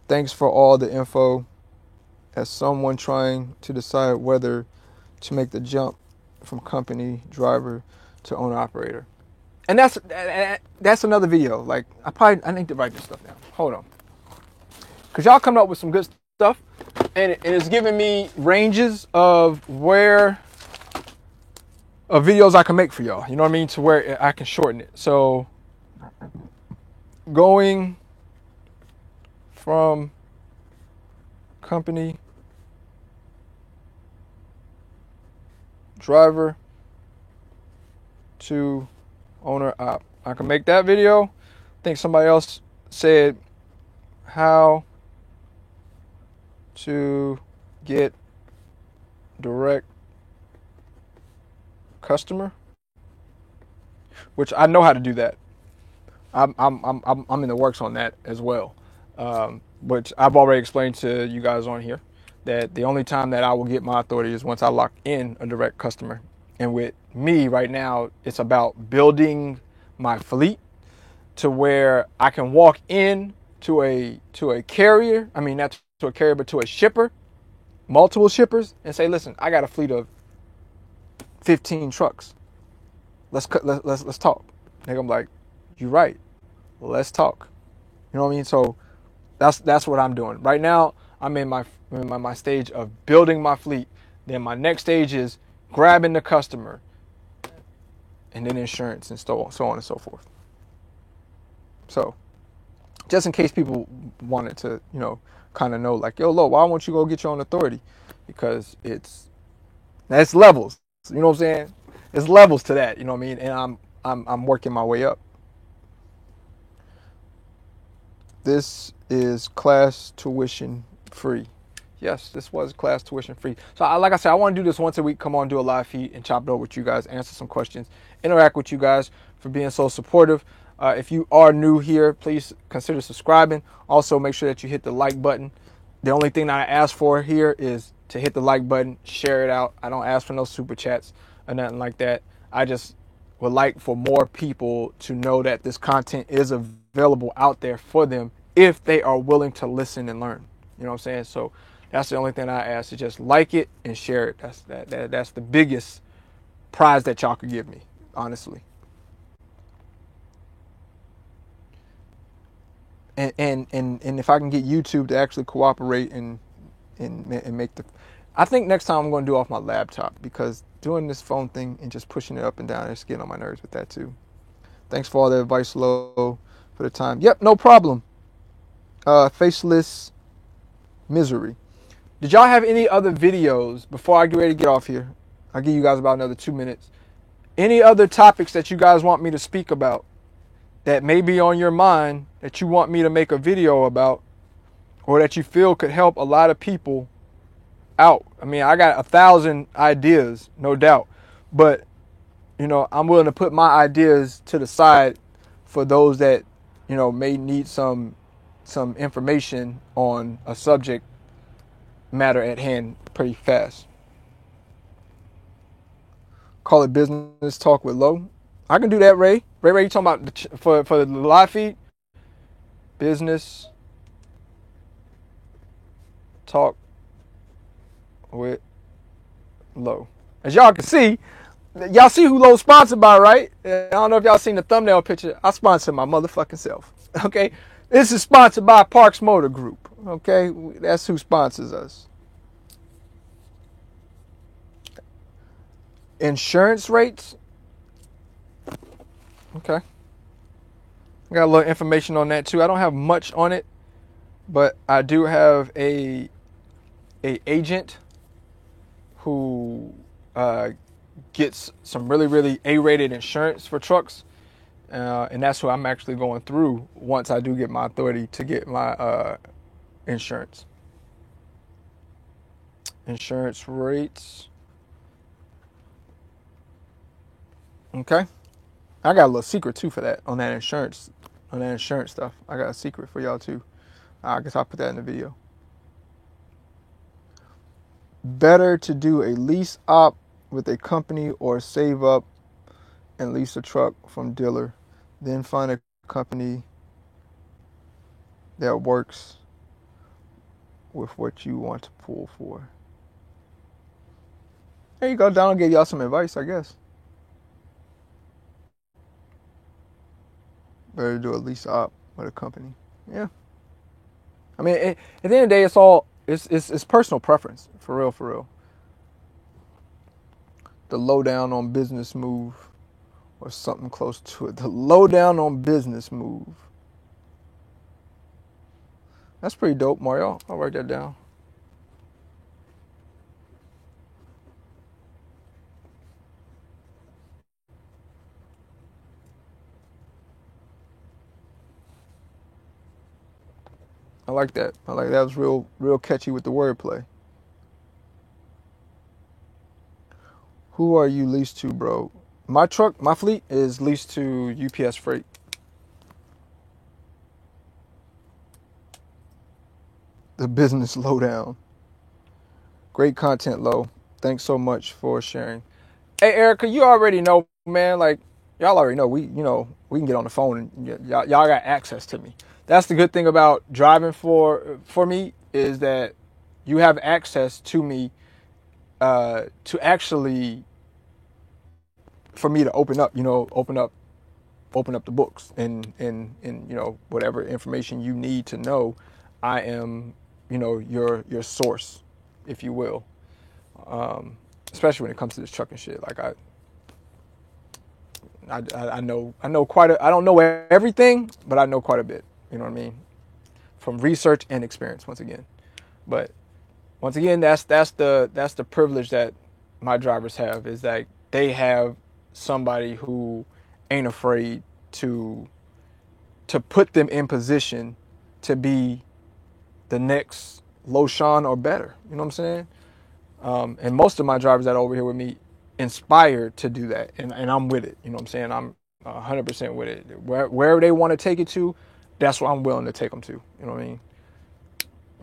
thanks for all the info. As someone trying to decide whether to make the jump from company driver to owner operator. And that's another video. Like I need to write this stuff down. Hold on. Because y'all coming up with some good stuff. And it's giving me ranges of videos I can make for y'all. You know what I mean? To where I can shorten it. So going from company driver to owner op. I can make that video. I think somebody else said how to get direct customer, which I know how to do that. I'm in the works on that as well. Which I've already explained to you guys on here, that the only time that I will get my authority is once I lock in a direct customer. And with me right now, it's about building my fleet to where I can walk in to a carrier. I mean, not to a carrier, but to a shipper, multiple shippers, and say, listen, I got a fleet of 15 trucks. Let's talk. And I'm like, you're right. Let's talk. You know what I mean? So that's what I'm doing right now. I'm in my stage of building my fleet. Then my next stage is grabbing the customer, and then insurance and so on and so forth. So just in case people wanted to, you know, kind of know like, yo, Lo, why won't you go get your own authority? Because that's levels. You know what I'm saying? It's levels to that. You know what I mean? And I'm working my way up. This is class tuition free. Yes, this was class tuition free. So like I said, I want to do this once a week. Come on, do a live feed and chop it over with you guys, answer some questions, interact with you guys for being so supportive. If you are new here, please consider subscribing. Also, make sure that you hit the like button. The only thing that I ask for here is to hit the like button, share it out. I don't ask for no super chats or nothing like that. I just would like for more people to know that this content is available out there for them if they are willing to listen and learn. You know what I'm saying? So that's the only thing I ask, is just like it and share it. That's the biggest prize that y'all could give me, honestly. And if I can get YouTube to actually cooperate and make the, I think next time I'm going to do off my laptop, because doing this phone thing and just pushing it up and down, it's getting on my nerves with that too. Thanks for all the advice, Lo, for the time. Yep, no problem. Faceless Misery. Did y'all have any other videos before I get ready to get off here? I'll give you guys about another 2 minutes. Any other topics that you guys want me to speak about that may be on your mind that you want me to make a video about or that you feel could help a lot of people out? I mean, I got 1,000 ideas, no doubt, but I'm willing to put my ideas to the side for those that may need some information on a subject matter at hand pretty fast. Call it Business Talk with Lo. I can do that, Ray. Ray, you talking about for the live feed? Business Talk with Lo. As y'all can see, y'all see who Lo's sponsored by, right? I don't know if y'all seen the thumbnail picture. I sponsor my motherfucking self. Okay? This is sponsored by Parks Motor Group. Okay? That's who sponsors us. Insurance rates. Okay. I got a little information on that too. I don't have much on it, but I do have a agent who gets some really, really A-rated insurance for trucks. And that's who I'm actually going through once I do get my authority to get my insurance. Insurance rates. Okay. I got a little secret too for that on that insurance stuff. I got a secret for y'all too. I guess I'll put that in the video. Better to do a lease op with a company or save up and lease a truck from dealer, then find a company that works with what you want to pull for. There you go. Donald gave y'all some advice, I guess. Better do a lease op with a company. Yeah. I mean, at the end of the day, it's personal preference. For real. The lowdown on business move or something close to it. The lowdown on business move. That's pretty dope, Mario. I'll write that down. I like that. That was real catchy with the wordplay. Who are you leased to, bro? My fleet is leased to UPS Freight. The business lowdown. Great content, Lo. Thanks so much for sharing. Hey, Erica, you already know, man. Like, y'all already know. We can get on the phone and y'all got access to me. That's the good thing about driving for me is that you have access to me to actually for me to open up the books and whatever information you need to know. I am your source, if you will. Especially when it comes to this trucking shit. Like I know I don't know everything, but I know quite a bit. You know what I mean? From research and experience, once again. But once again, that's the privilege that my drivers have, is that they have somebody who ain't afraid to put them in position to be the next Loshawn or better. You know what I'm saying? And most of my drivers that are over here with me inspired to do that, and I'm with it. You know what I'm saying? I'm 100% with it. Wherever they want to take it to, that's where I'm willing to take them to. You know what I mean?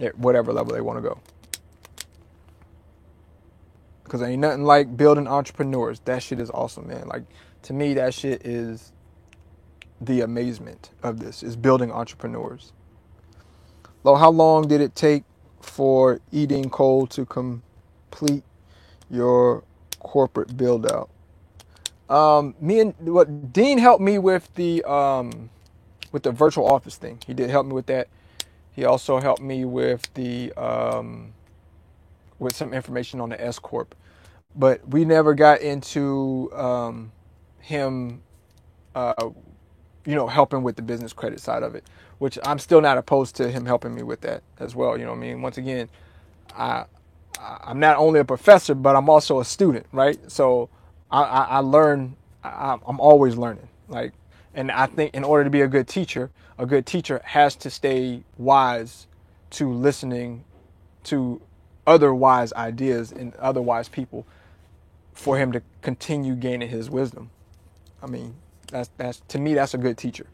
At whatever level they want to go. Because ain't nothing like building entrepreneurs. That shit is awesome, man. Like, to me, that shit is the amazement of this, is building entrepreneurs. Lo, how long did it take for Eating Cole to complete your corporate build out? Dean helped me with the virtual office thing. He did help me with that. He also helped me with the with some information on the S Corp. But we never got into him helping with the business credit side of it, which I'm still not opposed to him helping me with that as well. You know what I mean? Once again, I I'm not only a professor, but I'm also a student, right? So I learn. I'm always learning. Like, and I think in order to be a good teacher has to stay wise to listening to other wise ideas and other wise people for him to continue gaining his wisdom. I mean, that's to me, that's a good teacher.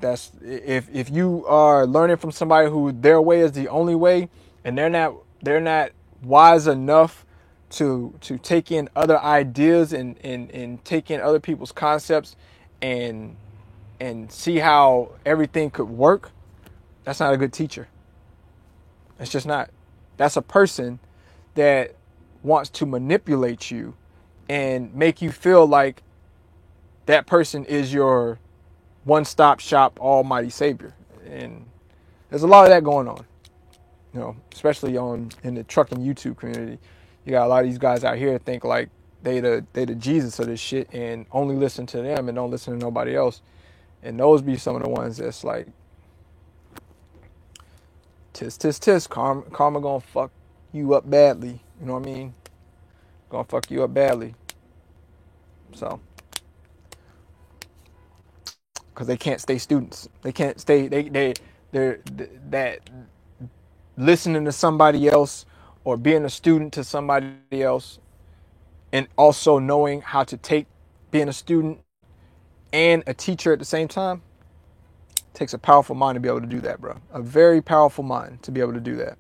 That's if you are learning from somebody who their way is the only way, and they're not wise enough to take in other ideas and take in other people's concepts and see how everything could work. That's not a good teacher. It's just not. That's a person that wants to manipulate you and make you feel like that person is your one-stop shop almighty savior. And there's a lot of that going on, especially in the trucking YouTube community. You got a lot of these guys out here that think like they the Jesus of this shit and only listen to them and don't listen to nobody else. And those be some of the ones that's like, tisk, karma gonna fuck you up badly. You know what I mean? Gonna fuck you up badly. So, because they can't stay students. They can't stay. They're that listening to somebody else or being a student to somebody else, and also knowing how to take being a student and a teacher at the same time takes a powerful mind to be able to do that, bro. A very powerful mind to be able to do that.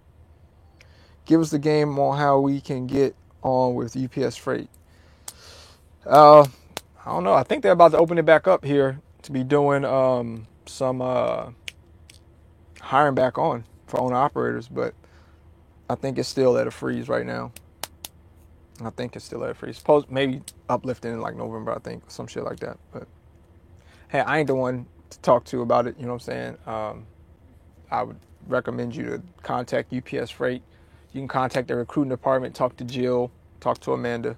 Give us the game on how we can get on with UPS Freight. I don't know. I think they're about to open it back up here to be doing some hiring back on for owner operators, but I think it's still at a freeze right now. Suppose maybe uplifting in like November, I think, some shit like that. But hey, I ain't the one to talk to about it. You know what I'm saying? I would recommend you to contact UPS Freight. You can contact the recruiting department, talk to Jill, talk to Amanda,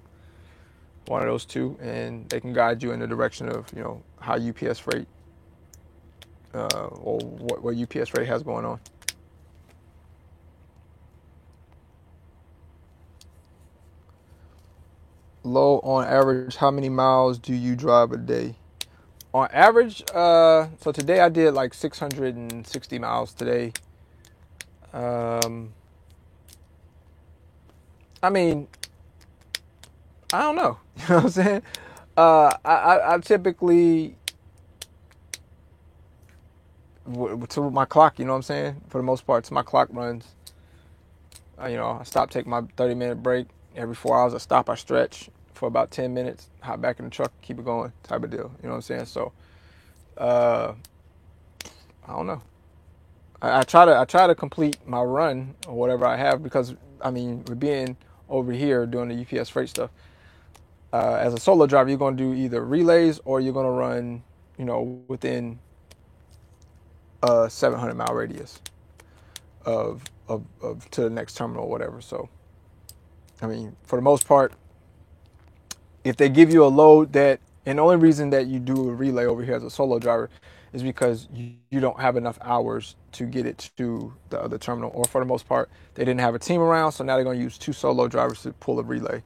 one of those two, and they can guide you in the direction of, how UPS Freight or what UPS Freight has going on. Low, on average, how many miles do you drive a day? On average, so today I did like 660 miles today. I mean, I don't know. You know what I'm saying? I typically, to my clock, you know what I'm saying? For the most part, to my clock runs. I stop, take my 30-minute break. Every 4 hours I stop, I stretch for about 10 minutes, hop back in the truck, keep it going, type of deal. You know what I'm saying? So, I don't know. I try to complete my run or whatever I have because, with being over here doing the UPS Freight stuff, as a solo driver, you're going to do either relays or you're going to run, within a 700-mile radius of to the next terminal or whatever. So, for the most part, if they give you a load and the only reason that you do a relay over here as a solo driver is because you don't have enough hours to get it to the other terminal, or for the most part, they didn't have a team around, so now they're going to use 2 solo drivers to pull a relay.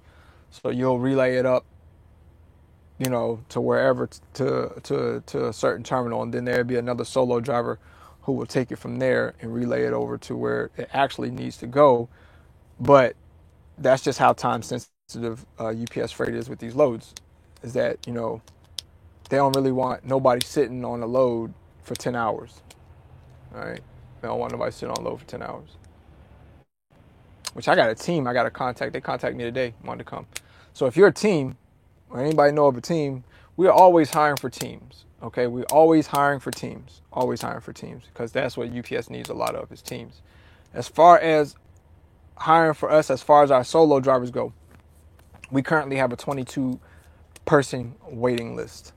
So you'll relay it up, to wherever, to a certain terminal, and then there'll be another solo driver who will take it from there and relay it over to where it actually needs to go. But that's just how time sensitive UPS Freight is with these loads, is that, they don't really want nobody sitting on a load for 10 hours, all right? They don't want nobody sitting on a load for 10 hours. Which I got a team I got to contact. They contacted me today, wanted to come. So if you're a team, or anybody know of a team, we're always hiring for teams, okay? We're always hiring for teams, because that's what UPS needs a lot of, is teams. As far as hiring for us, as far as our solo drivers go, we currently have a 22-person waiting list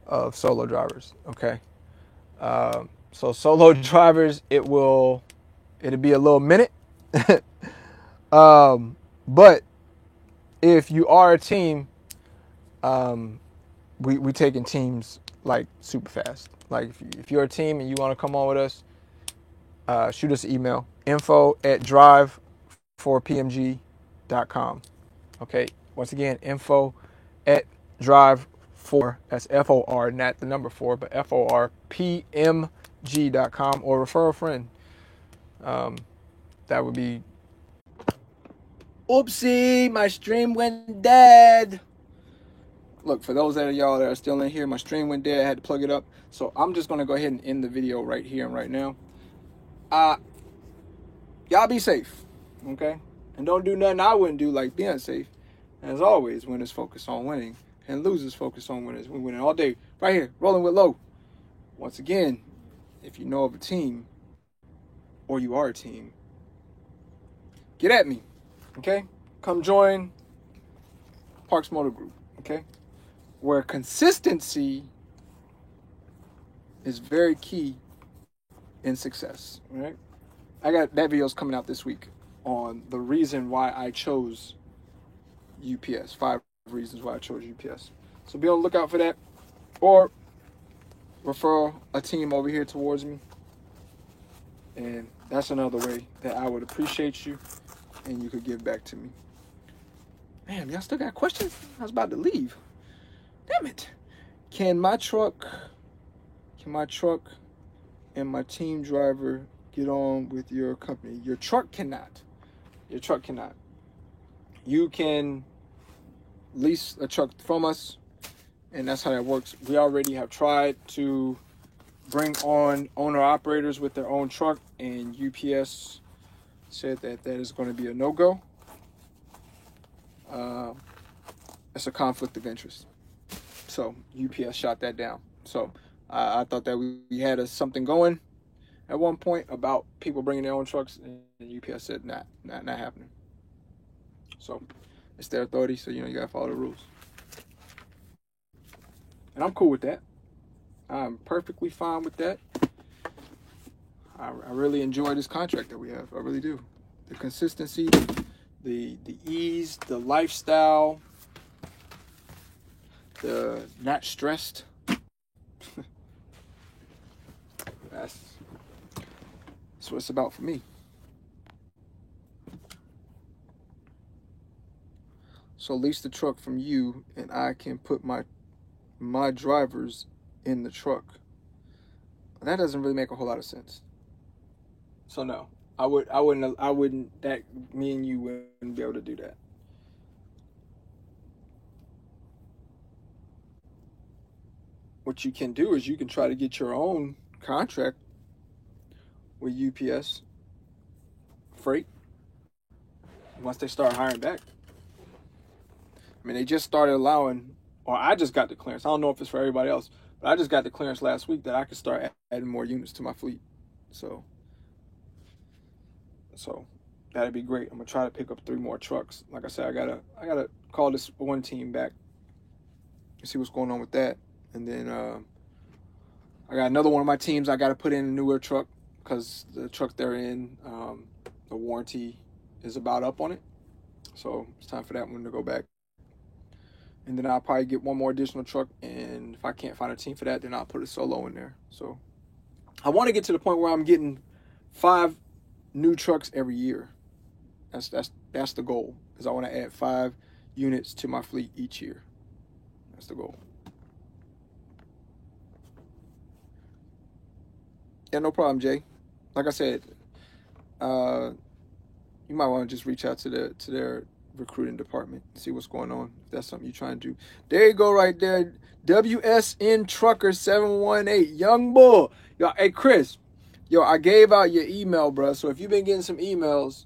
of solo drivers, okay? So solo drivers, it'll be a little minute. But if you are a team, we taking teams like super fast. Like if you're a team and you want to come on with us, shoot us an email, info@drive4pmg.com. Okay, once again, info@drive4, that's FOR, not the number 4, but FORPMG.com, or refer a friend. That would be. Oopsie, my stream went dead. Look, for those of y'all that are still in here, my stream went dead. I had to plug it up. So I'm just going to go ahead and end the video right here and right now. Y'all be safe, okay? And don't do nothing I wouldn't do, like being safe. As always, winners focus on winning, and losers focus on winners. We're winning all day. Right here, rolling with low. Once again, if you know of a team, or you are a team, get at me, okay? Come join Parks Motor Group, okay? Where consistency is very key in success, right? I got that video's coming out this week on the reason why I chose UPS. 5 reasons why I chose UPS. So be on the lookout for that. Or refer a team over here towards me. And that's another way that I would appreciate you and you could give back to me. Man, y'all still got questions? I was about to leave. Damn it. Can my truck and my team driver get on with your company? Your truck cannot. Your truck cannot. You can lease a truck from us, and that's how that works. We already have tried to bring on owner-operators with their own truck, and UPS said that is going to be a no-go. It's a conflict of interest. So UPS shot that down. So I thought that we had something going at one point about people bringing their own trucks, and UPS said not happening. So it's their authority, so you gotta follow the rules. And I'm cool with that. I'm perfectly fine with that. I really enjoy this contract that we have. I really do. The consistency, the ease, the lifestyle, the not stressed. That's what it's about for me. So lease the truck from you, and I can put my drivers in the truck. That doesn't really make a whole lot of sense. So no, I wouldn't. That me and you wouldn't be able to do that. What you can do is you can try to get your own contract with UPS Freight once they start hiring back. I mean, they just started allowing, or I just got the clearance. I don't know if it's for everybody else, but I just got the clearance last week that I could start adding more units to my fleet. So that'd be great. I'm gonna try to pick up 3 more trucks. Like I said, I gotta call this one team back and see what's going on with that. And then I got another one of my teams I got to put in a newer truck because the truck they're in, the warranty is about up on it. So it's time for that one to go back. And then I'll probably get one more additional truck. And if I can't find a team for that, then I'll put a solo in there. So I want to get to the point where I'm getting 5 new trucks every year. That's the goal, is I want to add 5 units to my fleet each year. That's the goal. Yeah, no problem, Jay. Like I said, you might want to just reach out to their recruiting department, see what's going on, if that's something you're trying to do. There you go right there. WSN Trucker 718. Young bull. Yo, hey, Chris. Yo, I gave out your email, bro. So if you've been getting some emails,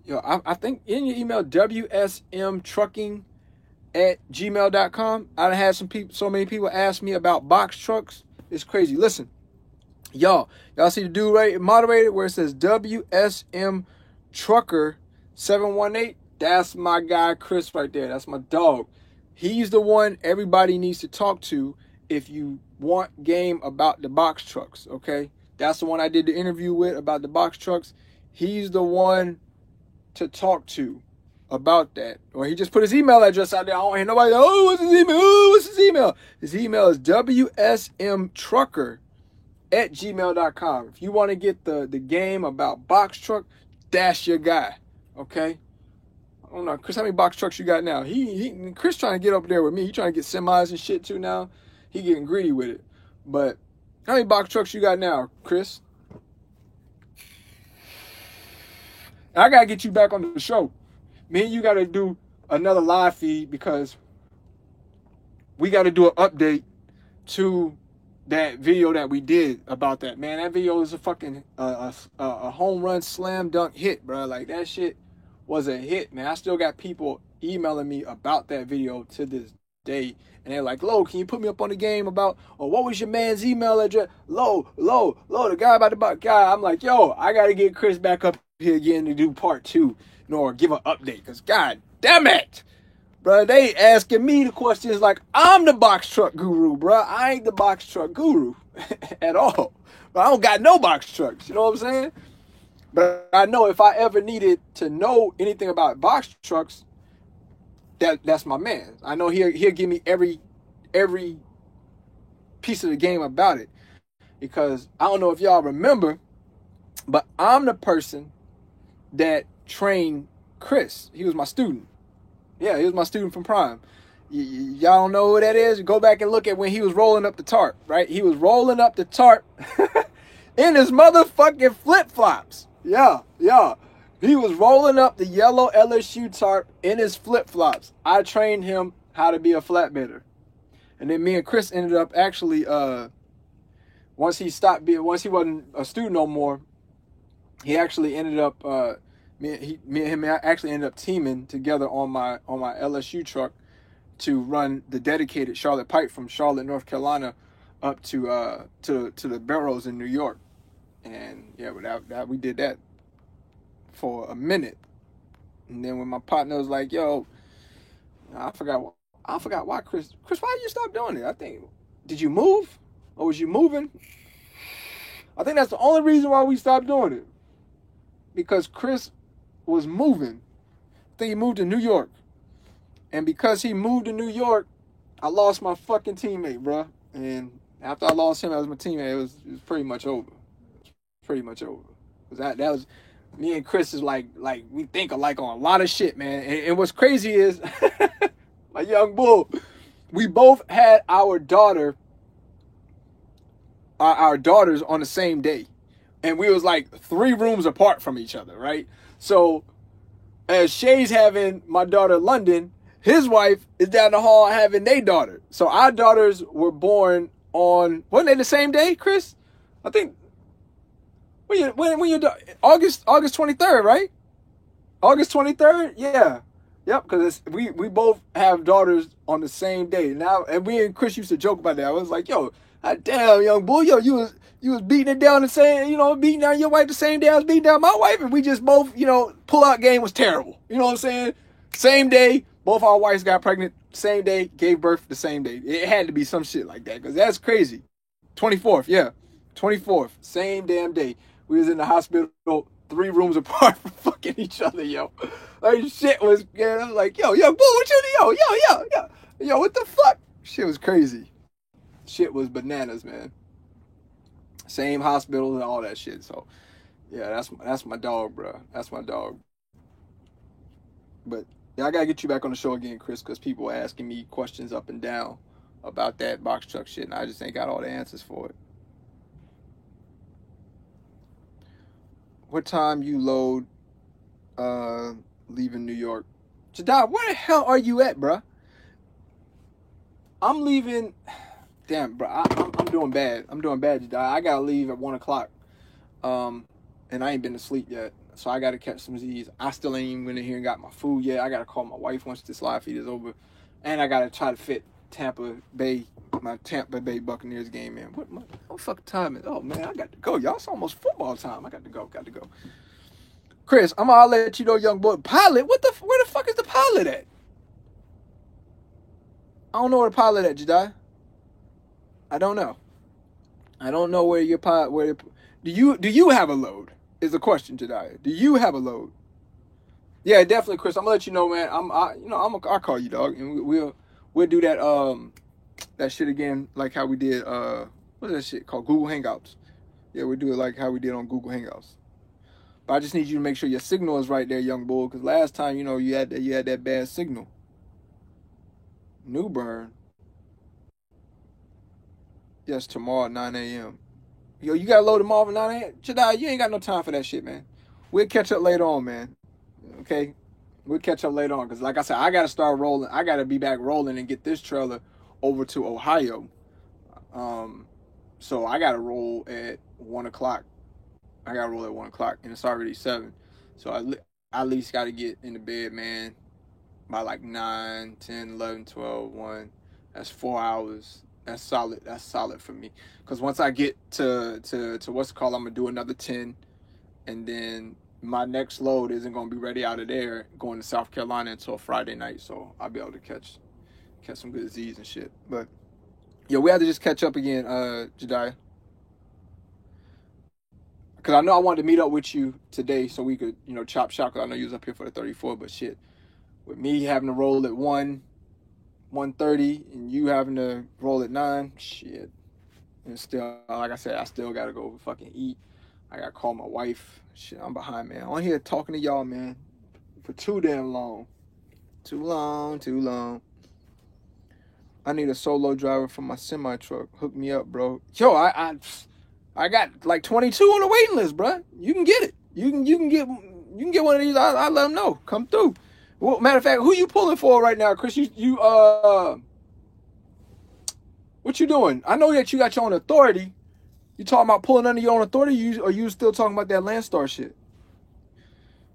yo, I think in your email, WSMtrucking@gmail.com. I had so many people ask me about box trucks. It's crazy. Listen. Y'all see the dude right moderated where it says WSM Trucker 718? That's my guy Chris right there. That's my dog. He's the one everybody needs to talk to if you want game about the box trucks, okay? That's the one I did the interview with about the box trucks. He's the one to talk to about that. Or he just put his email address out there. I don't hear nobody, oh, what's his email? Oh, what's his email? His email is wsmtrucker@gmail.com. If you want to get the game about box truck, that's your guy. Okay? I don't know, Chris, how many box trucks you got now? Chris trying to get up there with me. He trying to get semis and shit too now. He getting greedy with it. But how many box trucks you got now, Chris? I gotta get you back on the show. Me and you gotta do another live feed because we gotta do an update to that video that we did about that. Man, that video is a fucking a home run slam dunk hit, bro. Like, that shit was a hit, man. I still got people emailing me about that video to this day. And they're like, Lo, can you put me up on the game about, or what was your man's email address? Lo, the guy about the guy. I'm like, yo, I got to get Chris back up here again to do part 2, or give an update. Because, god damn it, bro, they asking me the questions like I'm the box truck guru, bro. I ain't the box truck guru at all. But I don't got no box trucks. You know what I'm saying? But I know if I ever needed to know anything about box trucks, that's my man. I know he'll give me every piece of the game about it. Because I don't know if y'all remember, but I'm the person that trained Chris. He was my student. Yeah, he was my student from Prime. Y'all don't know who that is? Go back and look at when he was rolling up the tarp, right? He was rolling up the tarp in his motherfucking flip-flops. Yeah. He was rolling up the yellow LSU tarp in his flip-flops. I trained him how to be a flatbedder. And then me and Chris ended up actually, once he wasn't a student no more, he actually ended up, me and him actually ended up teaming together on my LSU truck to run the dedicated Charlotte Pipe from Charlotte, North Carolina, up to the Barrows in New York. And yeah, but we did that for a minute. And then when my partner was like, yo, I forgot why Chris, why you stop doing it? Did you move? Or was you moving? I think that's the only reason why we stopped doing it. Because Chris was moving. I think he moved to New York. And because he moved to New York, I lost my fucking teammate, bro. And after I lost him as my teammate, it was pretty much over. That was, me and Chris is like we think alike on a lot of shit, man. And what's crazy is, my young bull, we both had our daughters on the same day. And we was like 3 rooms apart from each other, right? So as Shay's having my daughter London, his wife is down the hall having their daughter. So our daughters were born on, wasn't they the same day, Chris? I think, when you August 23rd, right? August 23rd? Yeah. Yep, because we both have daughters on the same day. Now, and we and Chris used to joke about that. I was like, yo, damn, young boy, yo, you was beating it down the same, beating down your wife the same day I was beating down my wife, and we just both, pull-out game was terrible. You know what I'm saying? Same day, both our wives got pregnant, same day, gave birth the same day. It had to be some shit like that, because that's crazy. 24th, yeah. 24th, same damn day. We was in the hospital 3 rooms apart from fucking each other, yo. Like, shit was, I was like, yo, boy, what you do? Yo, what the fuck? Shit was crazy. Shit was bananas, man. Same hospital and all that shit. So, yeah, that's my dog, bro. That's my dog. But yeah, I gotta get you back on the show again, Chris, because people are asking me questions up and down about that box truck shit, and I just ain't got all the answers for it. What time you load leaving New York? Jadai, where the hell are you at, bro? I'm leaving. Damn, bro, I'm doing bad. Jadai. I gotta leave at 1 o'clock. And I ain't been to sleep yet. So I gotta catch some Z's. I still ain't even went in here and got my food yet. I gotta call my wife once this live feed is over. And I gotta try to fit my Tampa Bay Buccaneers game in. What fucking time is it? Oh man, I got to go, y'all. It's almost football time. I got to go. Chris, I'll let you know, young boy. Pilot? Where the fuck is the pilot at? I don't know where the pilot at, Jedi. I don't know where your pilot. Do you have a load? Is the question, Jedi. Do you have a load? Yeah, definitely, Chris. I'm gonna let you know, man. I'll call you, dog, and we'll do that that shit again, like how we did what's that shit called, Google Hangouts. Yeah, we'll do it like how we did on Google Hangouts. But I just need you to make sure your signal is right there, young bull, because last time, you had that bad signal. New Bern. Yes, tomorrow at 9 a.m. Yo, you got to load them off at 9 a.m.? Jedi, you ain't got no time for that shit, man. We'll catch up later on, man. Okay? We'll catch up later on. Because, like I said, I got to start rolling. I got to be back rolling and get this trailer over to Ohio. So I got to roll at 1 o'clock. I got to roll at 1 o'clock. And it's already 7. So I at least got to get into bed, man, by like 9, 10, 11, 12, 1. That's 4 hours. That's solid. That's solid for me. Because once I get to what's it called, I'm going to do another 10. And then my next load isn't going to be ready out of there going to South Carolina until Friday night. So I'll be able to catch some good Z's and shit. But, yo, we have to just catch up again, Jediah. Because I know I wanted to meet up with you today so we could, chop shop. Because I know you was up here for the 34. But shit, with me having to roll at 1:30, and you having to roll at 9, shit. And still, like I said, I still gotta go fucking eat. I gotta call my wife. Shit, I'm behind, man. I'm on here talking to y'all, man, for too damn long. Too long. I need a solo driver for my semi truck. Hook me up, bro. Yo, I got like 22 on the waiting list, bro. You can get it. You can get one of these. I let them know. Come through. Well, matter of fact, who you pulling for right now, Chris? What you doing? I know that you got your own authority. You talking about pulling under your own authority, or you still talking about that Landstar shit? You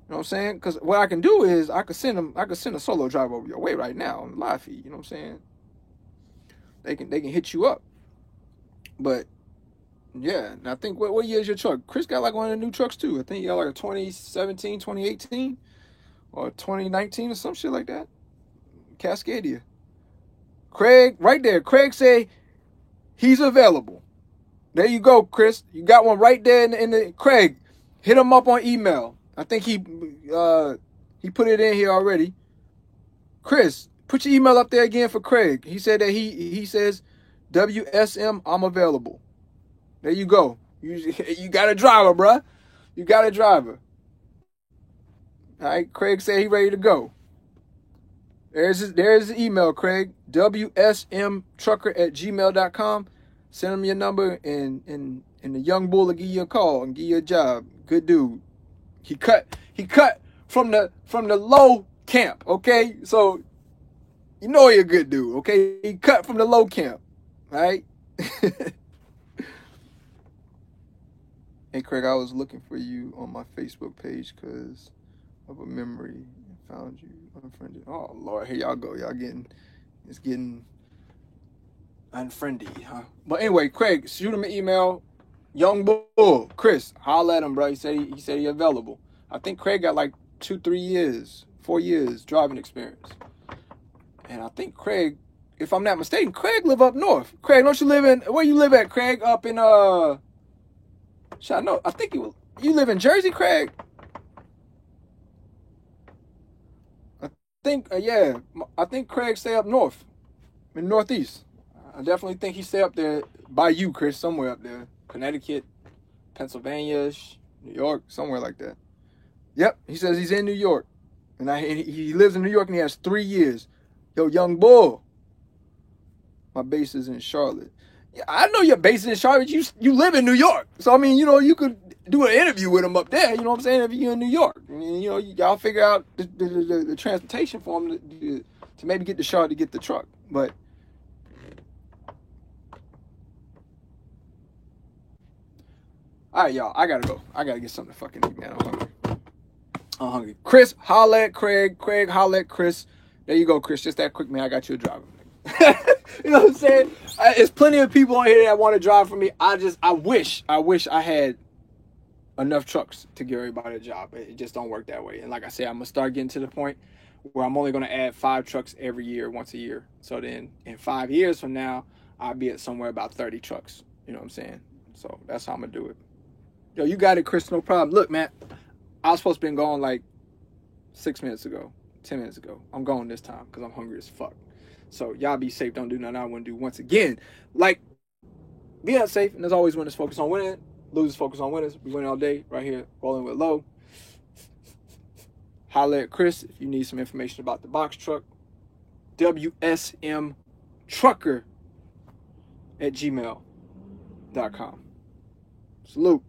know what I'm saying? Because what I can do is I could send a solo driver over your way right now on the live feed. You know what I'm saying? They can hit you up. But yeah, and I think what year is your truck? Chris got like one of the new trucks too. I think he got like a 2017, 2018, or 2019 or some shit like that. Cascadia. Craig, right there. Craig say he's available. There you go, Chris. You got one right there in the Craig. Hit him up on email. I think he put it in here already. Chris, put your email up there again for Craig. He said that he says, WSM, I'm available. There you go. You got a driver, bruh. You got a driver. All right, Craig said he ready to go. There's his email, Craig. WSMtrucker@gmail.com. Send him your number, and the young bull will give you a call and give you a job. Good dude. He cut from the low camp, okay? So you know he a good dude, okay? He cut from the low camp. All right? Hey Craig, I was looking for you on my Facebook page because of a memory. Found you unfriended. Oh Lord, here y'all go. It's getting unfriendly, huh? But anyway, Craig, shoot him an email. Young Bull, Chris, holla at him, bro. He said he available. I think Craig got like 2, 3 years, 4 years driving experience. And I think Craig, if I'm not mistaken, Craig live up north. Craig, don't you live in, where you live at, Craig? Up in I think you live in Jersey, Craig? I think Craig stay up north, in Northeast. I definitely think he stay up there by you, Chris, somewhere up there. Connecticut, Pennsylvania, New York, somewhere like that. Yep, he says he's in New York. And he lives in New York and he has 3 years. Yo, young bull. My base is in Charlotte. Yeah, I know your base is in Charlotte. You live in New York. So, I mean, you could do an interview with him up there. You know what I'm saying? If you're in New York. I mean, y'all figure out the transportation for him to maybe get to Charlotte to get the truck. But all right, y'all. I gotta go. I gotta get something to fucking eat, man. I'm hungry. Chris, holla at Craig. Craig, holla at Chris. There you go, Chris. Just that quick, man. I got you a driver. You know what I'm saying? There's plenty of people on here that want to drive for me. I wish I had enough trucks to give everybody a job. It just don't work that way. And like I said, I'm gonna start getting to the point where I'm only gonna add 5 trucks every year, once a year. So then in 5 years from now, I'll be at somewhere about 30 trucks. You know what I'm saying? So that's how I'm gonna do it. Yo, you got it, Chris. No problem. Look, man, I was supposed to be gone like 6 minutes ago, 10 minutes ago. I'm going this time because I'm hungry as fuck. So y'all be safe. Don't do nothing I wouldn't do. Once again, like, be unsafe. And as always, winners focus on winning. Losers focus on winners. We win all day right here, rolling with low. Holla at Chris if you need some information about the box truck. WSMTrucker@gmail.com. Salute.